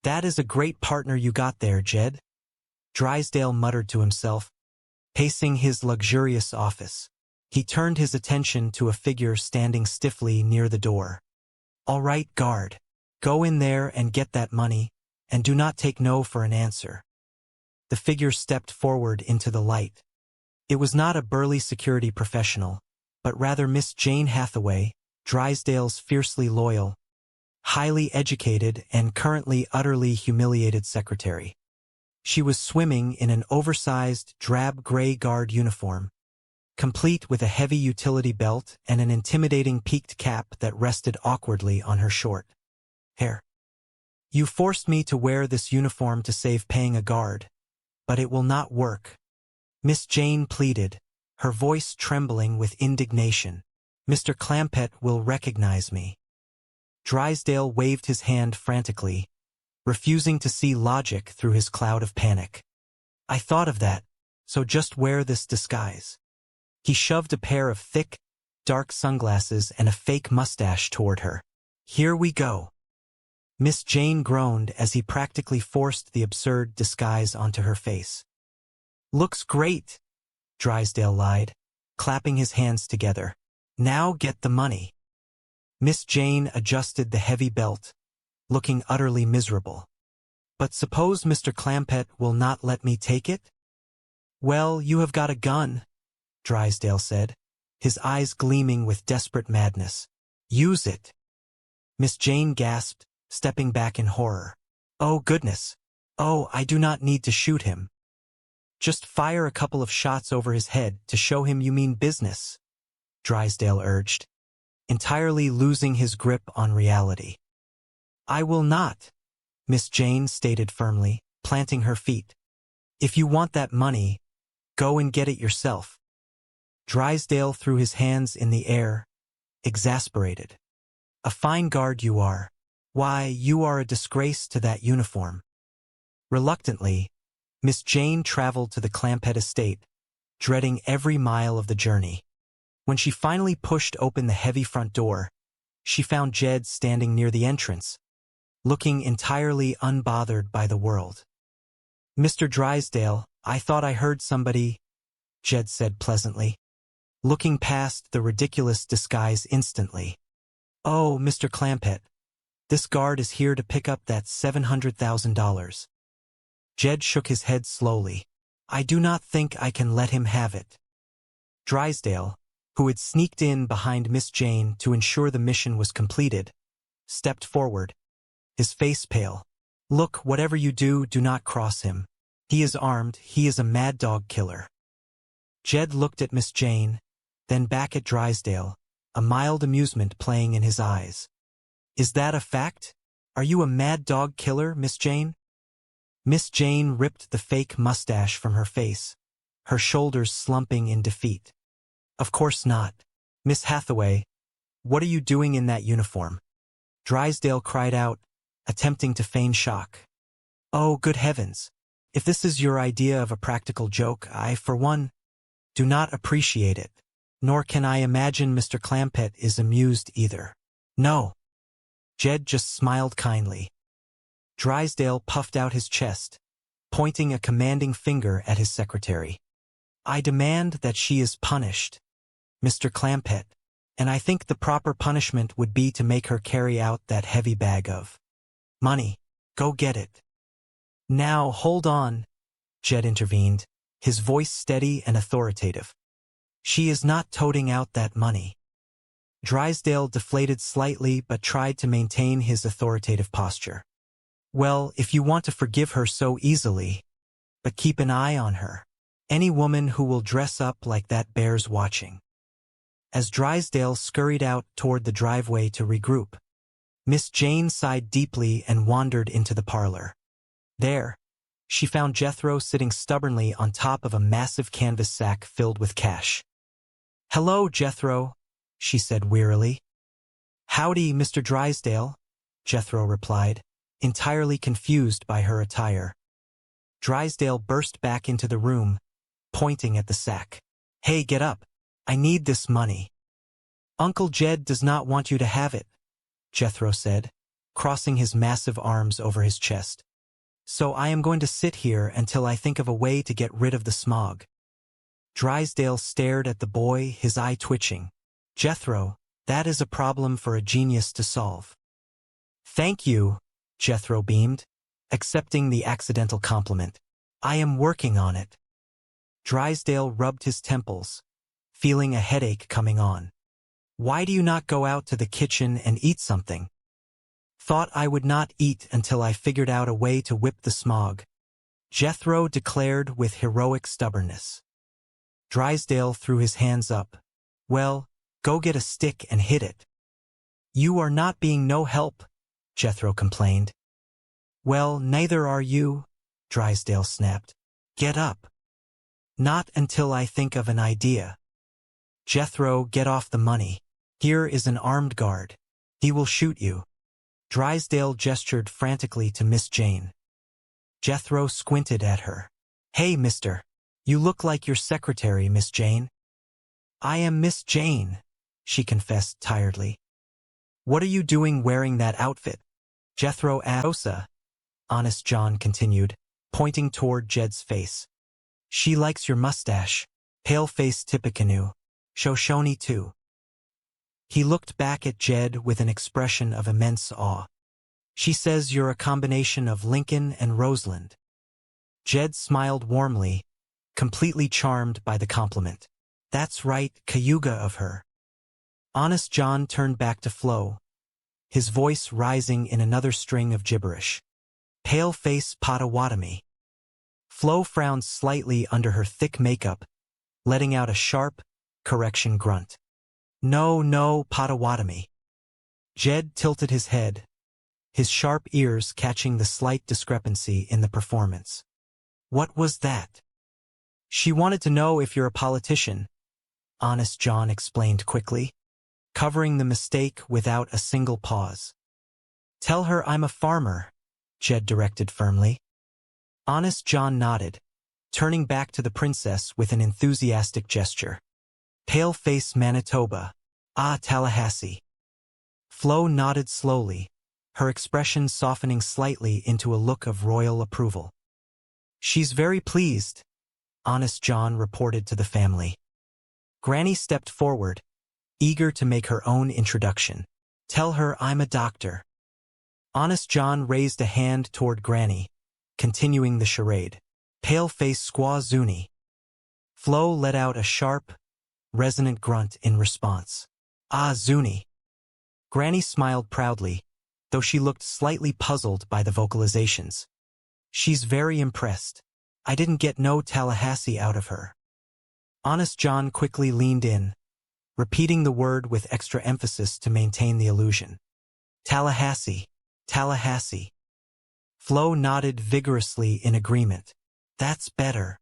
That is a great partner you got there, Jed, Drysdale muttered to himself, pacing his luxurious office. He turned his attention to a figure standing stiffly near the door. All right, guard. Go in there and get that money, and do not take no for an answer. The figure stepped forward into the light. It was not a burly security professional, but rather Miss Jane Hathaway, Drysdale's fiercely loyal, highly educated, and currently utterly humiliated secretary. She was swimming in an oversized, drab gray guard uniform, complete with a heavy utility belt and an intimidating peaked cap that rested awkwardly on her short hair. You forced me to wear this uniform to save paying a guard, but it will not work, Miss Jane pleaded, her voice trembling with indignation. Mr. Clampett will recognize me. Drysdale waved his hand frantically, refusing to see logic through his cloud of panic. I thought of that, so just wear this disguise. He shoved a pair of thick, dark sunglasses and a fake mustache toward her. Here we go. Miss Jane groaned as he practically forced the absurd disguise onto her face. Looks great, Drysdale lied, clapping his hands together. Now get the money. Miss Jane adjusted the heavy belt, looking utterly miserable. But suppose Mr. Clampett will not let me take it? Well, you have got a gun, Drysdale said, his eyes gleaming with desperate madness. Use it. Miss Jane gasped, stepping back in horror. Oh, goodness. Oh, I do not need to shoot him. Just fire a couple of shots over his head to show him you mean business, Drysdale urged, entirely losing his grip on reality. I will not, Miss Jane stated firmly, planting her feet. If you want that money, go and get it yourself. Drysdale threw his hands in the air, exasperated. A fine guard you are. Why, you are a disgrace to that uniform. Reluctantly, Miss Jane traveled to the Clampett estate, dreading every mile of the journey. When she finally pushed open the heavy front door, she found Jed standing near the entrance, looking entirely unbothered by the world. Mr. Drysdale, I thought I heard somebody, Jed said pleasantly, looking past the ridiculous disguise instantly. Oh, Mr. Clampett, this guard is here to pick up that $700,000. Jed shook his head slowly. I do not think I can let him have it. Drysdale, who had sneaked in behind Miss Jane to ensure the mission was completed, stepped forward, his face pale. Look, whatever you do, do not cross him. He is armed, he is a mad dog killer. Jed looked at Miss Jane, then back at Drysdale, a mild amusement playing in his eyes. Is that a fact? Are you a mad dog killer, Miss Jane? Miss Jane ripped the fake mustache from her face, her shoulders slumping in defeat. Of course not. Miss Hathaway, what are you doing in that uniform? Drysdale cried out, attempting to feign shock. Oh, good heavens. If this is your idea of a practical joke, I, for one, do not appreciate it. Nor can I imagine Mr. Clampett is amused either. No. Jed just smiled kindly. Drysdale puffed out his chest, pointing a commanding finger at his secretary. I demand that she is punished, Mr. Clampett, and I think the proper punishment would be to make her carry out that heavy bag of money. Go get it. Now, hold on, Jed intervened, his voice steady and authoritative. She is not toting out that money. Drysdale deflated slightly but tried to maintain his authoritative posture. Well, if you want to forgive her so easily, but keep an eye on her. Any woman who will dress up like that bears watching. As Drysdale scurried out toward the driveway to regroup, Miss Jane sighed deeply and wandered into the parlor. There, she found Jethro sitting stubbornly on top of a massive canvas sack filled with cash. Hello, Jethro, she said wearily. Howdy, Mr. Drysdale, Jethro replied, entirely confused by her attire. Drysdale burst back into the room, pointing at the sack. Hey, get up. I need this money. Uncle Jed does not want you to have it, Jethro said, crossing his massive arms over his chest. So I am going to sit here until I think of a way to get rid of the smog. Drysdale stared at the boy, his eye twitching. Jethro, that is a problem for a genius to solve. Thank you, Jethro beamed, accepting the accidental compliment. I am working on it. Drysdale rubbed his temples, feeling a headache coming on. Why do you not go out to the kitchen and eat something? Thought I would not eat until I figured out a way to whip the smog, Jethro declared with heroic stubbornness. Drysdale threw his hands up. Well, go get a stick and hit it. You are not being no help, Jethro complained. Well, neither are you, Drysdale snapped. Get up. Not until I think of an idea. Jethro, get off the money. Here is an armed guard. He will shoot you. Drysdale gestured frantically to Miss Jane. Jethro squinted at her. Hey, mister. You look like your secretary, Miss Jane. I am Miss Jane, she confessed tiredly. What are you doing wearing that outfit? Jethro asked. Honest John continued, pointing toward Jed's face. She likes your mustache. Pale-faced Tippecanoe. Shoshone too. He looked back at Jed with an expression of immense awe. She says you're a combination of Lincoln and Roseland. Jed smiled warmly, completely charmed by the compliment. That's right, Cayuga of her. Honest John turned back to Flo, his voice rising in another string of gibberish. Pale-face Potawatomi. Flo frowned slightly under her thick makeup, letting out a sharp, correction grunt. No, Potawatomi. Jed tilted his head, his sharp ears catching the slight discrepancy in the performance. What was that? She wanted to know if you're a politician, Honest John explained quickly, covering the mistake without a single pause. Tell her I'm a farmer, Jed directed firmly. Honest John nodded, turning back to the princess with an enthusiastic gesture. Pale-face Manitoba. Ah, Tallahassee. Flo nodded slowly, her expression softening slightly into a look of royal approval. "She's very pleased," Honest John reported to the family. Granny stepped forward, eager to make her own introduction. "Tell her I'm a doctor." Honest John raised a hand toward Granny, continuing the charade. "Pale-face squaw Zuni." Flo let out a sharp, resonant grunt in response. "Ah, Zuni." Granny smiled proudly, though she looked slightly puzzled by the vocalizations. "She's very impressed. I didn't get no Tallahassee out of her." Honest John quickly leaned in, repeating the word with extra emphasis to maintain the illusion. "Tallahassee, Tallahassee." Flo nodded vigorously in agreement. "That's better."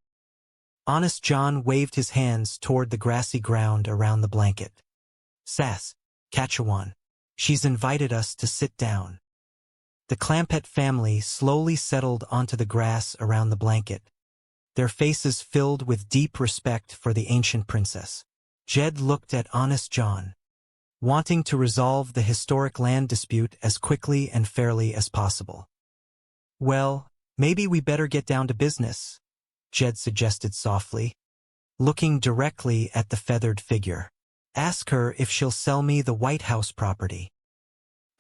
Honest John waved his hands toward the grassy ground around the blanket. "Sass, Catchawan, she's invited us to sit down." The Clampett family slowly settled onto the grass around the blanket, their faces filled with deep respect for the ancient princess. Jed looked at Honest John, wanting to resolve the historic land dispute as quickly and fairly as possible. "Well, maybe we better get down to business," Jed suggested softly, looking directly at the feathered figure. "Ask her if she'll sell me the White House property."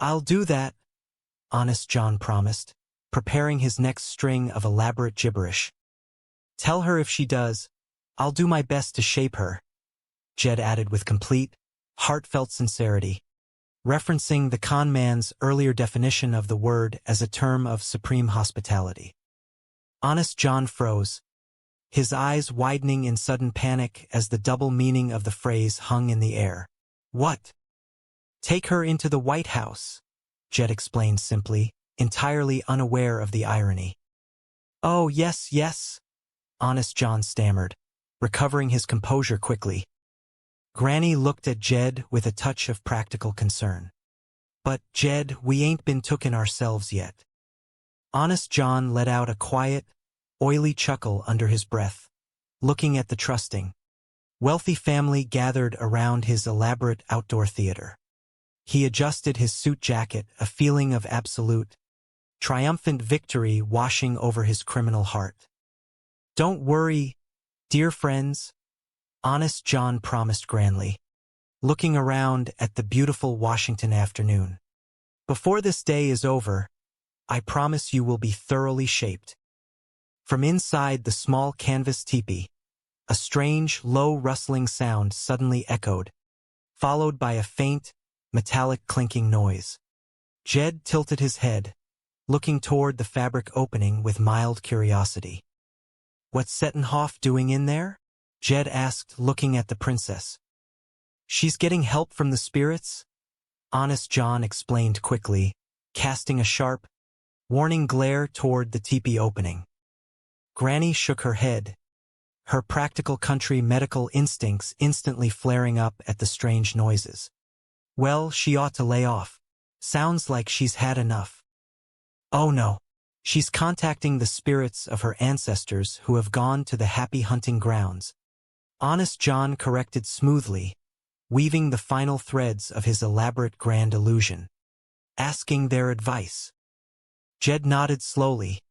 "I'll do that," Honest John promised, preparing his next string of elaborate gibberish. "Tell her if she does, I'll do my best to shape her," Jed added with complete, heartfelt sincerity, referencing the con man's earlier definition of the word as a term of supreme hospitality. Honest John froze, his eyes widening in sudden panic as the double meaning of the phrase hung in the air. "What?" "Take her into the White House," Jed explained simply, entirely unaware of the irony. "Oh, yes, yes," Honest John stammered, recovering his composure quickly. Granny looked at Jed with a touch of practical concern. "But, Jed, we ain't been tooken ourselves yet." Honest John let out a quiet, oily chuckle under his breath, looking at the trusting, wealthy family gathered around his elaborate outdoor theater. He adjusted his suit jacket, a feeling of absolute, triumphant victory washing over his criminal heart. "Don't worry, dear friends," Honest John promised grandly, looking around at the beautiful Washington afternoon. "Before this day is over, I promise you will be thoroughly shaped." From inside the small canvas teepee, a strange, low rustling sound suddenly echoed, followed by a faint, metallic clinking noise. Jed tilted his head, looking toward the fabric opening with mild curiosity. "What's Settenhoff doing in there?" Jed asked, looking at the princess. "She's getting help from the spirits," Honest John explained quickly, casting a sharp, warning glare toward the teepee opening. Granny shook her head, her practical country medical instincts instantly flaring up at the strange noises. "Well, she ought to lay off. Sounds like she's had enough." "Oh no, she's contacting the spirits of her ancestors who have gone to the happy hunting grounds," Honest John corrected smoothly, weaving the final threads of his elaborate grand illusion. "Asking their advice." Jed nodded slowly,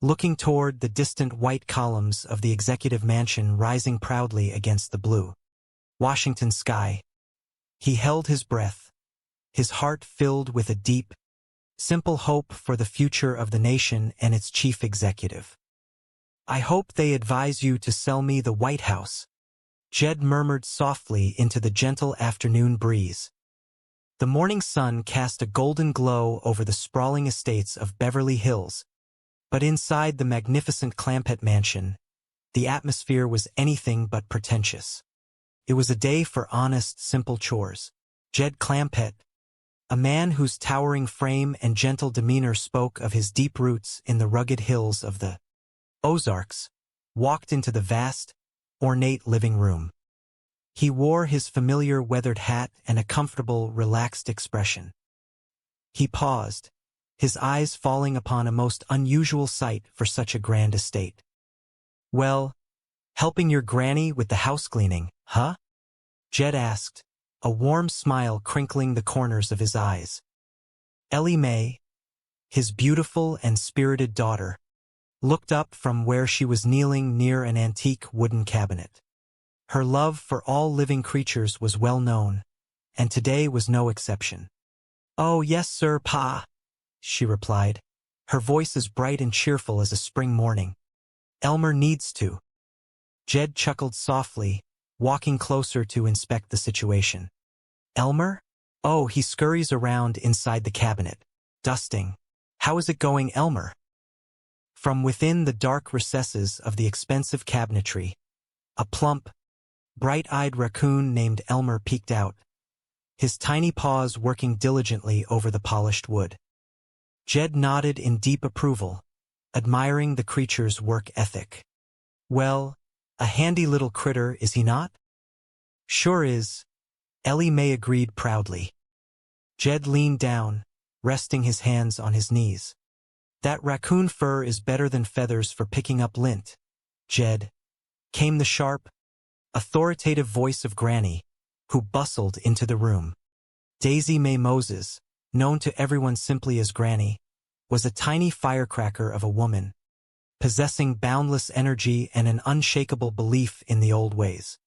looking toward the distant white columns of the executive mansion rising proudly against the blue Washington sky. He held his breath, his heart filled with a deep, simple hope for the future of the nation and its chief executive. "I hope they advise you to sell me the White House," Jed murmured softly into the gentle afternoon breeze. The morning sun cast a golden glow over the sprawling estates of Beverly Hills, but inside the magnificent Clampett mansion, the atmosphere was anything but pretentious. It was a day for honest, simple chores. Jed Clampett, a man whose towering frame and gentle demeanor spoke of his deep roots in the rugged hills of the Ozarks, walked into the vast, ornate living room. He wore his familiar weathered hat and a comfortable, relaxed expression. He paused, his eyes falling upon a most unusual sight for such a grand estate. "Well, helping your granny with the house cleaning, huh?" Jed asked, a warm smile crinkling the corners of his eyes. Ellie Mae, his beautiful and spirited daughter, looked up from where she was kneeling near an antique wooden cabinet. Her love for all living creatures was well known, and today was no exception. "Oh, yes, sir, Pa," she replied, her voice as bright and cheerful as a spring morning. "Elmer needs to." Jed chuckled softly, walking closer to inspect the situation. "Elmer? Oh, he scurries around inside the cabinet, dusting. How is it going, Elmer?" From within the dark recesses of the expensive cabinetry, a plump, bright-eyed raccoon named Elmer peeked out, his tiny paws working diligently over the polished wood. Jed nodded in deep approval, admiring the creature's work ethic. "Well, a handy little critter, is he not?" "Sure is," Ellie Mae agreed proudly. Jed leaned down, resting his hands on his knees. "That raccoon fur is better than feathers for picking up lint, Jed," came the sharp, authoritative voice of Granny, who bustled into the room. Daisy Mae Moses, known to everyone simply as Granny, was a tiny firecracker of a woman, possessing boundless energy and an unshakable belief in the old ways.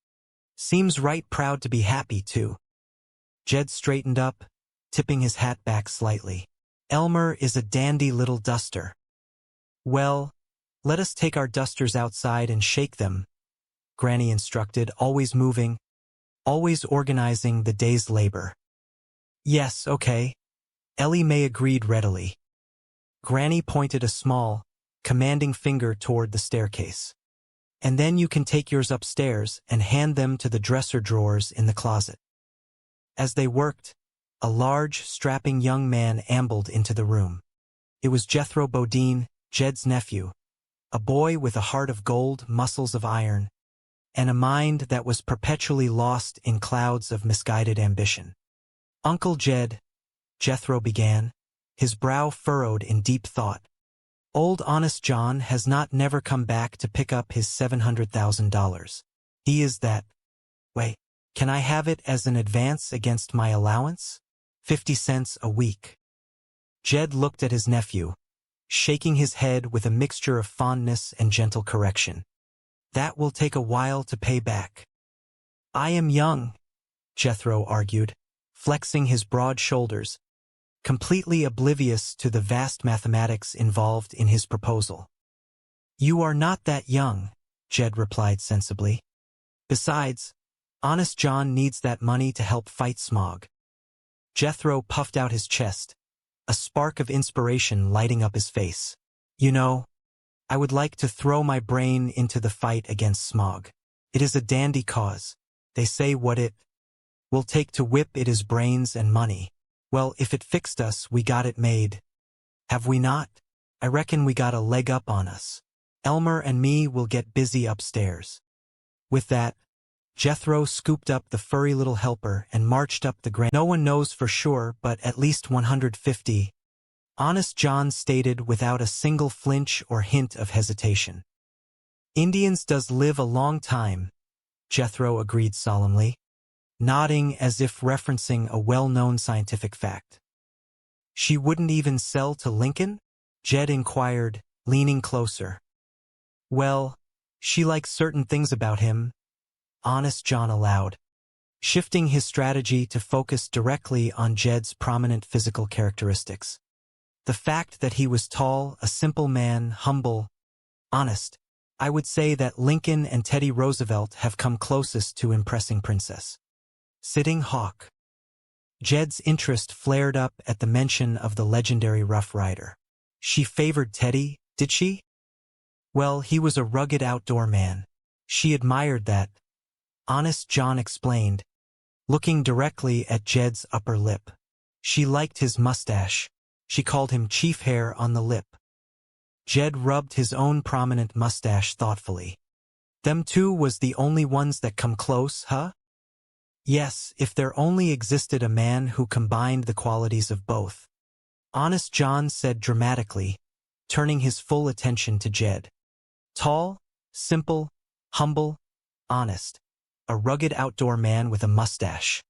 "Seems right proud to be happy, too." Jed straightened up, tipping his hat back slightly. "Elmer is a dandy little duster." "Well, let us take our dusters outside and shake them," Granny instructed, always moving, always organizing the day's labor. "Yes, okay," Ellie Mae agreed readily. Granny pointed a small, commanding finger toward the staircase. "And then you can take yours upstairs and hand them to the dresser drawers in the closet." As they worked, a large, strapping young man ambled into the room. It was Jethro Bodine, Jed's nephew, a boy with a heart of gold, muscles of iron, and a mind that was perpetually lost in clouds of misguided ambition. "Uncle Jed," Jethro began, his brow furrowed in deep thought. "Old Honest John has not never come back to pick up his $700,000. He is that. Wait, can I have it as an advance against my allowance? 50 cents a week." Jed looked at his nephew, shaking his head with a mixture of fondness and gentle correction. "That will take a while to pay back." "I am young," Jethro argued, flexing his broad shoulders, completely oblivious to the vast mathematics involved in his proposal. "You are not that young," Jed replied sensibly. "Besides, Honest John needs that money to help fight smog." Jethro puffed out his chest, a spark of inspiration lighting up his face. "You know, I would like to throw my brain into the fight against smog. It is a dandy cause. They say what it will take to whip it is brains and money. Well, if it fixed us, we got it made. Have we not? I reckon we got a leg up on us. Elmer and me will get busy upstairs." With that, Jethro scooped up the furry little helper and marched up the grand. "No one knows for sure, but at least 150, Honest John stated without a single flinch or hint of hesitation. "Indians does live a long time," Jethro agreed solemnly, nodding as if referencing a well-known scientific fact. "She wouldn't even sell to Lincoln?" Jed inquired, leaning closer. "Well, she likes certain things about him," Honest John allowed, shifting his strategy to focus directly on Jed's prominent physical characteristics. The fact that he was tall, a simple man, humble, honest. I would say that Lincoln and Teddy Roosevelt have come closest to impressing Princess Sitting Hawk. Jed's interest flared up at the mention of the legendary Rough Rider. "She favored Teddy, did she?" "Well, he was a rugged outdoor man. She admired that," Honest John explained, looking directly at Jed's upper lip. "She liked his mustache. She called him Chief Hair on the Lip." Jed rubbed his own prominent mustache thoughtfully. "Them two was the only ones that come close, huh?" "Yes, if there only existed a man who combined the qualities of both," Honest John said dramatically, turning his full attention to Jed. "Tall, simple, humble, honest. A rugged outdoor man with a mustache."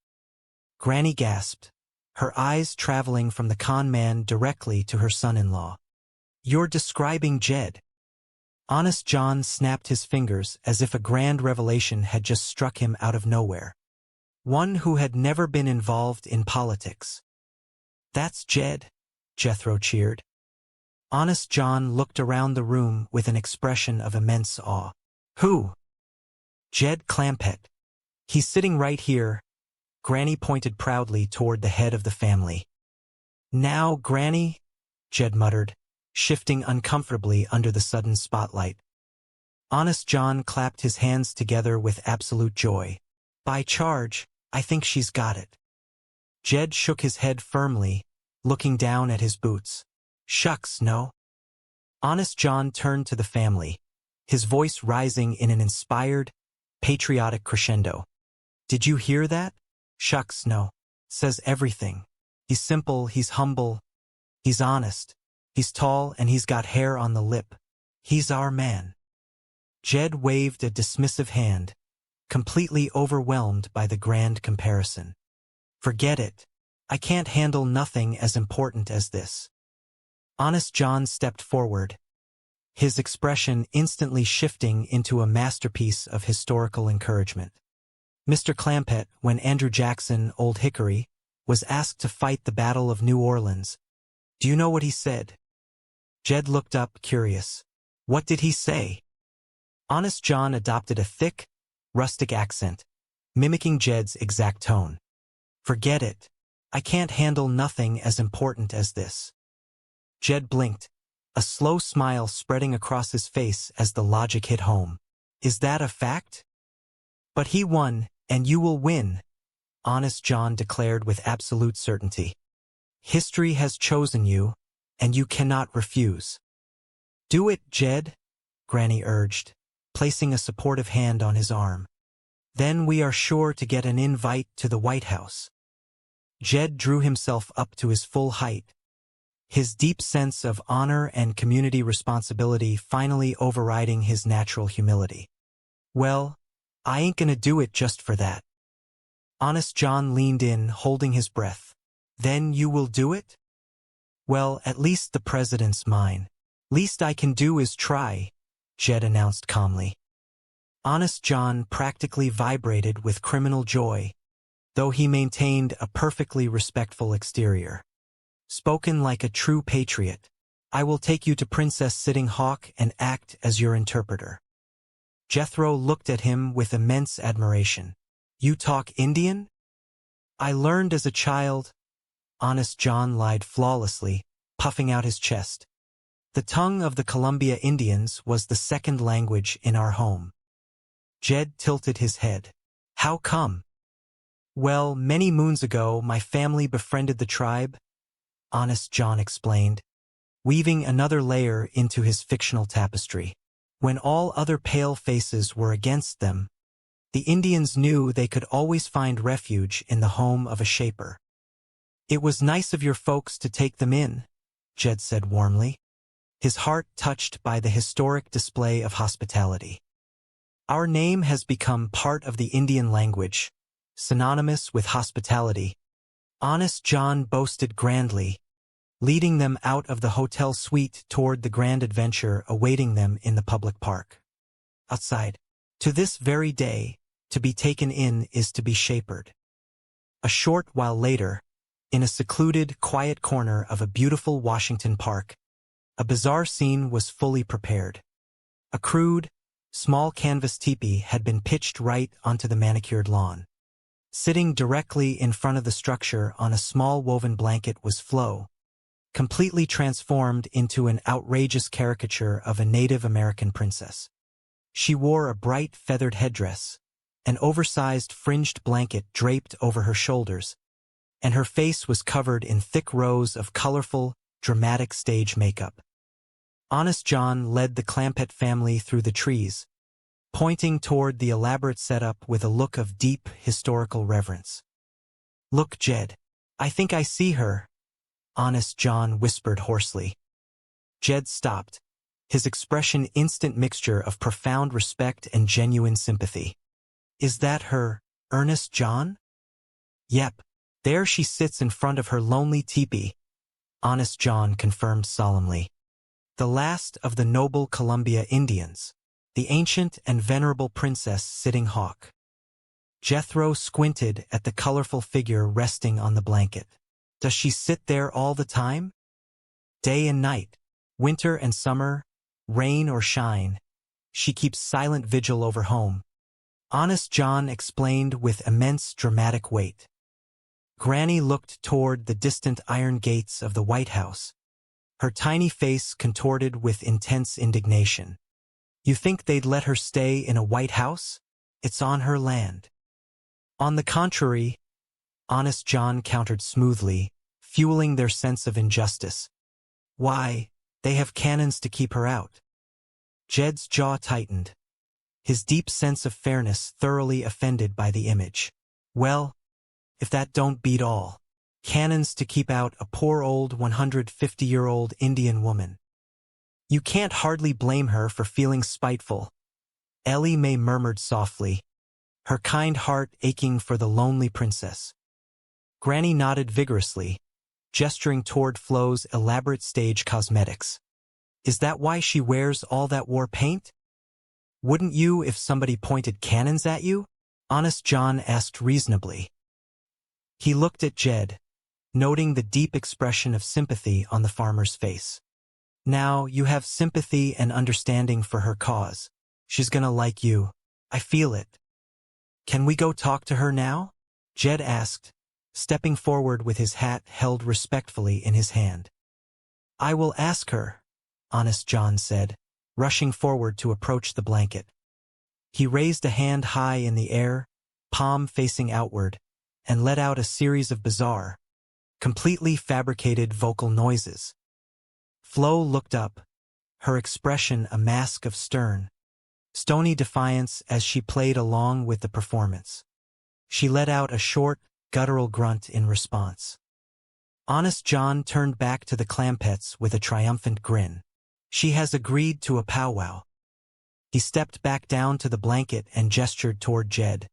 Granny gasped, her eyes traveling from the con man directly to her son-in-law. "You're describing Jed." Honest John snapped his fingers as if a grand revelation had just struck him out of nowhere. One who had never been involved in politics. "That's Jed," Jethro cheered. Honest John looked around the room with an expression of immense awe. "Who?" "Jed Clampett. He's sitting right here." Granny pointed proudly toward the head of the family. "Now, Granny," Jed muttered, shifting uncomfortably under the sudden spotlight. Honest John clapped his hands together with absolute joy. "By charge, I think she's got it." Jed shook his head firmly, looking down at his boots. "Shucks, no." Honest John turned to the family, his voice rising in an inspired, patriotic crescendo. "Did you hear that? Shucks, no. Says everything. He's simple, he's humble, he's honest, he's tall, and he's got hair on the lip. He's our man." Jed waved a dismissive hand, completely overwhelmed by the grand comparison. "Forget it. I can't handle nothing as important as this." Honest John stepped forward, his expression instantly shifting into a masterpiece of historical encouragement. Mr. Clampett, when Andrew Jackson, Old Hickory, was asked to fight the Battle of New Orleans, do you know what he said? Jed looked up, curious. "What did he say?" Honest John adopted a thick, rustic accent, mimicking Jed's exact tone. "Forget it. I can't handle nothing as important as this." Jed blinked, a slow smile spreading across his face as the logic hit home. "Is that a fact?" "But he won, and you will win," Honest John declared with absolute certainty. "History has chosen you, and you cannot refuse." "Do it, Jed," Granny urged, placing a supportive hand on his arm. "Then we are sure to get an invite to the White House." Jed drew himself up to his full height, his deep sense of honor and community responsibility finally overriding his natural humility. "Well, I ain't gonna do it just for that." Honest John leaned in, holding his breath. "Then you will do it?" "Well, at least the president's mine. Least I can do is try," Jed announced calmly. Honest John practically vibrated with criminal joy, though he maintained a perfectly respectful exterior. Spoken like a true patriot, "I will take you to Princess Sitting Hawk and act as your interpreter." Jethro looked at him with immense admiration. "You talk Indian?" "I learned as a child," Honest John lied flawlessly, puffing out his chest. "The tongue of the Columbia Indians was the second language in our home." Jed tilted his head. "How come?" "Well, many moons ago, my family befriended the tribe," Honest John explained, weaving another layer into his fictional tapestry. "When all other pale faces were against them, the Indians knew they could always find refuge in the home of a shaper." "It was nice of your folks to take them in," Jed said warmly, his heart touched by the historic display of hospitality. "Our name has become part of the Indian language, synonymous with hospitality," Honest John boasted grandly, leading them out of the hotel suite toward the grand adventure awaiting them in the public park. Outside, "To this very day, to be taken in is to be shapered." A short while later, in a secluded, quiet corner of a beautiful Washington park, a bizarre scene was fully prepared. A crude, small canvas teepee had been pitched right onto the manicured lawn. Sitting directly in front of the structure on a small woven blanket was Flo, completely transformed into an outrageous caricature of a Native American princess. She wore a bright feathered headdress, an oversized fringed blanket draped over her shoulders, and her face was covered in thick rows of colorful, dramatic stage makeup. Honest John led the Clampett family through the trees, pointing toward the elaborate setup with a look of deep, historical reverence. "Look, Jed, I think I see her," Honest John whispered hoarsely. Jed stopped, his expression instant mixture of profound respect and genuine sympathy. "Is that her, Ernest John?" "Yep," There she sits in front of her lonely teepee, Honest John confirmed solemnly. The last of the noble Columbia Indians, the ancient and venerable Princess Sitting Hawk. Jethro squinted at the colorful figure resting on the blanket. Does she sit there all the time? Day and night, winter and summer, rain or shine, she keeps silent vigil over home. Honest John explained with immense dramatic weight. Granny looked toward the distant iron gates of the White House, her tiny face contorted with intense indignation. You think they'd let her stay in a White House? It's on her land. On the contrary, Honest John countered smoothly, fueling their sense of injustice. Why, they have cannons to keep her out. Jed's jaw tightened, his deep sense of fairness thoroughly offended by the image. Well, if that don't beat all. Cannons to keep out a poor old 150-year-old Indian woman. You can't hardly blame her for feeling spiteful. Ellie Mae murmured softly, her kind heart aching for the lonely princess. Granny nodded vigorously, gesturing toward Flo's elaborate stage cosmetics. Is that why she wears all that war paint? Wouldn't you if somebody pointed cannons at you? Honest John asked reasonably. He looked at Jed, noting the deep expression of sympathy on the farmer's face. Now you have sympathy and understanding for her cause. She's gonna like you. I feel it. Can we go talk to her now? Jed asked, stepping forward with his hat held respectfully in his hand. I will ask her, Honest John said, rushing forward to approach the blanket. He raised a hand high in the air, palm facing outward, and let out a series of bizarre, completely fabricated vocal noises. Flo looked up, her expression a mask of stony defiance as she played along with the performance. She let out a short, guttural grunt in response. Honest John turned back to the Clampetts with a triumphant grin. She has agreed to a powwow. He stepped back down to the blanket and gestured toward Jed,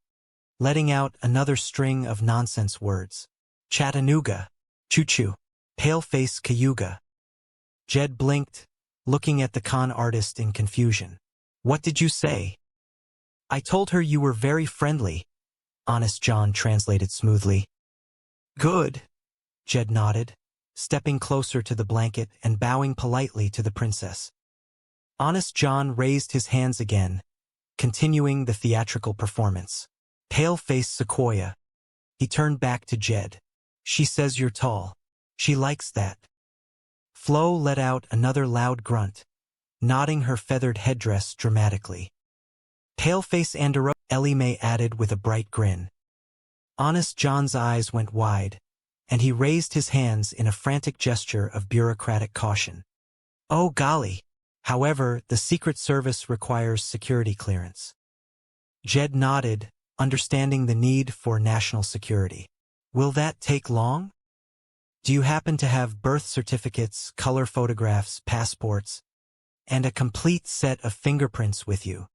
letting out another string of nonsense words. Chattanooga, choo-choo, pale-face Cayuga. Jed blinked, looking at the con artist in confusion. What did you say? I told her you were very friendly, Honest John translated smoothly. Good, Jed nodded, stepping closer to the blanket and bowing politely to the princess. Honest John raised his hands again, continuing the theatrical performance. Pale-faced Sequoia. He turned back to Jed. She says you're tall. She likes that. Flo let out another loud grunt, nodding her feathered headdress dramatically. Paleface Andero, Ellie Mae added with a bright grin. Honest John's eyes went wide, and he raised his hands in a frantic gesture of bureaucratic caution. Oh golly! However, the Secret Service requires security clearance. Jed nodded, understanding the need for national security. Will that take long? Do you happen to have birth certificates, color photographs, passports, and a complete set of fingerprints with you?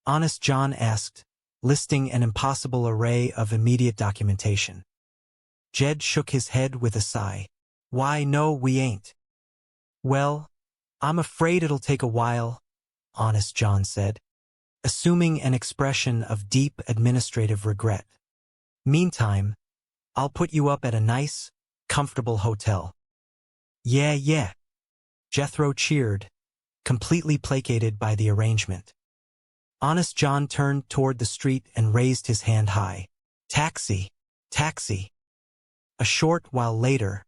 Honest John asked, listing an impossible array of immediate documentation. Jed shook his head with a sigh. Why, no, we ain't. Well, I'm afraid it'll take a while, Honest John said, assuming an expression of deep administrative regret. Meantime, I'll put you up at a nice, comfortable hotel. Yeah. Jethro cheered, completely placated by the arrangement. Honest John turned toward the street and raised his hand high. Taxi. A short while later,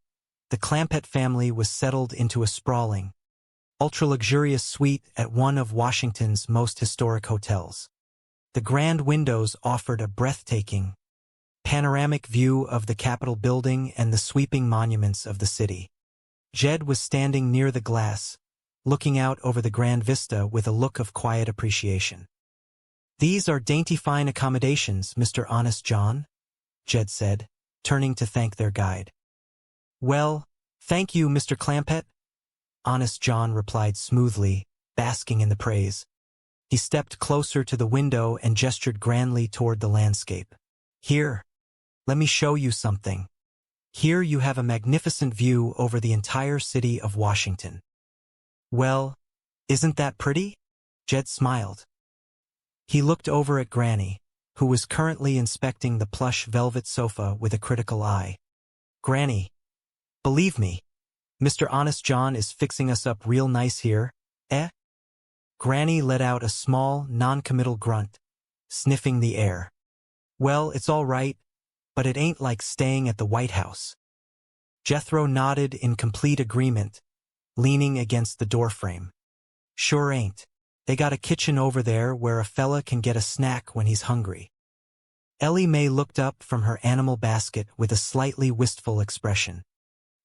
the Clampett family was settled into a sprawling, ultra-luxurious suite at one of Washington's most historic hotels. The grand windows offered a breathtaking, panoramic view of the Capitol building and the sweeping monuments of the city. Jed was standing near the glass, looking out over the grand vista with a look of quiet appreciation. These are dainty fine accommodations, Mr. Honest John, Jed said, turning to thank their guide. Well, thank you, Mr. Clampett, Honest John replied smoothly, basking in the praise. He stepped closer to the window and gestured grandly toward the landscape. Here, let me show you something. Here you have a magnificent view over the entire city of Washington. Well, isn't that pretty? Jed smiled. He looked over at Granny, who was currently inspecting the plush velvet sofa with a critical eye. Granny, believe me, Mr. Honest John is fixing us up real nice here, eh? Granny let out a small, non-committal grunt, sniffing the air. Well, it's all right, but it ain't like staying at the White House. Jethro nodded in complete agreement, leaning against the doorframe. Sure ain't. They got a kitchen over there where a fella can get a snack when he's hungry. Ellie Mae looked up from her animal basket with a slightly wistful expression.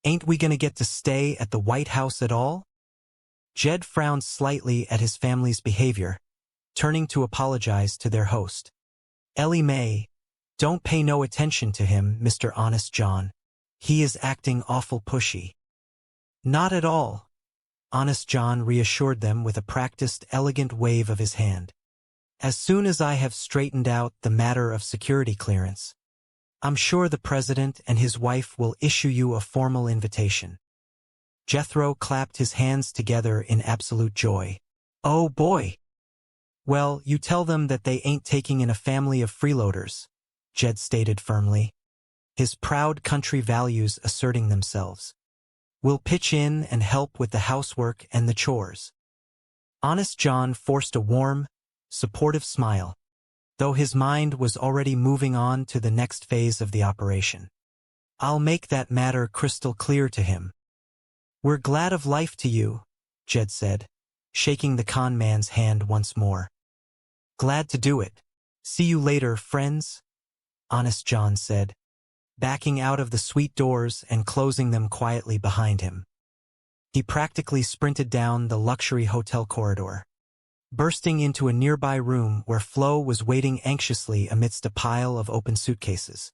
Ain't we gonna get to stay at the White House at all? Jed frowned slightly at his family's behavior, turning to apologize to their host. Ellie Mae, don't pay no attention to him, Mr. Honest John. He is acting awful pushy. Not at all. Honest John reassured them with a practiced, elegant wave of his hand. As soon as I have straightened out the matter of security clearance, I'm sure the president and his wife will issue you a formal invitation. Jethro clapped his hands together in absolute joy. Oh boy! Well, you tell them that they ain't taking in a family of freeloaders, Jed stated firmly, his proud country values asserting themselves. We'll pitch in and help with the housework and the chores. Honest John forced a warm, supportive smile, though his mind was already moving on to the next phase of the operation. I'll make that matter crystal clear to him. We're glad of life to you, Jed said, shaking the con man's hand once more. Glad to do it. See you later, friends, Honest John said, backing out of the suite doors and closing them quietly behind him. He practically sprinted down the luxury hotel corridor, bursting into a nearby room where Flo was waiting anxiously amidst a pile of open suitcases.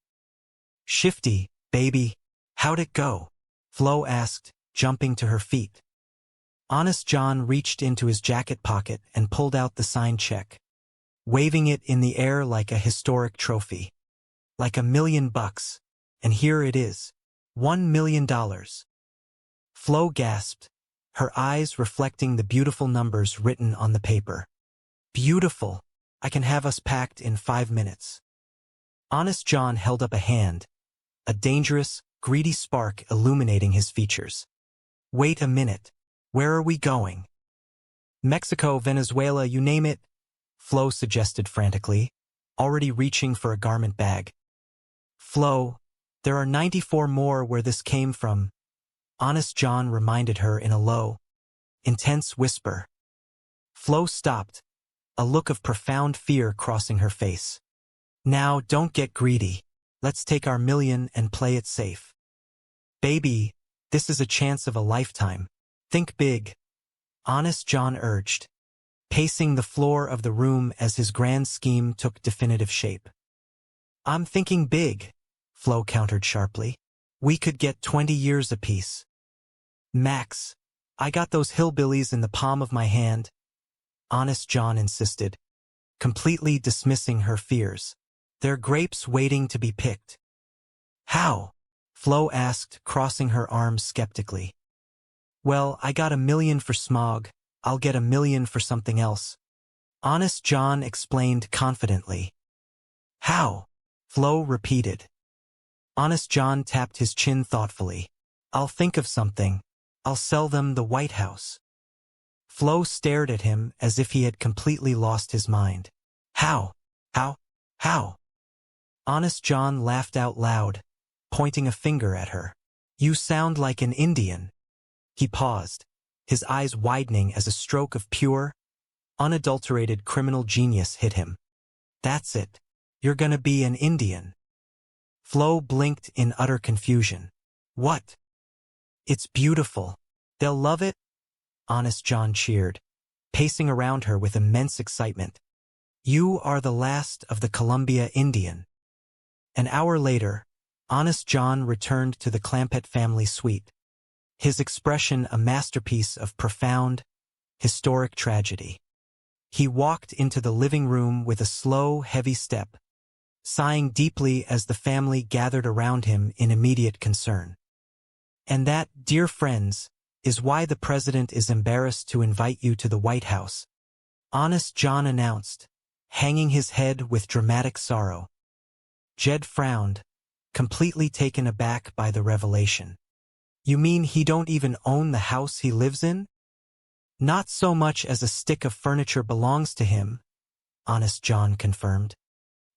Shifty, baby, how'd it go? Flo asked, jumping to her feet. Honest John reached into his jacket pocket and pulled out the signed check, waving it in the air like a historic trophy. Like $1 million, and here it is, $1 million. Flo gasped, her eyes reflecting the beautiful numbers written on the paper. Beautiful. I can have us packed in 5 minutes. Honest John held up a hand, a dangerous, greedy spark illuminating his features. Wait a minute. Where are we going? Mexico, Venezuela, you name it, Flo suggested frantically, already reaching for a garment bag. Flo, there are 94 more where this came from, Honest John reminded her in a low, intense whisper. Flo stopped, a look of profound fear crossing her face. Now, don't get greedy. Let's take our $1 million and play it safe. Baby, this is a chance of a lifetime. Think big, Honest John urged, pacing the floor of the room as his grand scheme took definitive shape. I'm thinking big, Flo countered sharply. We could get 20 years apiece. Max, I got those hillbillies in the palm of my hand, Honest John insisted, completely dismissing her fears. They're grapes waiting to be picked. How? Flo asked, crossing her arms skeptically. Well, I got $1 million for smog. I'll get $1 million for something else, Honest John explained confidently. How? Flo repeated. Honest John tapped his chin thoughtfully. I'll think of something. I'll sell them the White House. Flo stared at him as if he had completely lost his mind. How? How? Honest John laughed out loud, pointing a finger at her. You sound like an Indian. He paused, his eyes widening as a stroke of pure, unadulterated criminal genius hit him. That's it. You're gonna be an Indian. Flo blinked in utter confusion. What? It's beautiful. They'll love it? Honest John cheered, pacing around her with immense excitement. You are the last of the Columbia Indian. An hour later, Honest John returned to the Clampett family suite, his expression a masterpiece of profound, historic tragedy. He walked into the living room with a slow, heavy step, sighing deeply as the family gathered around him in immediate concern. And that, dear friends, is why the president is embarrassed to invite you to the White House, Honest John announced, hanging his head with dramatic sorrow. Jed frowned, completely taken aback by the revelation. You mean he don't even own the house he lives in? Not so much as a stick of furniture belongs to him, Honest John confirmed,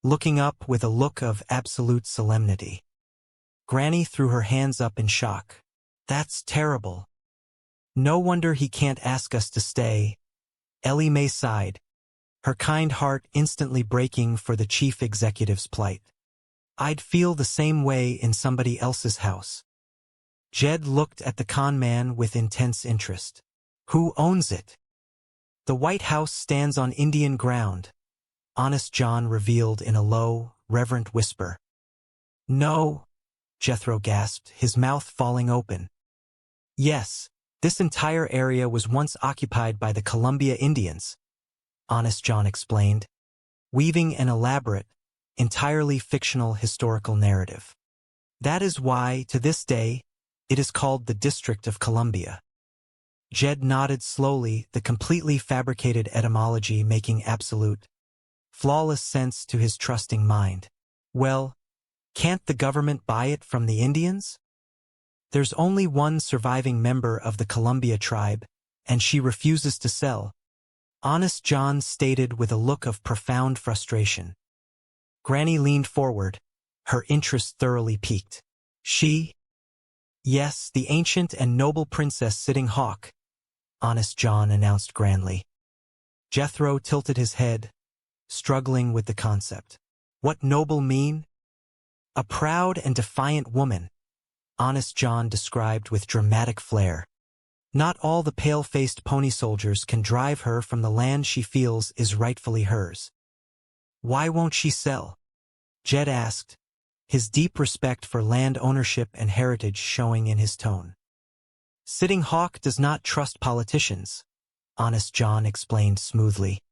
looking up with a look of absolute solemnity. Granny threw her hands up in shock. That's terrible. No wonder he can't ask us to stay. Ellie Mae sighed, her kind heart instantly breaking for the chief executive's plight. I'd feel the same way in somebody else's house. Jed looked at the con man with intense interest. Who owns it? The White House stands on Indian ground, Honest John revealed in a low, reverent whisper. No, Jethro gasped, his mouth falling open. Yes, this entire area was once occupied by the Columbia Indians, Honest John explained, weaving an elaborate, entirely fictional historical narrative. That is why, to this day, it is called the District of Columbia. Jed nodded slowly, the completely fabricated etymology making absolute, flawless sense to his trusting mind. Well, can't the government buy it from the Indians? There's only one surviving member of the Columbia tribe, and she refuses to sell, Honest John stated with a look of profound frustration. Granny leaned forward, her interest thoroughly piqued. She? Yes, the ancient and noble Princess Sitting Hawk, Honest John announced grandly. Jethro tilted his head, struggling with the concept. What noble mean? A proud and defiant woman, Honest John described with dramatic flair. Not all the pale-faced pony soldiers can drive her from the land she feels is rightfully hers. Why won't she sell? Jed asked, his deep respect for land ownership and heritage showing in his tone. Sitting Hawk does not trust politicians, Honest John explained smoothly.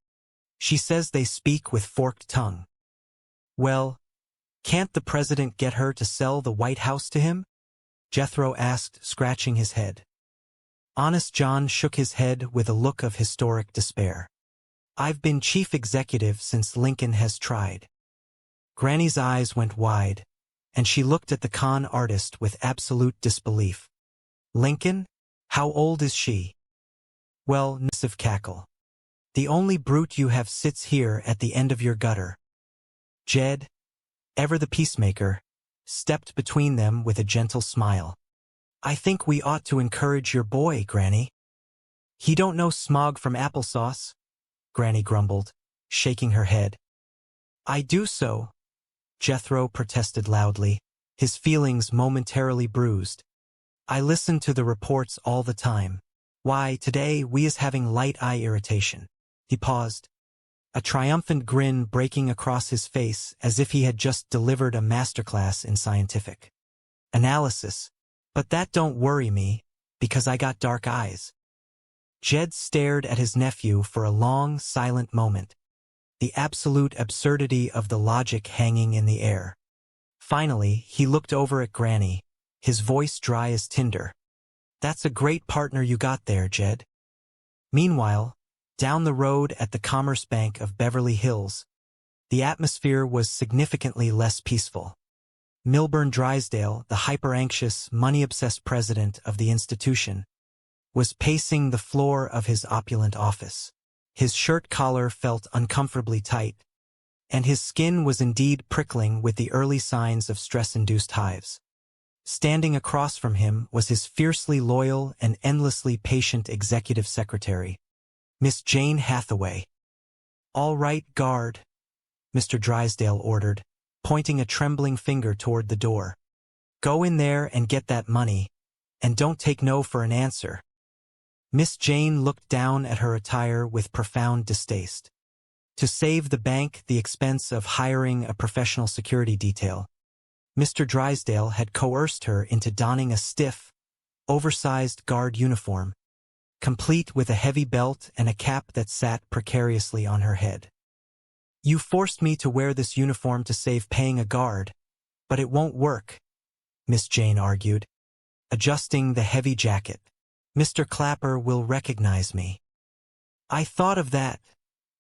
She says they speak with forked tongue. Well, can't the president get her to sell the White House to him? Jethro asked, scratching his head. Honest John shook his head with a look of historic despair. I've been chief executive since Lincoln has tried. Granny's eyes went wide, and she looked at the con artist with absolute disbelief. Lincoln? How old is she? Well, Missive cackle. The only brute you have sits here at the end of your gutter. Jed, ever the peacemaker, stepped between them with a gentle smile. I think we ought to encourage your boy, Granny. He don't know smog from applesauce, Granny grumbled, shaking her head. I do so, Jethro protested loudly, his feelings momentarily bruised. I listen to the reports all the time. Why, today we is having light eye irritation. He paused, a triumphant grin breaking across his face as if he had just delivered a masterclass in scientific analysis. But that don't worry me, because I got dark eyes. Jed stared at his nephew for a long, silent moment, the absolute absurdity of the logic hanging in the air. Finally, he looked over at Granny, his voice dry as tinder. That's a great partner you got there, Jed. Meanwhile, down the road at the Commerce Bank of Beverly Hills, the atmosphere was significantly less peaceful. Milburn Drysdale, the hyper-anxious, money-obsessed president of the institution, was pacing the floor of his opulent office. His shirt collar felt uncomfortably tight, and his skin was indeed prickling with the early signs of stress-induced hives. Standing across from him was his fiercely loyal and endlessly patient executive secretary, Miss Jane Hathaway. All right, guard, Mr. Drysdale ordered, pointing a trembling finger toward the door. Go in there and get that money, and don't take no for an answer. Miss Jane looked down at her attire with profound distaste. To save the bank the expense of hiring a professional security detail, Mr. Drysdale had coerced her into donning a stiff, oversized guard uniform, complete with a heavy belt and a cap that sat precariously on her head. You forced me to wear this uniform to save paying a guard, but it won't work, Miss Jane argued, adjusting the heavy jacket. Mr. Clapper will recognize me. I thought of that,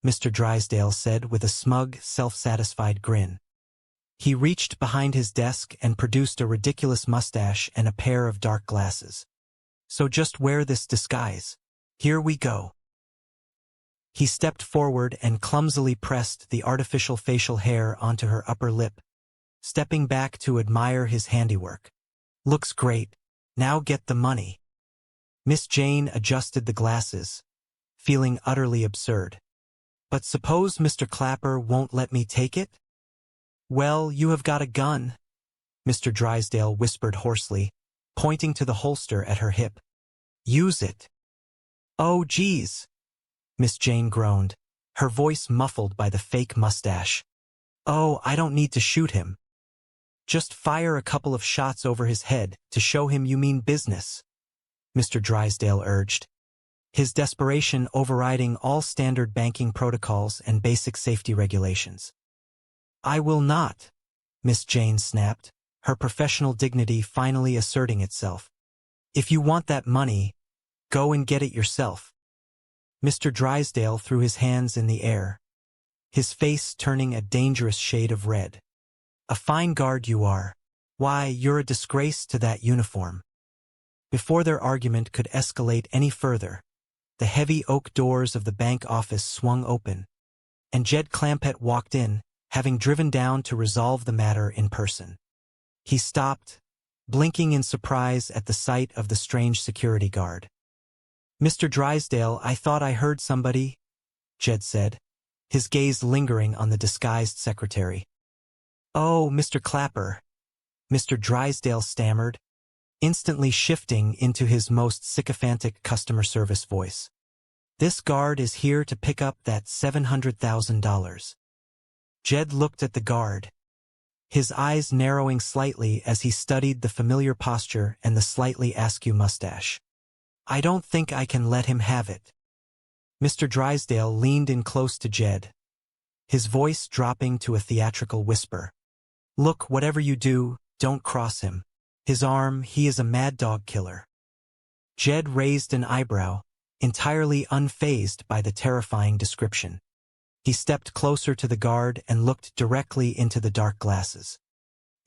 Mr. Drysdale said with a smug, self-satisfied grin. He reached behind his desk and produced a ridiculous mustache and a pair of dark glasses. So just wear this disguise. Here we go. He stepped forward and clumsily pressed the artificial facial hair onto her upper lip, stepping back to admire his handiwork. Looks great. Now get the money. Miss Jane adjusted the glasses, feeling utterly absurd. But suppose Mr. Clapper won't let me take it? Well, you have got a gun, Mr. Drysdale whispered hoarsely, pointing to the holster at her hip. Use it. Oh, geez, Miss Jane groaned, her voice muffled by the fake mustache. Oh, I don't need to shoot him. Just fire a couple of shots over his head to show him you mean business, Mr. Drysdale urged, his desperation overriding all standard banking protocols and basic safety regulations. I will not, Miss Jane snapped, her professional dignity finally asserting itself. If you want that money, go and get it yourself. Mr. Drysdale threw his hands in the air, his face turning a dangerous shade of red. A fine guard you are. Why, you're a disgrace to that uniform. Before their argument could escalate any further, the heavy oak doors of the bank office swung open, and Jed Clampett walked in, having driven down to resolve the matter in person. He stopped, blinking in surprise at the sight of the strange security guard. Mr. Drysdale, I thought I heard somebody, Jed said, his gaze lingering on the disguised secretary. Oh, Mr. Clapper, Mr. Drysdale stammered, instantly shifting into his most sycophantic customer service voice. This guard is here to pick up that $700,000. Jed looked at the guard, his eyes narrowing slightly as he studied the familiar posture and the slightly askew mustache. I don't think I can let him have it. Mr. Drysdale leaned in close to Jed, his voice dropping to a theatrical whisper. Look, whatever you do, don't cross him. His arm, he is a mad dog killer. Jed raised an eyebrow, entirely unfazed by the terrifying description. He stepped closer to the guard and looked directly into the dark glasses.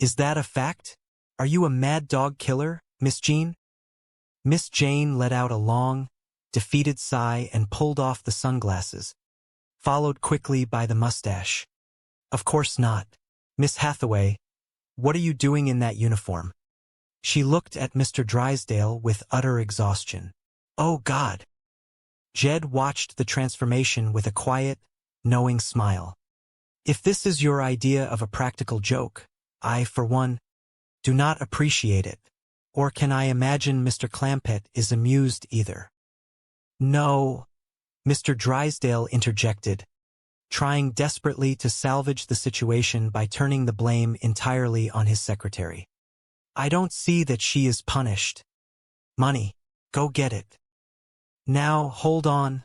Is that a fact? Are you a mad dog killer, Miss Jean? Miss Jane let out a long, defeated sigh and pulled off the sunglasses, followed quickly by the mustache. Of course not. Miss Hathaway, what are you doing in that uniform? She looked at Mr. Drysdale with utter exhaustion. Oh, God. Jed watched the transformation with a quiet, knowing smile. If this is your idea of a practical joke, I, for one, do not appreciate it. Or can I imagine Mr. Clampett is amused either? No, Mr. Drysdale interjected, trying desperately to salvage the situation by turning the blame entirely on his secretary. I don't see that she is punished. Money, go get it. Now, hold on,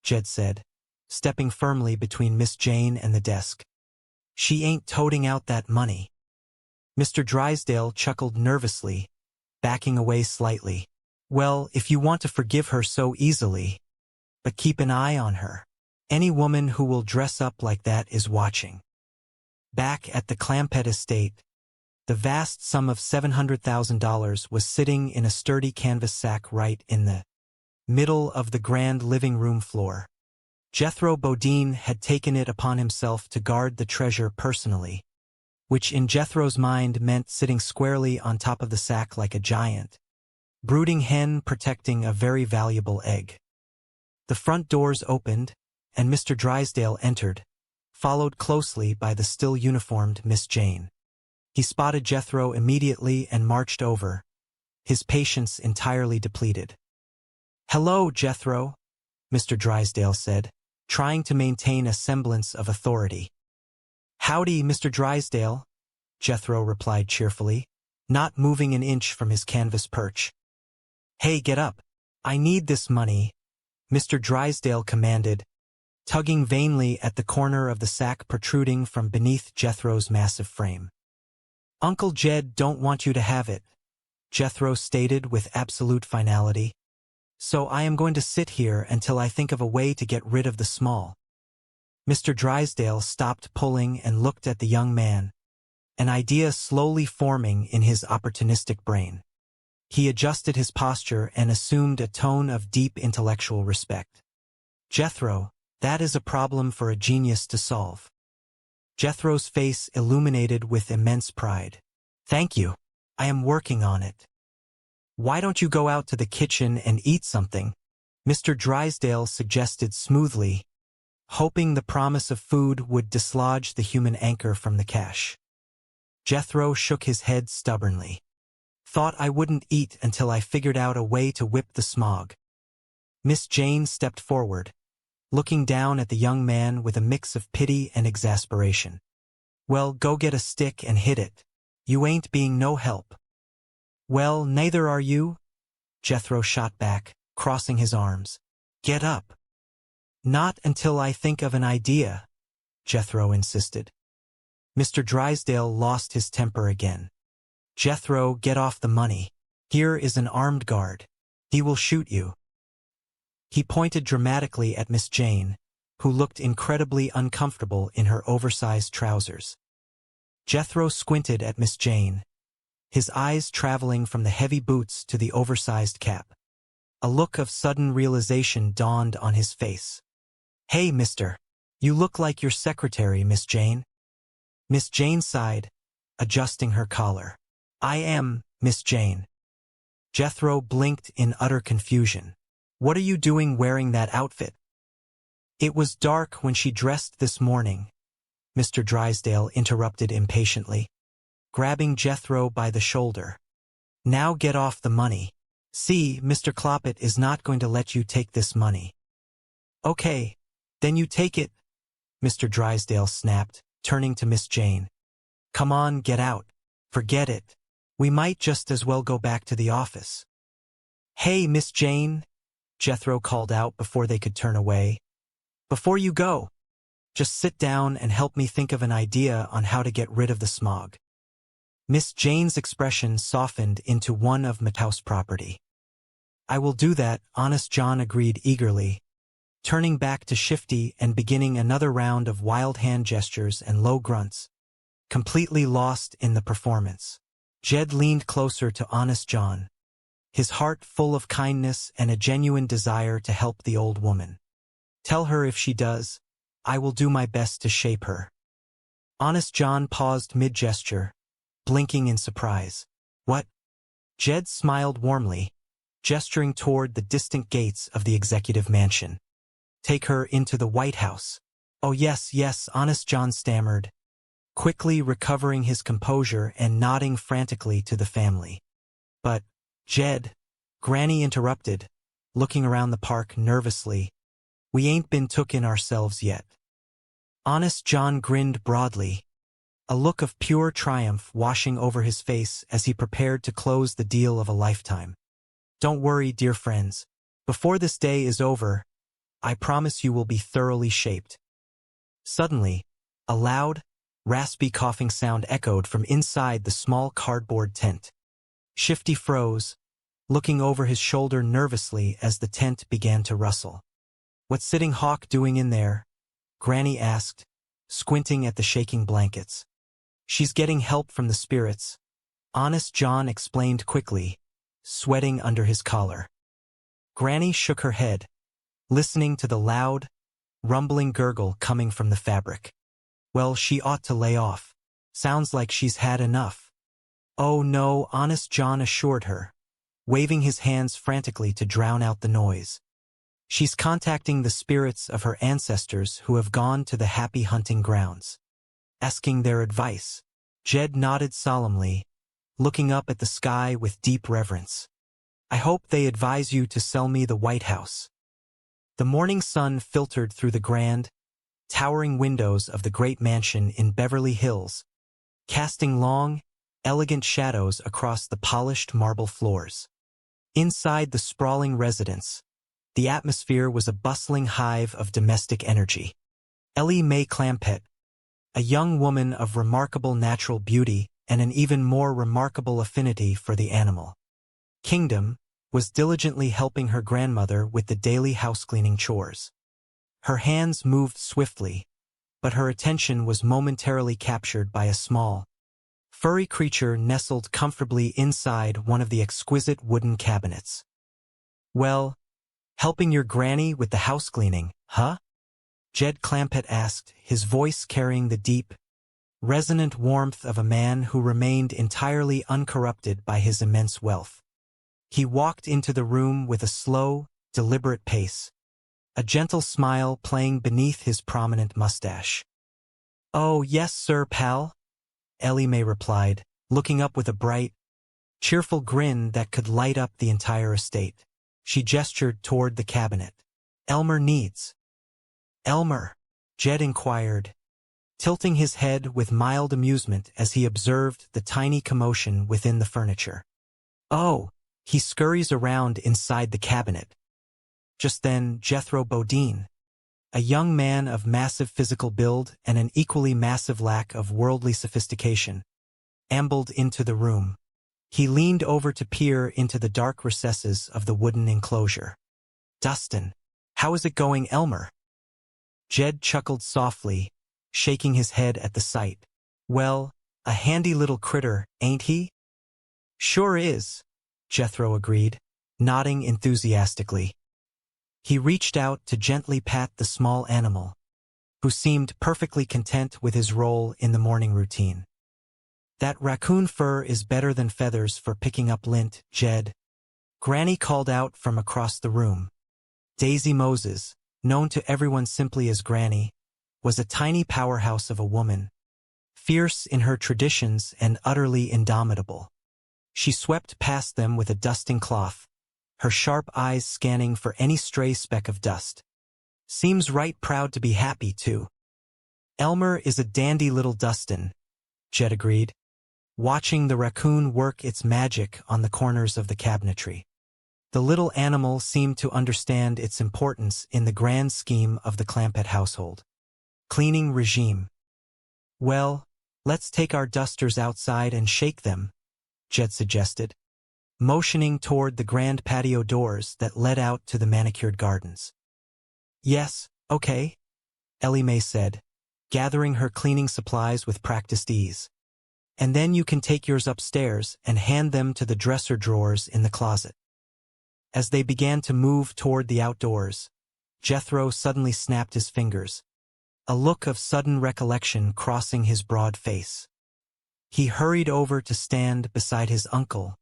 Jed said, stepping firmly between Miss Jane and the desk. She ain't toting out that money. Mr. Drysdale chuckled nervously, backing away slightly. Well, if you want to forgive her so easily, but keep an eye on her. Any woman who will dress up like that is watching. Back at the Clampett estate, the vast sum of $700,000 was sitting in a sturdy canvas sack right in the middle of the grand living room floor. Jethro Bodine had taken it upon himself to guard the treasure personally, which in Jethro's mind meant sitting squarely on top of the sack like a giant, brooding hen protecting a very valuable egg. The front doors opened, and Mr. Drysdale entered, followed closely by the still uniformed Miss Jane. He spotted Jethro immediately and marched over, his patience entirely depleted. Hello, Jethro, Mr. Drysdale said, trying to maintain a semblance of authority. Howdy, Mr. Drysdale, Jethro replied cheerfully, not moving an inch from his canvas perch. Hey, get up. I need this money, Mr. Drysdale commanded, tugging vainly at the corner of the sack protruding from beneath Jethro's massive frame. "Uncle Jed don't want you to have it," Jethro stated with absolute finality. "So I am going to sit here until I think of a way to get rid of the small." Mr. Drysdale stopped pulling and looked at the young man, an idea slowly forming in his opportunistic brain. He adjusted his posture and assumed a tone of deep intellectual respect. "Jethro, that is a problem for a genius to solve." Jethro's face illuminated with immense pride. "Thank you. I am working on it." "Why don't you go out to the kitchen and eat something?" Mr. Drysdale suggested smoothly, hoping the promise of food would dislodge the human anchor from the cache. Jethro shook his head stubbornly. "Thought I wouldn't eat until I figured out a way to whip the smog." Miss Jane stepped forward, looking down at the young man with a mix of pity and exasperation. "Well, go get a stick and hit it. You ain't being no help." "Well, neither are you," Jethro shot back, crossing his arms. "Get up." "Not until I think of an idea," Jethro insisted. Mr. Drysdale lost his temper again. "Jethro, get off the money. Here is an armed guard. He will shoot you." He pointed dramatically at Miss Jane, who looked incredibly uncomfortable in her oversized trousers. Jethro squinted at Miss Jane, his eyes traveling from the heavy boots to the oversized cap. A look of sudden realization dawned on his face. "Hey, mister. You look like your secretary, Miss Jane." Miss Jane sighed, adjusting her collar. "I am, Miss Jane." Jethro blinked in utter confusion. "What are you doing wearing that outfit?" "It was dark when she dressed this morning," Mr. Drysdale interrupted impatiently, grabbing Jethro by the shoulder. "Now get off the money. See, Mr. Clampett is not going to let you take this money." "Okay, then you take it," Mr. Drysdale snapped, turning to Miss Jane. "Come on, get out. Forget it. We might just as well go back to the office." "Hey, Miss Jane," Jethro called out before they could turn away. "Before you go, just sit down and help me think of an idea on how to get rid of the smog." Miss Jane's expression softened into one of Mathouse property. "I will do that," Honest John agreed eagerly, turning back to Shifty and beginning another round of wild hand gestures and low grunts, completely lost in the performance. Jed leaned closer to Honest John, his heart full of kindness and a genuine desire to help the old woman. "Tell her if she does, I will do my best to shape her." Honest John paused mid-gesture, blinking in surprise. "What?" Jed smiled warmly, gesturing toward the distant gates of the executive mansion. "Take her into the White House." "Oh yes, yes," Honest John stammered, quickly recovering his composure and nodding frantically to the family. "But, Jed," Granny interrupted, looking around the park nervously, "we ain't been took in ourselves yet." Honest John grinned broadly, a look of pure triumph washing over his face as he prepared to close the deal of a lifetime. "Don't worry, dear friends. Before this day is over, I promise you will be thoroughly shaped." Suddenly, a loud, raspy coughing sound echoed from inside the small cardboard tent. Shifty froze, looking over his shoulder nervously as the tent began to rustle. "What's Sitting Hawk doing in there?" Granny asked, squinting at the shaking blankets. "She's getting help from the spirits," Honest John explained quickly, sweating under his collar. Granny shook her head, listening to the loud, rumbling gurgle coming from the fabric. "Well, she ought to lay off. Sounds like she's had enough." "Oh no," Honest John assured her, waving his hands frantically to drown out the noise. "She's contacting the spirits of her ancestors who have gone to the happy hunting grounds, asking their advice." Jed nodded solemnly, looking up at the sky with deep reverence. "I hope they advise you to sell me the White House." The morning sun filtered through the grand, towering windows of the great mansion in Beverly Hills, casting long, elegant shadows across the polished marble floors. Inside the sprawling residence, The atmosphere was a bustling hive of domestic energy. Ellie Mae Clampett, a young woman of remarkable natural beauty and an even more remarkable affinity for the animal kingdom, was diligently helping her grandmother with the daily house-cleaning chores. Her hands moved swiftly, but her attention was momentarily captured by a small, furry creature nestled comfortably inside one of the exquisite wooden cabinets. "Well, helping your granny with the house cleaning, huh?" Jed Clampett asked, his voice carrying the deep, resonant warmth of a man who remained entirely uncorrupted by his immense wealth. He walked into the room with a slow, deliberate pace, a gentle smile playing beneath his prominent mustache. "Oh, yes, sir, pal," Ellie Mae replied, looking up with a bright, cheerful grin that could light up the entire estate. She gestured toward the cabinet. "Elmer needs." "Elmer?" Jed inquired, tilting his head with mild amusement as he observed the tiny commotion within the furniture. "Oh, he scurries around inside the cabinet." Just then, Jethro Bodine, a young man of massive physical build and an equally massive lack of worldly sophistication, ambled into the room. He leaned over to peer into the dark recesses of the wooden enclosure. "Dustin, how is it going, Elmer?" Jed chuckled softly, shaking his head at the sight. "Well, a handy little critter, ain't he?" "Sure is," Jethro agreed, nodding enthusiastically. He reached out to gently pat the small animal, who seemed perfectly content with his role in the morning routine. "That raccoon fur is better than feathers for picking up lint, Jed," Granny called out from across the room. Daisy Moses, known to everyone simply as Granny, was a tiny powerhouse of a woman, fierce in her traditions and utterly indomitable. She swept past them with a dusting cloth, her sharp eyes scanning for any stray speck of dust. "Seems right proud to be happy, too." "Elmer is a dandy little Dustin," Jed agreed, watching the raccoon work its magic on the corners of the cabinetry. The little animal seemed to understand its importance in the grand scheme of the Clampett household. Cleaning regime. "Well, let's take our dusters outside and shake them," Jed suggested, motioning toward the grand patio doors that led out to the manicured gardens. "Yes, okay," Ellie Mae said, gathering her cleaning supplies with practiced ease. "And then you can take yours upstairs and hand them to the dresser drawers in the closet." As they began to move toward the outdoors, Jethro suddenly snapped his fingers, a look of sudden recollection crossing his broad face. He hurried over to stand beside his uncle,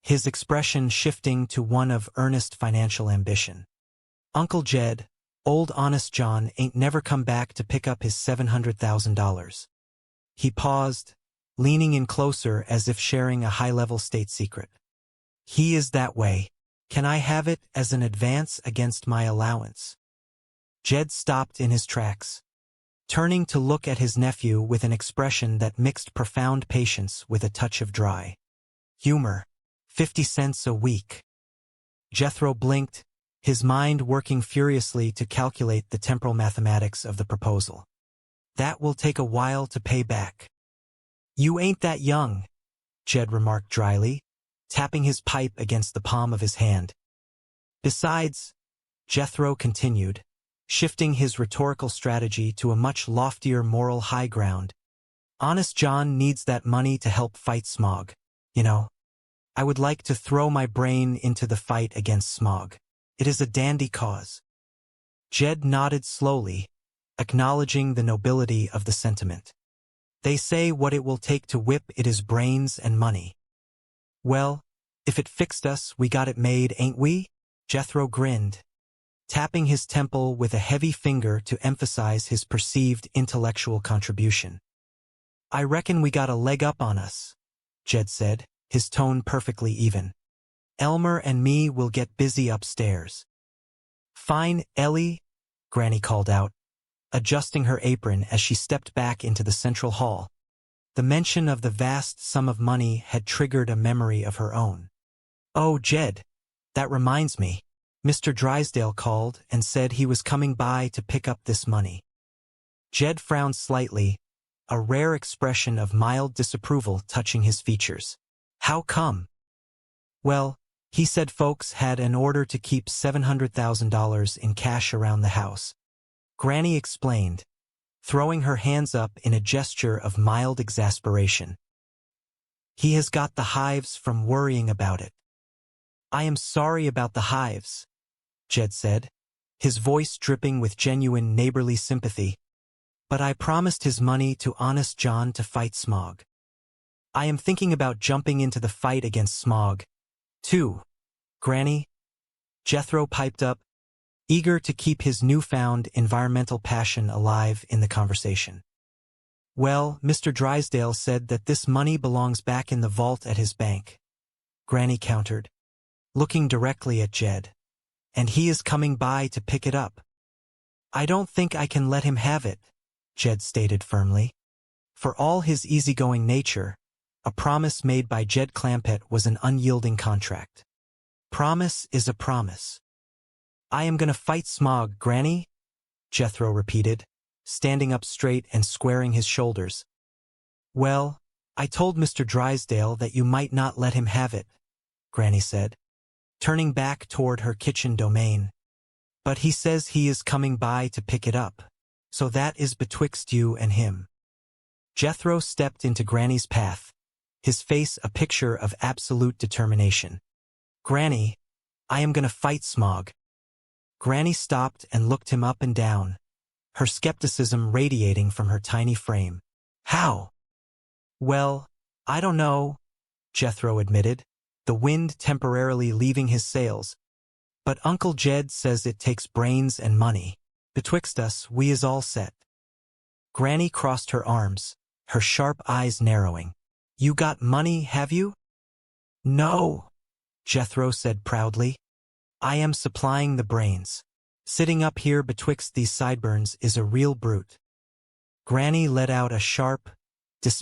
his expression shifting to one of earnest financial ambition. "Uncle Jed, old Honest John ain't never come back to pick up his $700,000. He paused, leaning in closer as if sharing a high-level state secret. "He is that way. Can I have it as an advance against my allowance?" Jed stopped in his tracks, turning to look at his nephew with an expression that mixed profound patience with a touch of dry humor. 50 cents a week. Jethro blinked, his mind working furiously to calculate the temporal mathematics of the proposal. "That will take a while to pay back." "You ain't that young," Jed remarked dryly, tapping his pipe against the palm of his hand. "Besides," Jethro continued, shifting his rhetorical strategy to a much loftier moral high ground, "Honest John needs that money to help fight smog, you know. I would like to throw my brain into the fight against smog. It is a dandy cause." Jed nodded slowly, acknowledging the nobility of the sentiment. "They say what it will take to whip it is brains and money." "Well, if it fixed us, we got it made, ain't we?" Jethro grinned, tapping his temple with a heavy finger to emphasize his perceived intellectual contribution. "I reckon we got a leg up on us," Jed said, his tone perfectly even. "Elmer and me will get busy upstairs." "Fine, Ellie," Granny called out, adjusting her apron as she stepped back into the central hall. The mention of the vast sum of money had triggered a memory of her own. "Oh, Jed, that reminds me. Mr. Drysdale called and said he was coming by to pick up this money. Jed frowned slightly, a rare expression of mild disapproval touching his features. How come? Well, he said folks had an order to keep $700,000 in cash around the house. Granny explained, throwing her hands up in a gesture of mild exasperation. He has got the hives from worrying about it. I am sorry about the hives, Jed said, his voice dripping with genuine neighborly sympathy. But I promised his money to Honest John to fight Smog. I am thinking about jumping into the fight against Smog, too, Granny, Jethro piped up, eager to keep his newfound environmental passion alive in the conversation. Well, Mr. Drysdale said that this money belongs back in the vault at his bank, Granny countered, looking directly at Jed. And he is coming by to pick it up. I don't think I can let him have it, Jed stated firmly. For all his easygoing nature, a promise made by Jed Clampett was an unyielding contract. Promise is a promise. I am gonna fight Smog, Granny, Jethro repeated, standing up straight and squaring his shoulders. Well, I told Mr. Drysdale that you might not let him have it, Granny said, turning back toward her kitchen domain. But he says he is coming by to pick it up, so that is betwixt you and him. Jethro stepped into Granny's path, his face a picture of absolute determination. Granny, I am gonna fight Smog. Granny stopped and looked him up and down, her skepticism radiating from her tiny frame. How? Well, I don't know, Jethro admitted, the wind temporarily leaving his sails. But Uncle Jed says it takes brains and money. Betwixt us, we is all set. Granny crossed her arms, her sharp eyes narrowing. You got money, have you? No, Jethro said proudly. I am supplying the brains. Sitting up here betwixt these sideburns is a real brute. Granny let out a sharp, dismissive